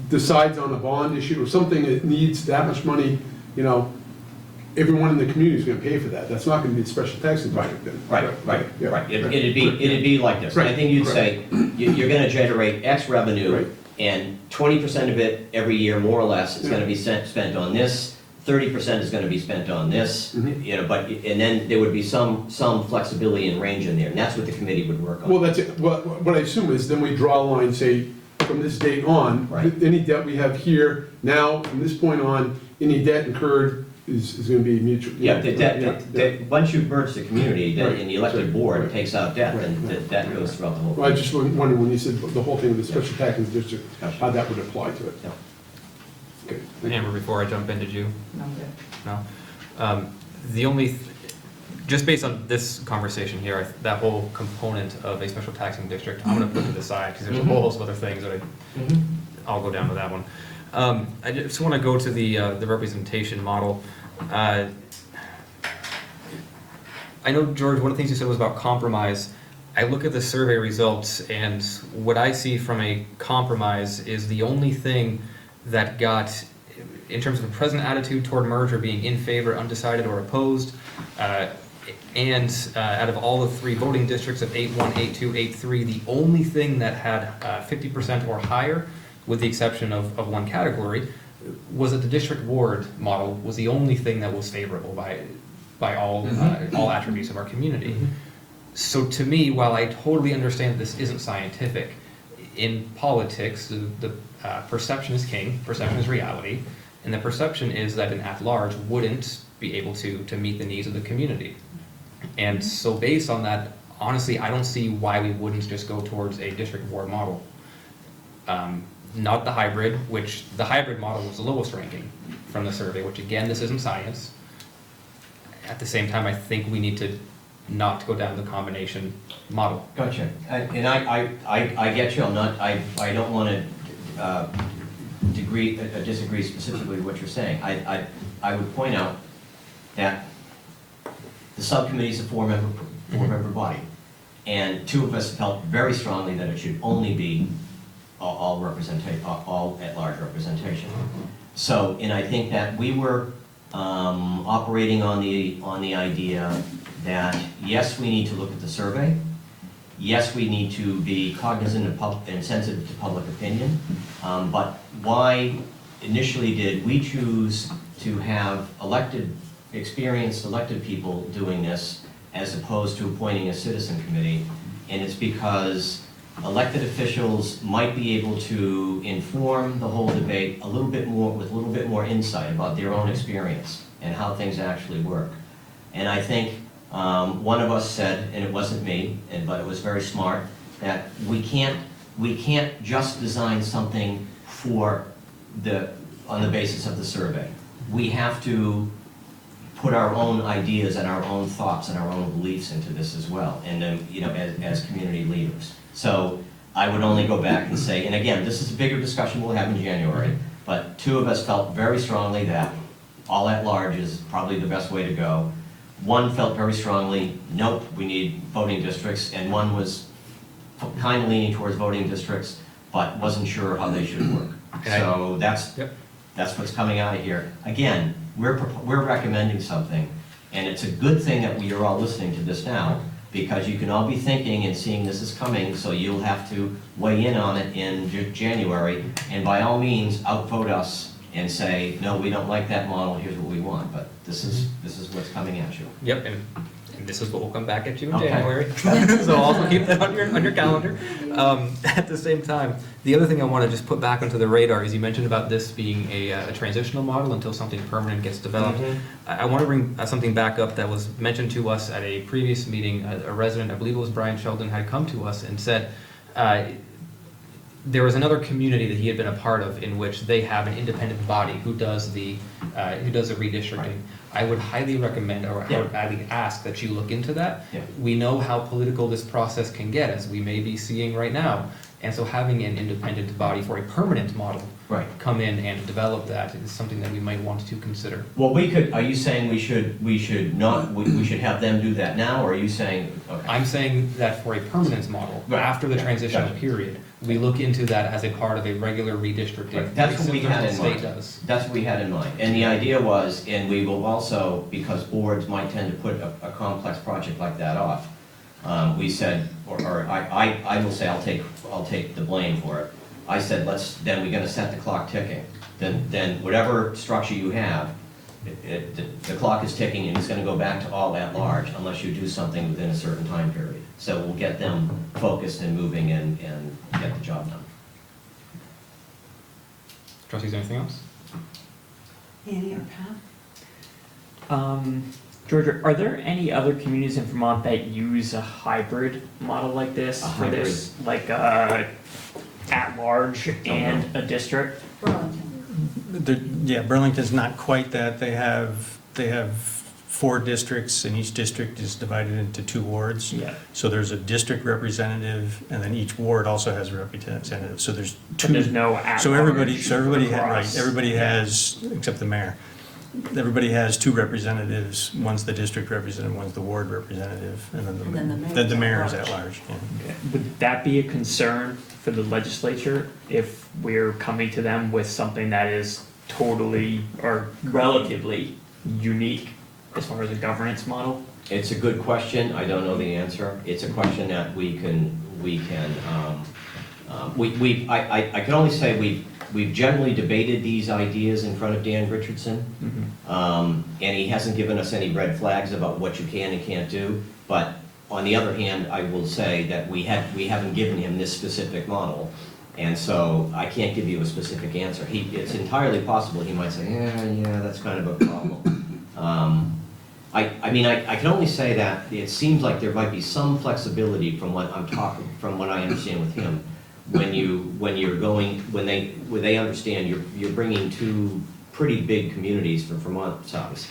decides on a bond issue or something that needs that much money, you know, everyone in the community is gonna pay for that. That's not gonna be a special taxing project then. Right. Yeah. It'd be like this. I Right, think you'd correct. say, you're gonna generate X revenue, Right. and 20% of it every year, more or less, is Yeah. gonna be spent on this, 30% is gonna be spent on this, Mhm. you know, and then there would be some flexibility and range in there, and that's what the committee would work on. Well, that's it. What I assume is then we draw a line, say, from this date on, Right. any debt we have here, now, from this point on, any debt incurred is gonna be mutual. Yeah, Yeah. once you've merged the community, then, Right. and the elected Right. board Right. takes out debt, then Right. that goes throughout the whole. Well, I just wondered when you said the whole thing with the special taxing district, how that would apply to it. Yeah. Okay, thank you. Amber, before I jump in, did you? No, I'm good. No? The only, just based on this conversation here, that whole component of a special taxing district, I'm gonna put to the side, because there's a whole host of other things that I'll go down to that one. I just wanna go to the representation model. I know, George, one of the things you said was about compromise. I look at the survey results, and what I see from a compromise is the only thing that got, in terms of the present attitude toward merger, being in favor, undecided, or opposed, and out of all the 3 voting districts of 8-1, 8-2, 8-3, the only thing that had 50% or higher, with the exception of one category, was that the district ward model was the only thing that was favorable by all attributes of our community. So to me, while I totally understand this isn't scientific, in politics, the perception is king, perception is reality, and the perception is that an at-large wouldn't be able to meet the needs of the community. And so based on that, honestly, I don't see why we wouldn't just go towards a district ward model. Not the hybrid, which the hybrid model was the lowest ranking from the survey, which again, this isn't science. At the same time, I think we need to not go down the combination model. Gotcha. And I get you, I don't want to disagree specifically with what you're saying. I would point out that the subcommittee is a four-member body, and 2 of us felt very strongly that it should only be all at-large representation. So, and I think that we were operating on the idea that, yes, we need to look at the survey. Yes, we need to be cognizant of and sensitive to public opinion. But why initially did we choose to have experienced elected people doing this as opposed to appointing a citizen committee? And it's because elected officials might be able to inform the whole debate a little bit more, with a little bit more insight about their own experience and how things actually work. And I think one of us said, and it wasn't me, but it was very smart, that we can't just design something on the basis of the survey. We have to put our own ideas and our own thoughts and our own beliefs into this as well, and then, you know, as community leaders. So I would only go back and say, and again, this is a bigger discussion we'll have in January, but 2 of us felt very strongly that all at large is probably the best way to go. 1 felt very strongly, nope, we need voting districts, and 1 was kind of leaning towards voting districts, but wasn't sure how they should work. So that's what's coming out of here. Again, we're recommending something, and it's a good thing that we are all listening to this now, because you can all be thinking and seeing this is coming, so you'll have to weigh in on it in January, and by all means, outvote us and say, no, we don't like that model, here's what we want, but this is what's coming at you. Yep, and this is what will come back at you in Okay. January. So also keep that on your calendar. At the same time, the other thing I want to just put back onto the radar is you mentioned about this being a transitional model until something permanent gets developed. I want to bring something back up that was mentioned to us at a previous meeting. A resident, I believe it was Brian Sheldon, had come to us and said, there was another community that he had been a part of in which they have an independent body who does the redistricting. Right. I would highly recommend, or I would highly ask that you look into that. Yeah. We know how political this process can get, as we may be seeing right now. And so having an independent body for a permanent model Right. come in and develop that is something that we might want to consider. Well, are you saying we should not, we should have them do that now, or are you saying, okay? I'm saying that for a permanent model, Right. after the Yeah, transitional gotcha. period, we look into that as a part of a regular redistricting. Right, that's what we similar to had the in state mind. does. That's what we had in mind. And the idea was, and we will also, because boards might tend to put a complex project like that off, we said, or I will say, I'll take the blame for it. I said, then we're gonna set the clock ticking. Then whatever structure you have, the clock is ticking and it's gonna go back to all at large unless you do something within a certain time period. So we'll get them focused and moving and get the job done. Trustees, anything else? Annie or Pat? Georgia, are there any other communities in Vermont that use a hybrid model like this? A For this, like at-large and a district? Yeah, Burlington's not quite that. They have 4 districts, and each district is divided into 2 wards. Yeah. So there's a district representative, and then each ward also has a representative. So there's 2. But there's no at-large So everybody across. everybody has, except the mayor. Everybody has 2 representatives. One's the district representative, one's the ward representative, and then the mayor is at large. Yeah. Okay. Would that be a concern for the legislature if we're coming to them with something that is totally or relatively unique as far as a governance model? It's a good question. I don't know the answer. It's a question that I can only say we've generally debated these ideas in front of Dan Richardson. And he hasn't given us any red flags about what you can and can't do. But on the other hand, I will say that we haven't given him this specific model. And so I can't give you a specific answer. It's entirely possible he might say, yeah, that's kind of a problem. I can only say that it seems like there might be some flexibility from what I understand with him. When they understand you're bringing 2 pretty big communities from Vermont size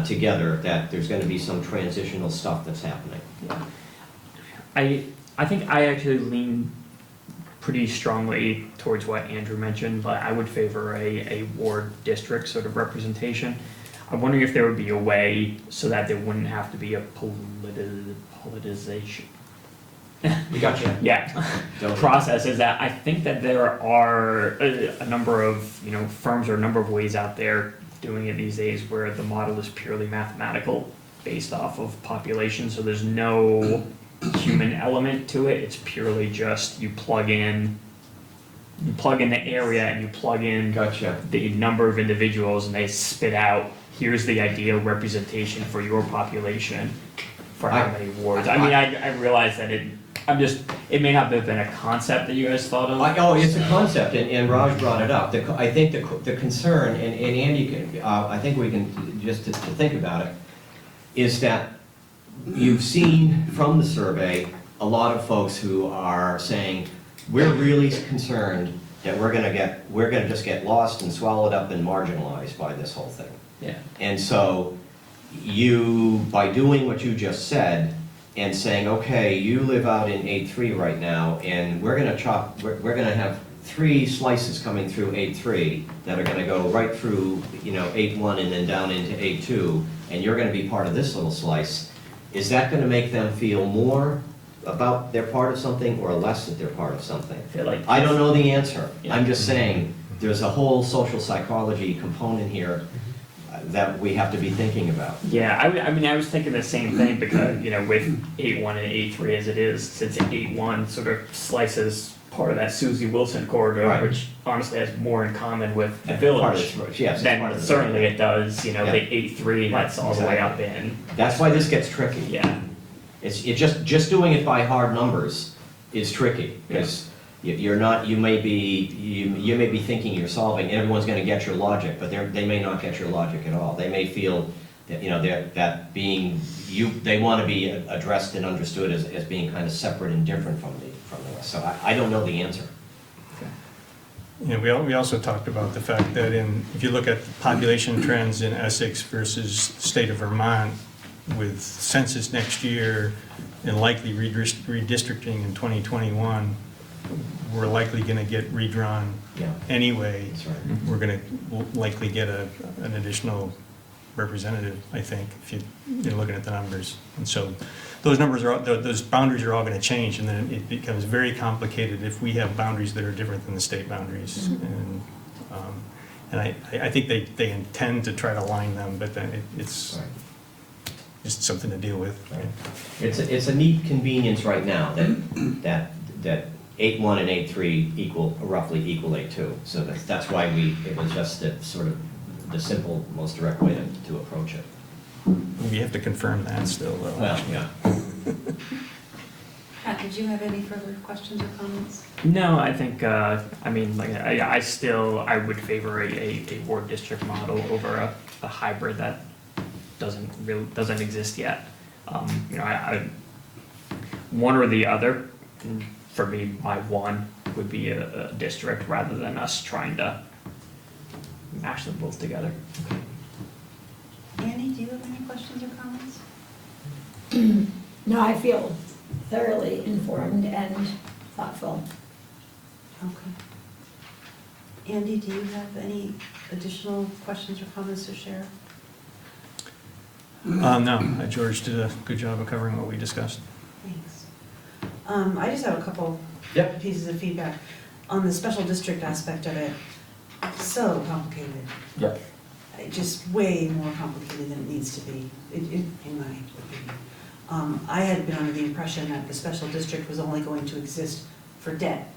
together, that there's gonna be some transitional stuff that's happening. I think I actually lean pretty strongly towards what Andrew mentioned, but I would favor a ward district sort of representation. I'm wondering if there would be a way so that there wouldn't have to be a politicization. We got you. Yeah, process is that I think that there are a number of, firms or a number of ways out there doing it these days where the model is purely mathematical based off of population, so there's no human element to it. It's purely just you plug in the area and you plug in the number of individuals and they spit out, here's the ideal representation for your population for how many wards. I realize that it may not have been a concept that you guys thought of. It's a concept, and Raj brought it up. I think the concern, and Andy can, I think we can, just to think about it, is that you've seen from the survey a lot of folks who are saying, we're really concerned that we're gonna just get lost and swallowed up and marginalized by this whole thing. Yeah. And so by doing what you just said, and saying, okay, you live out in 8-3 right now, and we're gonna have 3 slices coming through 8-3 that are gonna go right through, 8-1 and then down into 8-2, and you're gonna be part of this little slice. Is that gonna make them feel more about they're part of something or less that they're part of something? I don't know the answer. I'm just saying, there's a whole social psychology component here that we have to be thinking about. Yeah, I was thinking the same thing because, with 8-1 and 8-3 as it is, since 8-1 sort of slices part of that Susie Wilson corridor, Right. which honestly has more in common with the village than certainly it does, the 8-3 that's all the way up in. That's why this gets tricky. Yeah. It's just doing it by hard numbers is tricky, because you may be thinking you're solving, everyone's gonna get your logic, but they may not get your logic at all. They may feel that, they wanna be addressed and understood as being kind of separate and different from the rest. So I don't know the answer. We also talked about the fact that if you look at population trends in Essex versus the state of Vermont, with census next year and likely redistricting in 2021, we're likely gonna get redrawn Yeah. anyway. That's right. We're gonna likely get an additional representative, I think, if you're looking at the numbers. And so those numbers are, those boundaries are all gonna change, and then it becomes very complicated if we have boundaries that are different than the state boundaries. And I think they intend to try to line them, but then it's just something to deal with. It's a neat convenience right now that 8.1 and 8.3 roughly equal 8.2. So that's why it was just the simple, most direct way to approach it. We have to confirm that still, though. Well, yeah. Pat, did you have any further questions or comments? No, I think, I mean, like, I would favor a ward district model over a hybrid that doesn't exist yet. You know, I one or the other. For me, my one would be a district rather than us trying to mash them both together. Annie, do you have any questions or comments? No, I feel thoroughly informed and thoughtful. Okay. Andy, do you have any additional questions or comments to share? No, George did a good job of covering what we discussed. Thanks. I just have a couple Yep. pieces of feedback on the special district aspect of it. So complicated. Yep. Just way more complicated than it needs to be, in my opinion. I had been under the impression that the special district was only going to exist for debt.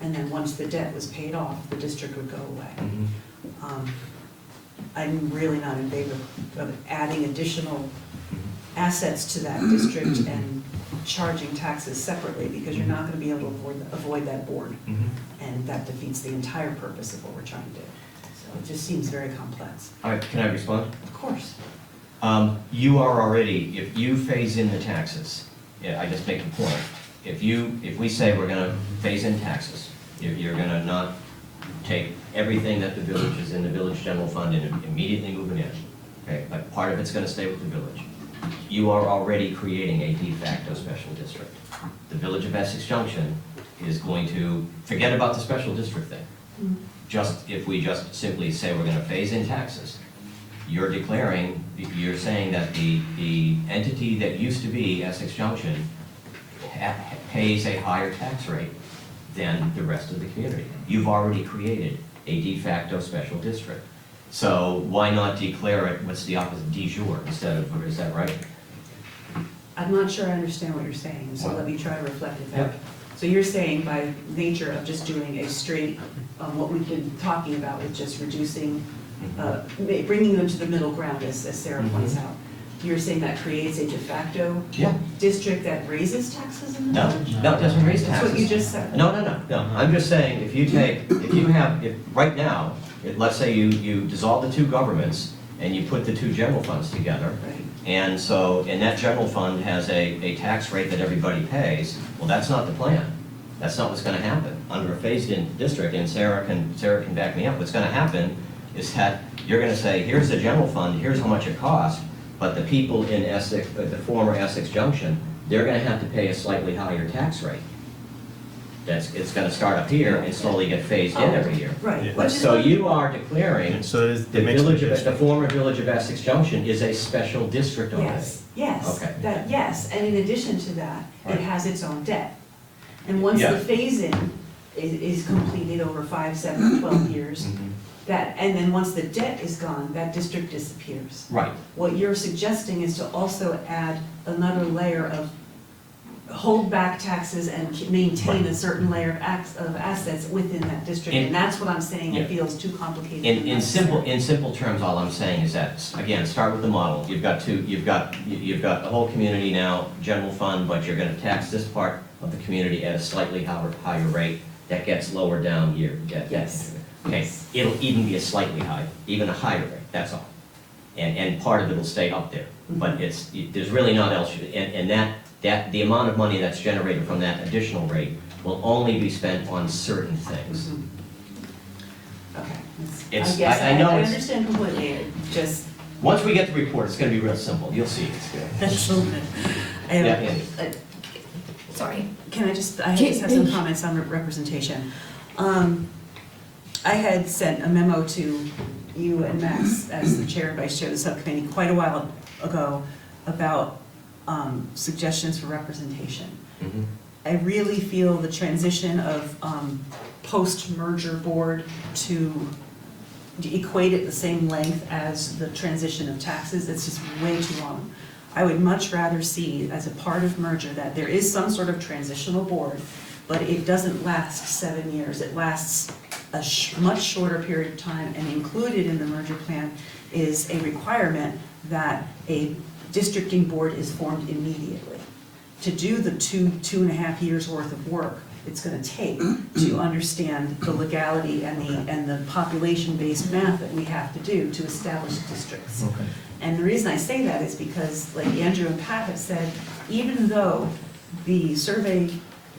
And then once the debt was paid off, the district would go away. I'm really not in favor of adding additional assets to that district and charging taxes separately, because you're not gonna be able to avoid that board. And that defeats the entire purpose of what we're trying to do. So it just seems very complex. All right, can I respond? Of course. You are already, if you phase in the taxes, yeah, I just make the point, if we say we're gonna phase in taxes, you're gonna not take everything that the village is in the village general fund and immediately move it in, okay, but part of it's gonna stay with the village. You are already creating a de facto special district. The village of Essex Junction is going to forget about the special district thing. If we just simply say we're gonna phase in taxes, you're saying that the entity that used to be Essex Junction pays a higher tax rate than the rest of the community. You've already created a de facto special district. So why not declare it, what's the opposite, de jure, instead of, is that right? I'm not sure I understand what you're saying, so let me try to reflect it back. So you're saying by nature of just doing a straight, what we've been talking about with just reducing, bringing them to the middle ground, as Sarah points out, you're saying that creates a de facto district that raises taxes in the village? No, it doesn't raise taxes. That's what you just said. No. I'm just saying, if right now, let's say you dissolve the two governments and you put the two general funds together. Right. And that general fund has a tax rate that everybody pays. Well, that's not the plan. That's not what's gonna happen. Under a phased-in district, and Sarah can back me up, what's gonna happen is that you're gonna say, here's the general fund, here's how much it costs, but the people in Essex, the former Essex Junction, they're gonna have to pay a slightly higher tax rate. It's gonna start up here and slowly get phased in every year. Right. But so you are declaring the former village of Essex Junction is a special district already. Yes, Okay. yes, and in addition to that, it has its own debt. And once the phase-in is completed over 5, 7, 12 years, and then once the debt is gone, that district disappears. Right. What you're suggesting is to also add another layer of hold back taxes and maintain a certain layer of assets within that district. And that's what I'm saying, it feels too complicated. In simple terms, all I'm saying is that, again, start with the model. You've got the whole community now, general fund, but you're gonna tax this part of the community at a slightly higher rate that gets lower down year. Yes. Okay, it'll even be a slightly higher, even a higher rate, that's all. And part of it will stay up there. But there's really not else, and that the amount of money that's generated from that additional rate will only be spent on certain things. Okay. I understand completely, it just. Once we get the report, it's gonna be real simple, you'll see it's good. Excellent. sorry. Can I just have some comments on representation. I had sent a memo to you and Max as the chair and vice chair of the subcommittee quite a while ago about suggestions for representation. Mhm. I really feel the transition of post-merger board to equate it the same length as the transition of taxes, it's just way too long. I would much rather see, as a part of merger, that there is some sort of transitional board, but it doesn't last 7 years. It lasts a much shorter period of time, and included in the merger plan is a requirement that a districting board is formed immediately. To do the 2.5 years worth of work it's gonna take to understand the legality and the population-based math that we have to do to establish districts. Okay. And the reason I say that is because, like Andrew and Pat have said, even though the survey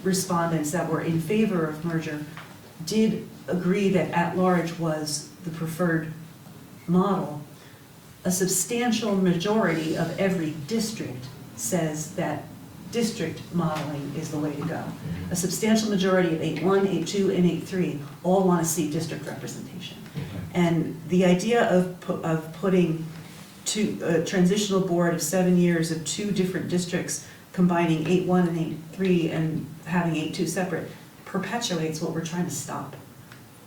respondents that were in favor of merger did agree that at-large was the preferred model, a substantial majority of every district says that district modeling is the way to go. A substantial majority of 8.1, 8.2, and 8.3 all want to see district representation. And the idea of putting a transitional board of 7 years of 2 different districts, combining 8.1 and 8.3 and having 8.2 separate, perpetuates what we're trying to stop.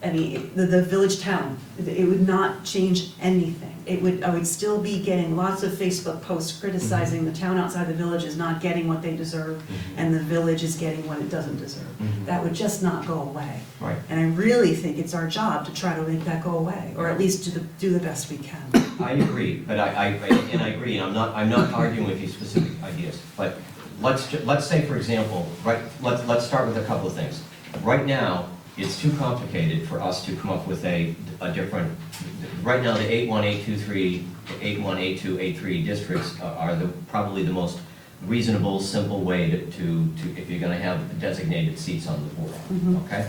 I mean, the village town, it would not change anything. I would still be getting lots of Facebook posts criticizing the town outside the village is not getting what they deserve, and the village is getting what it doesn't deserve. That would just not go away. Right. And I really think it's our job to try to make that go away, or at least do the best we can. I agree, but I agree, and I'm not arguing with you specific ideas, but let's say, for example, let's start with a couple of things. Right now, it's too complicated for us to come up with a different, right now the 8.1, 8.2, 8.1, 8.2, 8.3 districts are probably the most reasonable, simple way to if you're gonna have designated seats on the board, okay?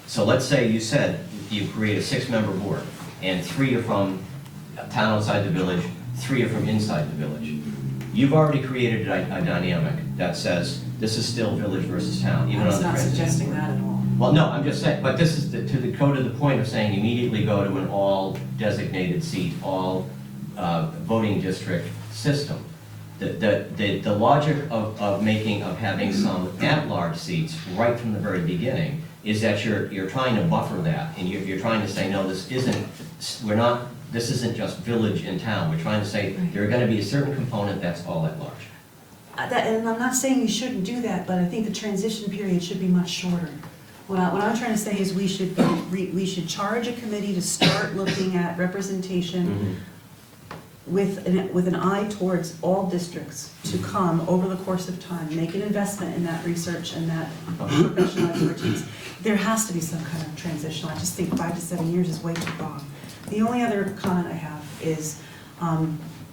So let's say you said you create a 6-member board, and 3 are from town outside the village, 3 are from inside the village. You've already created a dynamic that says this is still village versus town, even on the transition. I'm not suggesting that at all. Well, no, I'm just saying, but this is to the point of saying immediately go to an all designated seat, all voting district system. The logic of having some at-large seats right from the very beginning is that you're trying to buffer that, and you're trying to say, no, this isn't just village and town. We're trying to say there are going to be a certain component that's all at large. And I'm not saying we shouldn't do that, but I think the transition period should be much shorter. What I'm trying to say is we should charge a committee to start looking at representation with an eye towards all districts to come over the course of time, make an investment in that research and that professional expertise. There has to be some kind of transition. I just think 5 to 7 years is way too long. The only other comment I have is,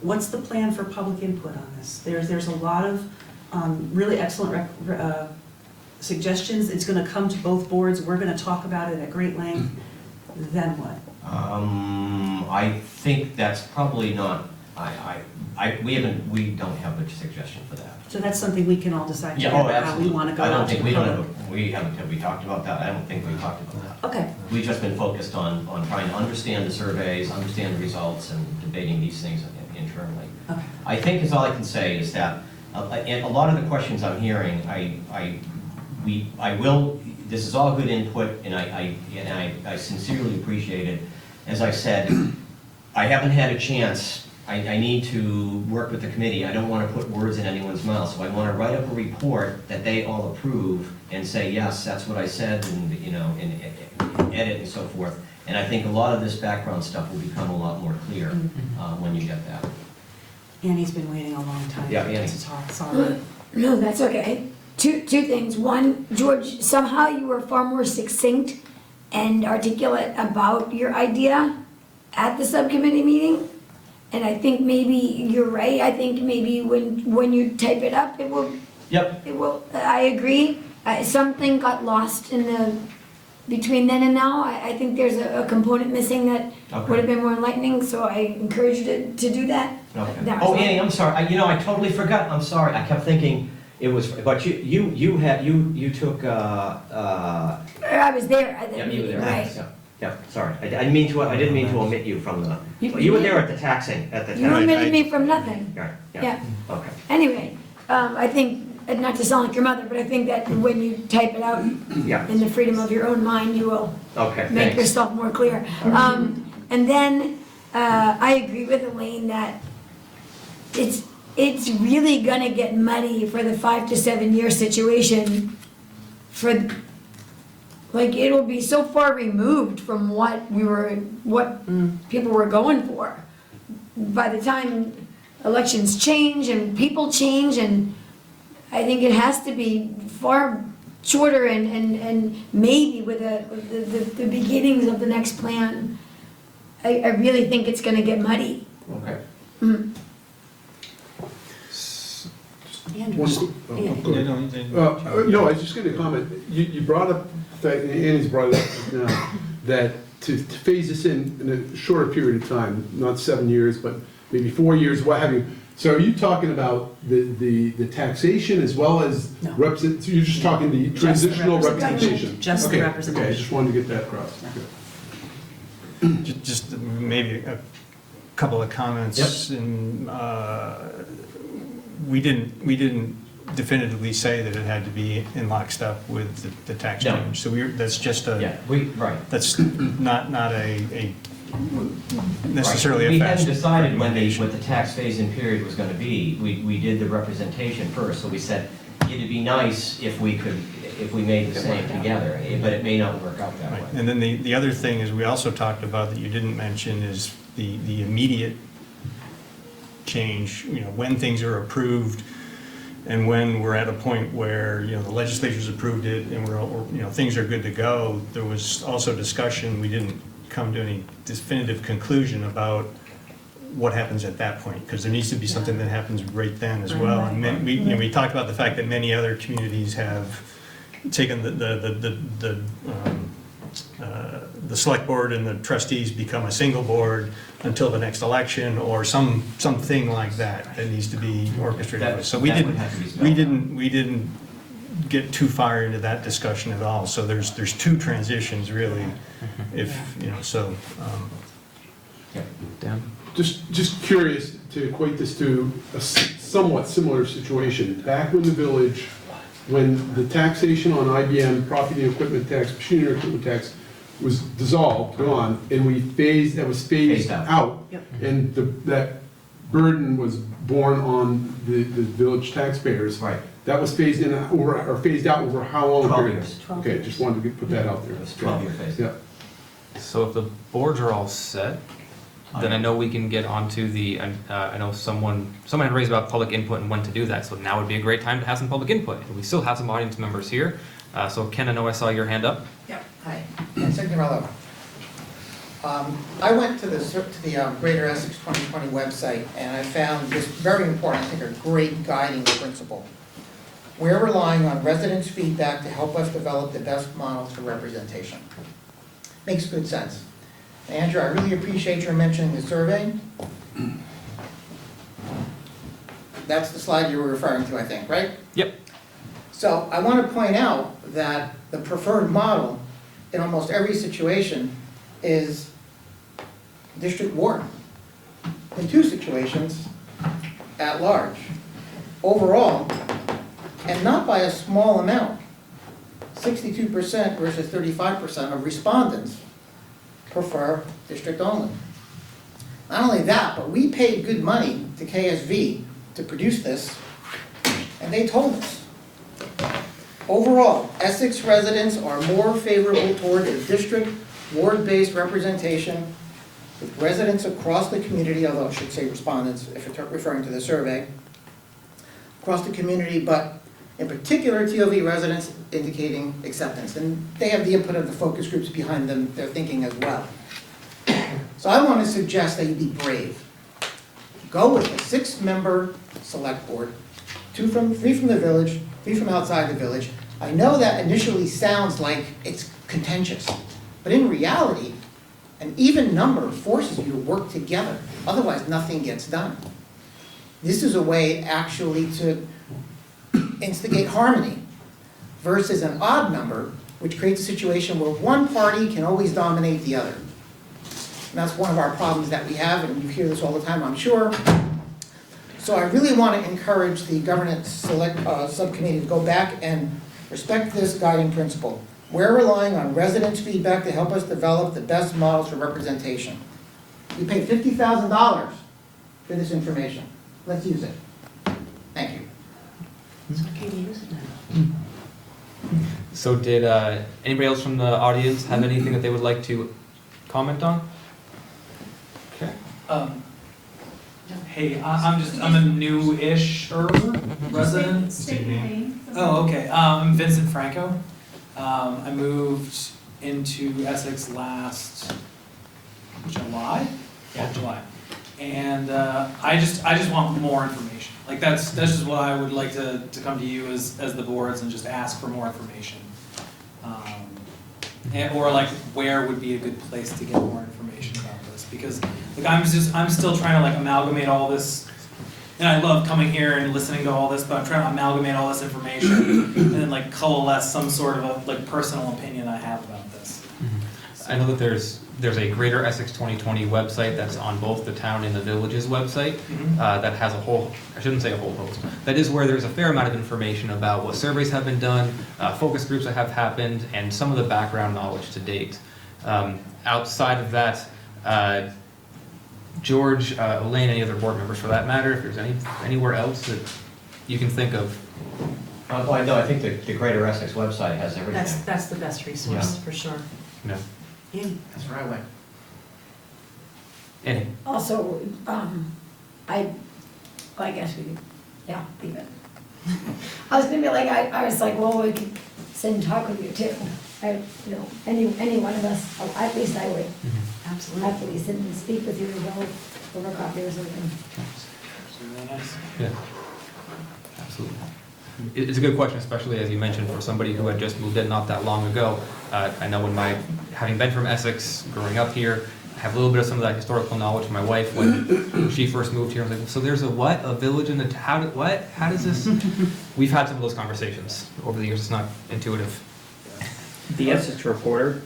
what's the plan for public input on this? There's a lot of really excellent suggestions. It's going to come to both boards. We're going to talk about it at great length. Then what? I think that's probably not. We don't have a suggestion for that. So that's something we can all decide Yeah, together, absolutely. how we want to go I don't out think to we public. have we talked about that? I don't think we talked about that. Okay. We've just been focused on trying to understand the surveys, understand the results, and debating these things internally. Okay. I think is all I can say is that and a lot of the questions I'm hearing, this is all good input, and I sincerely appreciate it. As I said, I haven't had a chance. I need to work with the committee. I don't want to put words in anyone's mouth, so I want to write up a report that they all approve and say, yes, that's what I said, and and edit and so forth. And I think a lot of this background stuff will become a lot more clear when you get that. Annie's been waiting a long time Yeah, Annie. to talk. Sorry. No, that's okay. Two things. One, George, somehow you were far more succinct and articulate about your idea at the subcommittee meeting. And I think maybe you're right. I think maybe when you type it up, it will. Yep. It will. I agree. Something got lost between then and now. I think there's a component missing that would have been more enlightening. So I encourage you to do that. Okay. Oh, Annie, I'm sorry. I totally forgot. I'm sorry. I kept thinking It was, but you took, I was there at yeah, that you were meeting, there, right? yeah, sorry. I didn't mean to omit you from the, you were there at the taxing, at the You tax. omitted me from nothing. Right, Yeah. yeah, okay. Anyway, I think, not to sound like your mother, but I think that when you type it out Yeah, in the freedom of your own mind, you will okay, make thanks. yourself more clear. And then, I agree with Elaine that it's really gonna get muddy for the 5 to 7 year situation for, like, it'll be so far removed from what people were going for. By the time elections change and people change, and I think it has to be far shorter and maybe with the beginnings of the next plan. I really think it's gonna get muddy. Okay. Mm. One quick- go ahead. No, I was just gonna comment, you brought up, Annie's brought it up now, that to phase this in a shorter period of time, not 7 years, but maybe 4 years, what have you. So are you talking about the taxation as well as No. so you're just talking the transitional representation? Just the Okay, representation. Okay, I just wanted to get that across. Okay. Just maybe a couple of comments. And we didn't definitively say that it had to be in lockstep with the tax No. change. So that's just Yeah, right. that's not a necessarily Right. a We fast hadn't decided what recommendation. the tax phase-in period was gonna be. We did the representation first, so we said, it'd be nice if we made the same together, but it may not work out that Right. way. And then the other thing is, we also talked about that you didn't mention is the immediate change, when things are approved and when we're at a point where, the legislature's approved it and things are good to go. There was also discussion, we didn't come to any definitive conclusion about what happens at that point, because there needs to be something that happens right then as well. And we talked about the fact that many other communities have taken the select board and the trustees become a single board until the next election, or something like that needs to be orchestrated. So we didn't get too far into that discussion at all. So there's two transitions really, Dan? Just curious to equate this to a somewhat similar situation. Back when the village, when the taxation on IBM, property and equipment tax, machinery and equipment tax was dissolved, gone, and that was phased out. Yep. And that burden was borne on the village taxpayers. Right. That was phased in, or phased out over how long a 12 period? years. Okay, just wanted to put that out there. It was 12-year phase. Yeah. So if the boards are all set, then I know we can get onto I know someone had raised about public input and when to do that, so now would be a great time to have some public input. And we still have some audience members here. So Ken, I know I saw your hand up. Yeah, hi, Ken Signorello. I went to the Greater Essex 2020 website, and I found this very important, I think a great guiding principle. We're relying on residents' feedback to help us develop the best models for representation. Makes good sense. Andrew, I really appreciate your mentioning the survey. That's the slide you were referring to, I think, right? Yep. So I want to point out that the preferred model in almost every situation is district ward. In 2 situations, at large. Overall, and not by a small amount, 62% versus 35% of respondents prefer district only. Not only that, but we paid good money to KSV to produce this, and they told us. Overall, Essex residents are more favorable toward a district ward-based representation with residents across the community, although I should say respondents if you're referring to the survey, across the community, but in particular TOV residents indicating acceptance. And they have the input of the focus groups behind them, their thinking as well. So I want to suggest that you be brave. Go with a 6-member select board, 3 from the village, 3 from outside the village. I know that initially sounds like it's contentious, but in reality, an even number forces you to work together. Otherwise, nothing gets done. This is a way actually to instigate harmony, versus an odd number, which creates a situation where one party can always dominate the other. And that's one of our problems that we have, and you hear this all the time, I'm sure. So I really want to encourage the governance subcommittee to go back and respect this guiding principle. We're relying on residents' feedback to help us develop the best models for representation. We paid $50,000 for this information. Let's use it. Thank you. It's okay to use it now. So did anybody else from the audience have anything that they would like to comment on? Okay. Hey, I'm a new-ish resident. State your name. Oh, okay. I'm Vincent Franco. I moved into Essex last July. Yeah, July. And I just want more information. Like that's just what I would like to come to you as the boards and just ask for more information. Or like where would be a good place to get more information about this, because like I'm still trying to like amalgamate all this, and I love coming here and listening to all this, but I'm trying to amalgamate all this information and then like coalesce some sort of a like personal opinion I have about this. I know that there's a Greater Essex 2020 website that's on both the town and the village's website that has a whole, I shouldn't say a whole host, that is where there's a fair amount of information about what surveys have been done, focus groups that have happened, and some of the background knowledge to date. Outside of that, George, Elaine, any other board members for that matter, if there's anywhere else that you can think of. Well, I know, I think the Greater Essex website has everything. That's the best resource, for sure. No. That's where I went. Annie? Also, I guess we could, yeah, leave it. I was gonna be like, I was like, well, we could sit and talk with you too. Any one of us, at least I would. Absolutely. Happily sit and speak with you, go over coffee or something. Really nice. Yeah, absolutely. It's a good question, especially as you mentioned, for somebody who had just moved in not that long ago. I know having been from Essex, growing up here, I have a little bit of some of that historical knowledge from my wife when she first moved here. I was like, so there's a village in the, how does this? We've had some of those conversations over the years. It's not intuitive. The Essex Reporter,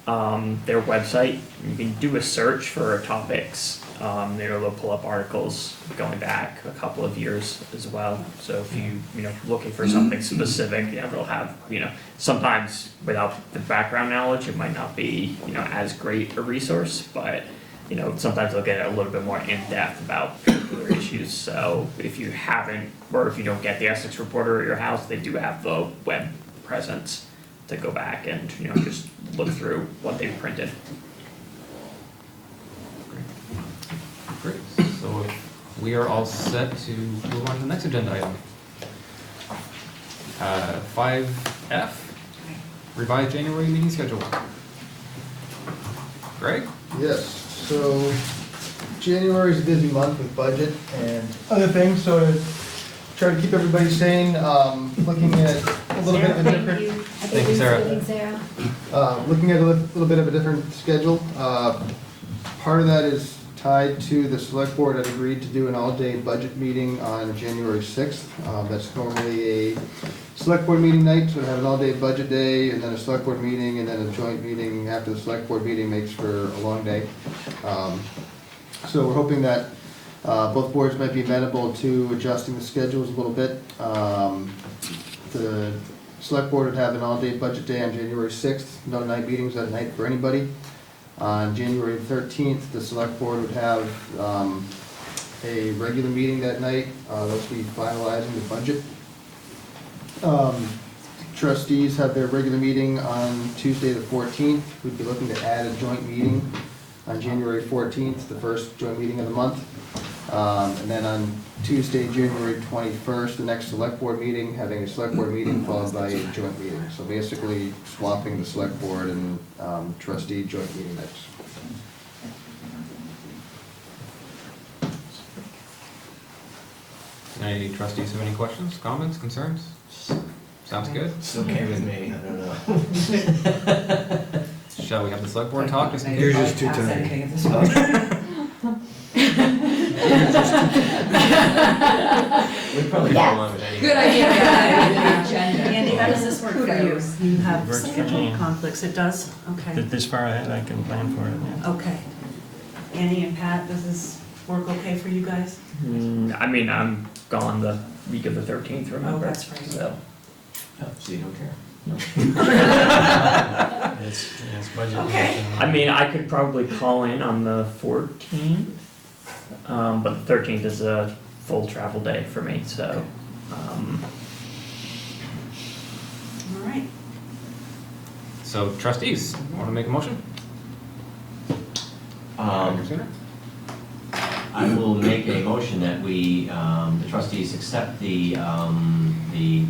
their website, you can do a search for topics. They'll pull up articles going back a couple of years as well. So if you looking for something specific, they'll have, sometimes without the background knowledge, it might not be, as great a resource, but, sometimes they'll get a little bit more in-depth about particular issues. So if you haven't, or if you don't get the Essex Reporter at your house, they do have the web presence to go back and, just look through what they've printed. Great. So we are all set to move on to the next agenda item. 5F, revised January meeting schedule. Greg? Yes, so January is a busy month with budget and other things, so to try to keep everybody sane, looking at a little bit of a different. Thank you, Sarah. Sarah. Looking at a little bit of a different schedule. Part of that is tied to the select board had agreed to do an all-day budget meeting on January 6th. That's normally a select board meeting night, so we have an all-day budget day, and then a select board meeting, and then a joint meeting after the select board meeting makes for a long day. So we're hoping that both boards might be amenable to adjusting the schedules a little bit. The select board would have an all-day budget day on January 6th, no night meetings that night for anybody. On January 13th, the select board would have a regular meeting that night. They'll be finalizing the budget. Trustees have their regular meeting on Tuesday the 14th. We'd be looking to add a joint meeting on January 14th, the first joint meeting of the month. And then on Tuesday, January 21st, the next select board meeting, having a select board meeting followed by a joint meeting. So basically swapping the select board and trustee joint meeting nights. Any trustees have any questions, comments, concerns? Sounds good. It's okay with me, I don't know. Shall we have the select board talk? You're just too tired. We It'd probably Yeah. go along with anything. Good idea. Andy, how does this work for you? You have Works for schedule me. conflicts, it does? Okay. This far ahead, I can plan for it, yeah. Okay. Annie and Pat, does this work okay for you guys? I mean, I'm gone the week of the 13th, remember? Oh, that's right. So, Oh, so you don't care? It's budget. Okay. I mean, I could probably call in on the 14th, but the 13th is a full travel day for me, so. All right. So trustees, want to make a motion? I will make a motion that we, the trustees accept the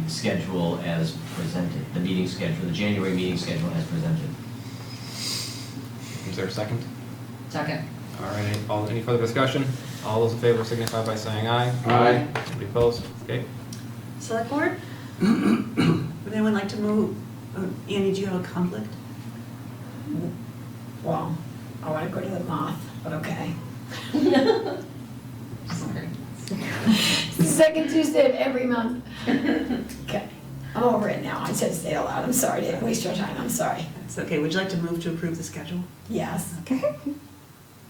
schedule as presented, the meeting schedule, the January meeting schedule as presented. Is there a second? Second. All right, any further discussion? All those in favor signify by saying aye. Aye. Anybody opposed? Okay. Select board? Would anyone like to move? Annie, do you have a conflict? Well, I want to go to the moth, but okay. Sorry. It's the second Tuesday of every month. Okay, I'm over it now. I said stay aloud. I'm sorry, didn't waste your time. I'm sorry. It's okay. Would you like to move to approve the schedule? Yes. Okay.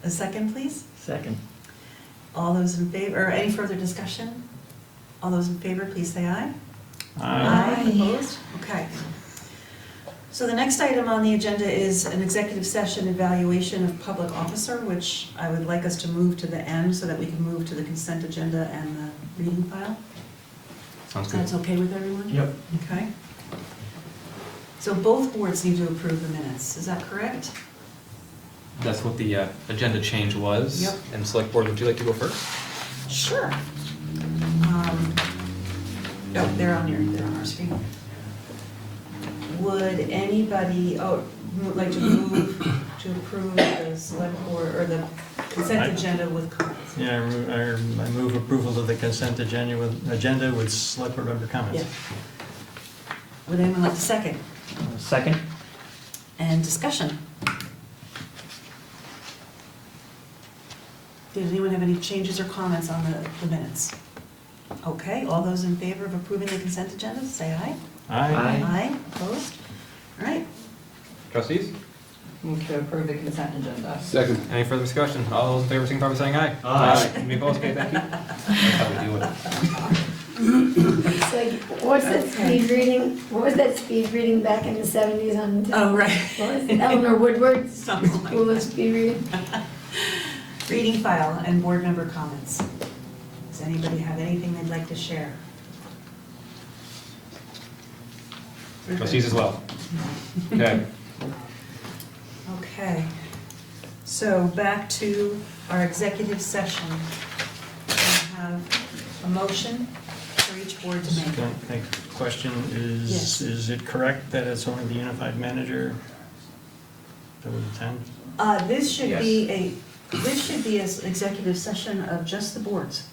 A second, please? Second. All those in favor, or any further discussion? All those in favor, please say aye. Aye. Opposed? Okay. So the next item on the agenda is an executive session evaluation of public officer, which I would like us to move to the end so that we can move to the consent agenda and the reading file. Sounds good. That's okay with everyone? Yep. Okay. So both boards need to approve the minutes, is that correct? That's what the agenda change was. Yep. And select board, would you like to go first? Sure. No, they're on our screen. Would anybody, like to move to approve the select board, or the consent agenda with comments? Yeah, I move approval of the consent agenda with select board member comments. Yeah. Would anyone like to second? Second? And discussion? Did anyone have any changes or comments on the minutes? Okay, all those in favor of approving the consent agenda, say aye. Aye. Aye, opposed? All right, Trustees? Move to approve the consent agenda. Second. Any further discussion? All those in favor signify by saying aye. Aye. Anybody opposed? Okay, thank you. That's how we do it. It's like, what's that speed reading? What was that speed reading back in the 70s on? Oh, right. What was it? Eleanor Woodward? Something like School of speed reading? reading file and board member comments. Does anybody have anything they'd like to share? Trustees as well. Okay. Okay, so back to our executive session. We have a motion for each board to make. Thank you. Question Yes. is it correct that it's only the unified manager that would attend? This should be an executive session of just the boards.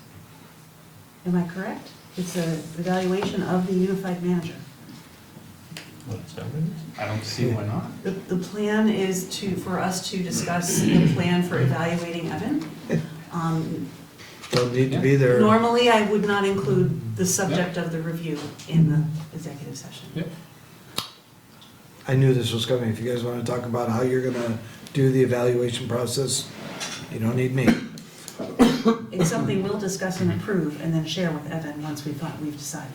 Am I correct? It's an evaluation of the unified manager. What's that mean? I don't see why not. The plan is for us to discuss the plan for evaluating Evan. Don't need to be there. Normally, I would not include the subject of the review in the executive session. Yep. I knew this was coming. If you guys want to talk about how you're gonna do the evaluation process, you don't need me. It's something we'll discuss and approve and then share with Evan once we've decided.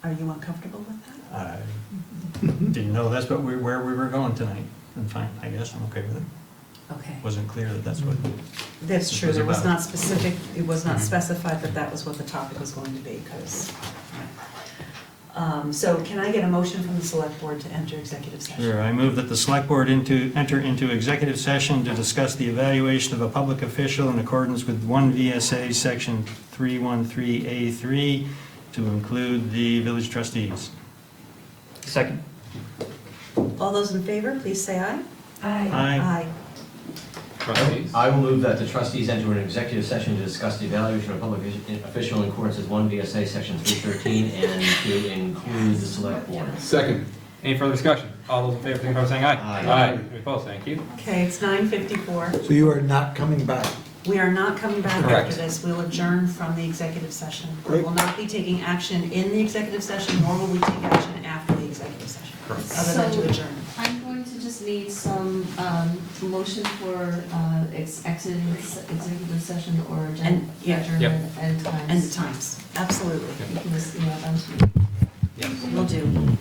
Are you uncomfortable with that? I didn't know that's where we were going tonight. And fine, I guess I'm okay with it. Okay. Wasn't clear that that's what. That's this true, there was about. not specific, it was not specified that that was what the topic was going to be, because. So can I get a motion from the select board to enter executive session? Sure, I move that the select board enter into executive session to discuss the evaluation of a public official in accordance with 1 VSA section 313A3 to include the village trustees. Second. All those in favor, please say aye. Aye. Aye. Trustees? I will move that the trustees enter an executive session to discuss the evaluation of a public official in accordance with 1 VSA section 313 and to include the select board. Second. Any further discussion? All those in favor signify by saying aye. Aye. Anybody opposed? Thank you. Okay, it's 9:54. So you are not coming back. We are not coming back Correct. after this. We'll adjourn from the executive session. We Great. will not be taking action in the executive session, nor will we take action after the executive session. Correct. Other than to adjourn. I'm going to just need some motion for exiting executive session or And- yeah. adjournment and times. And the times, absolutely. You can just email them to me. Yes. Will do.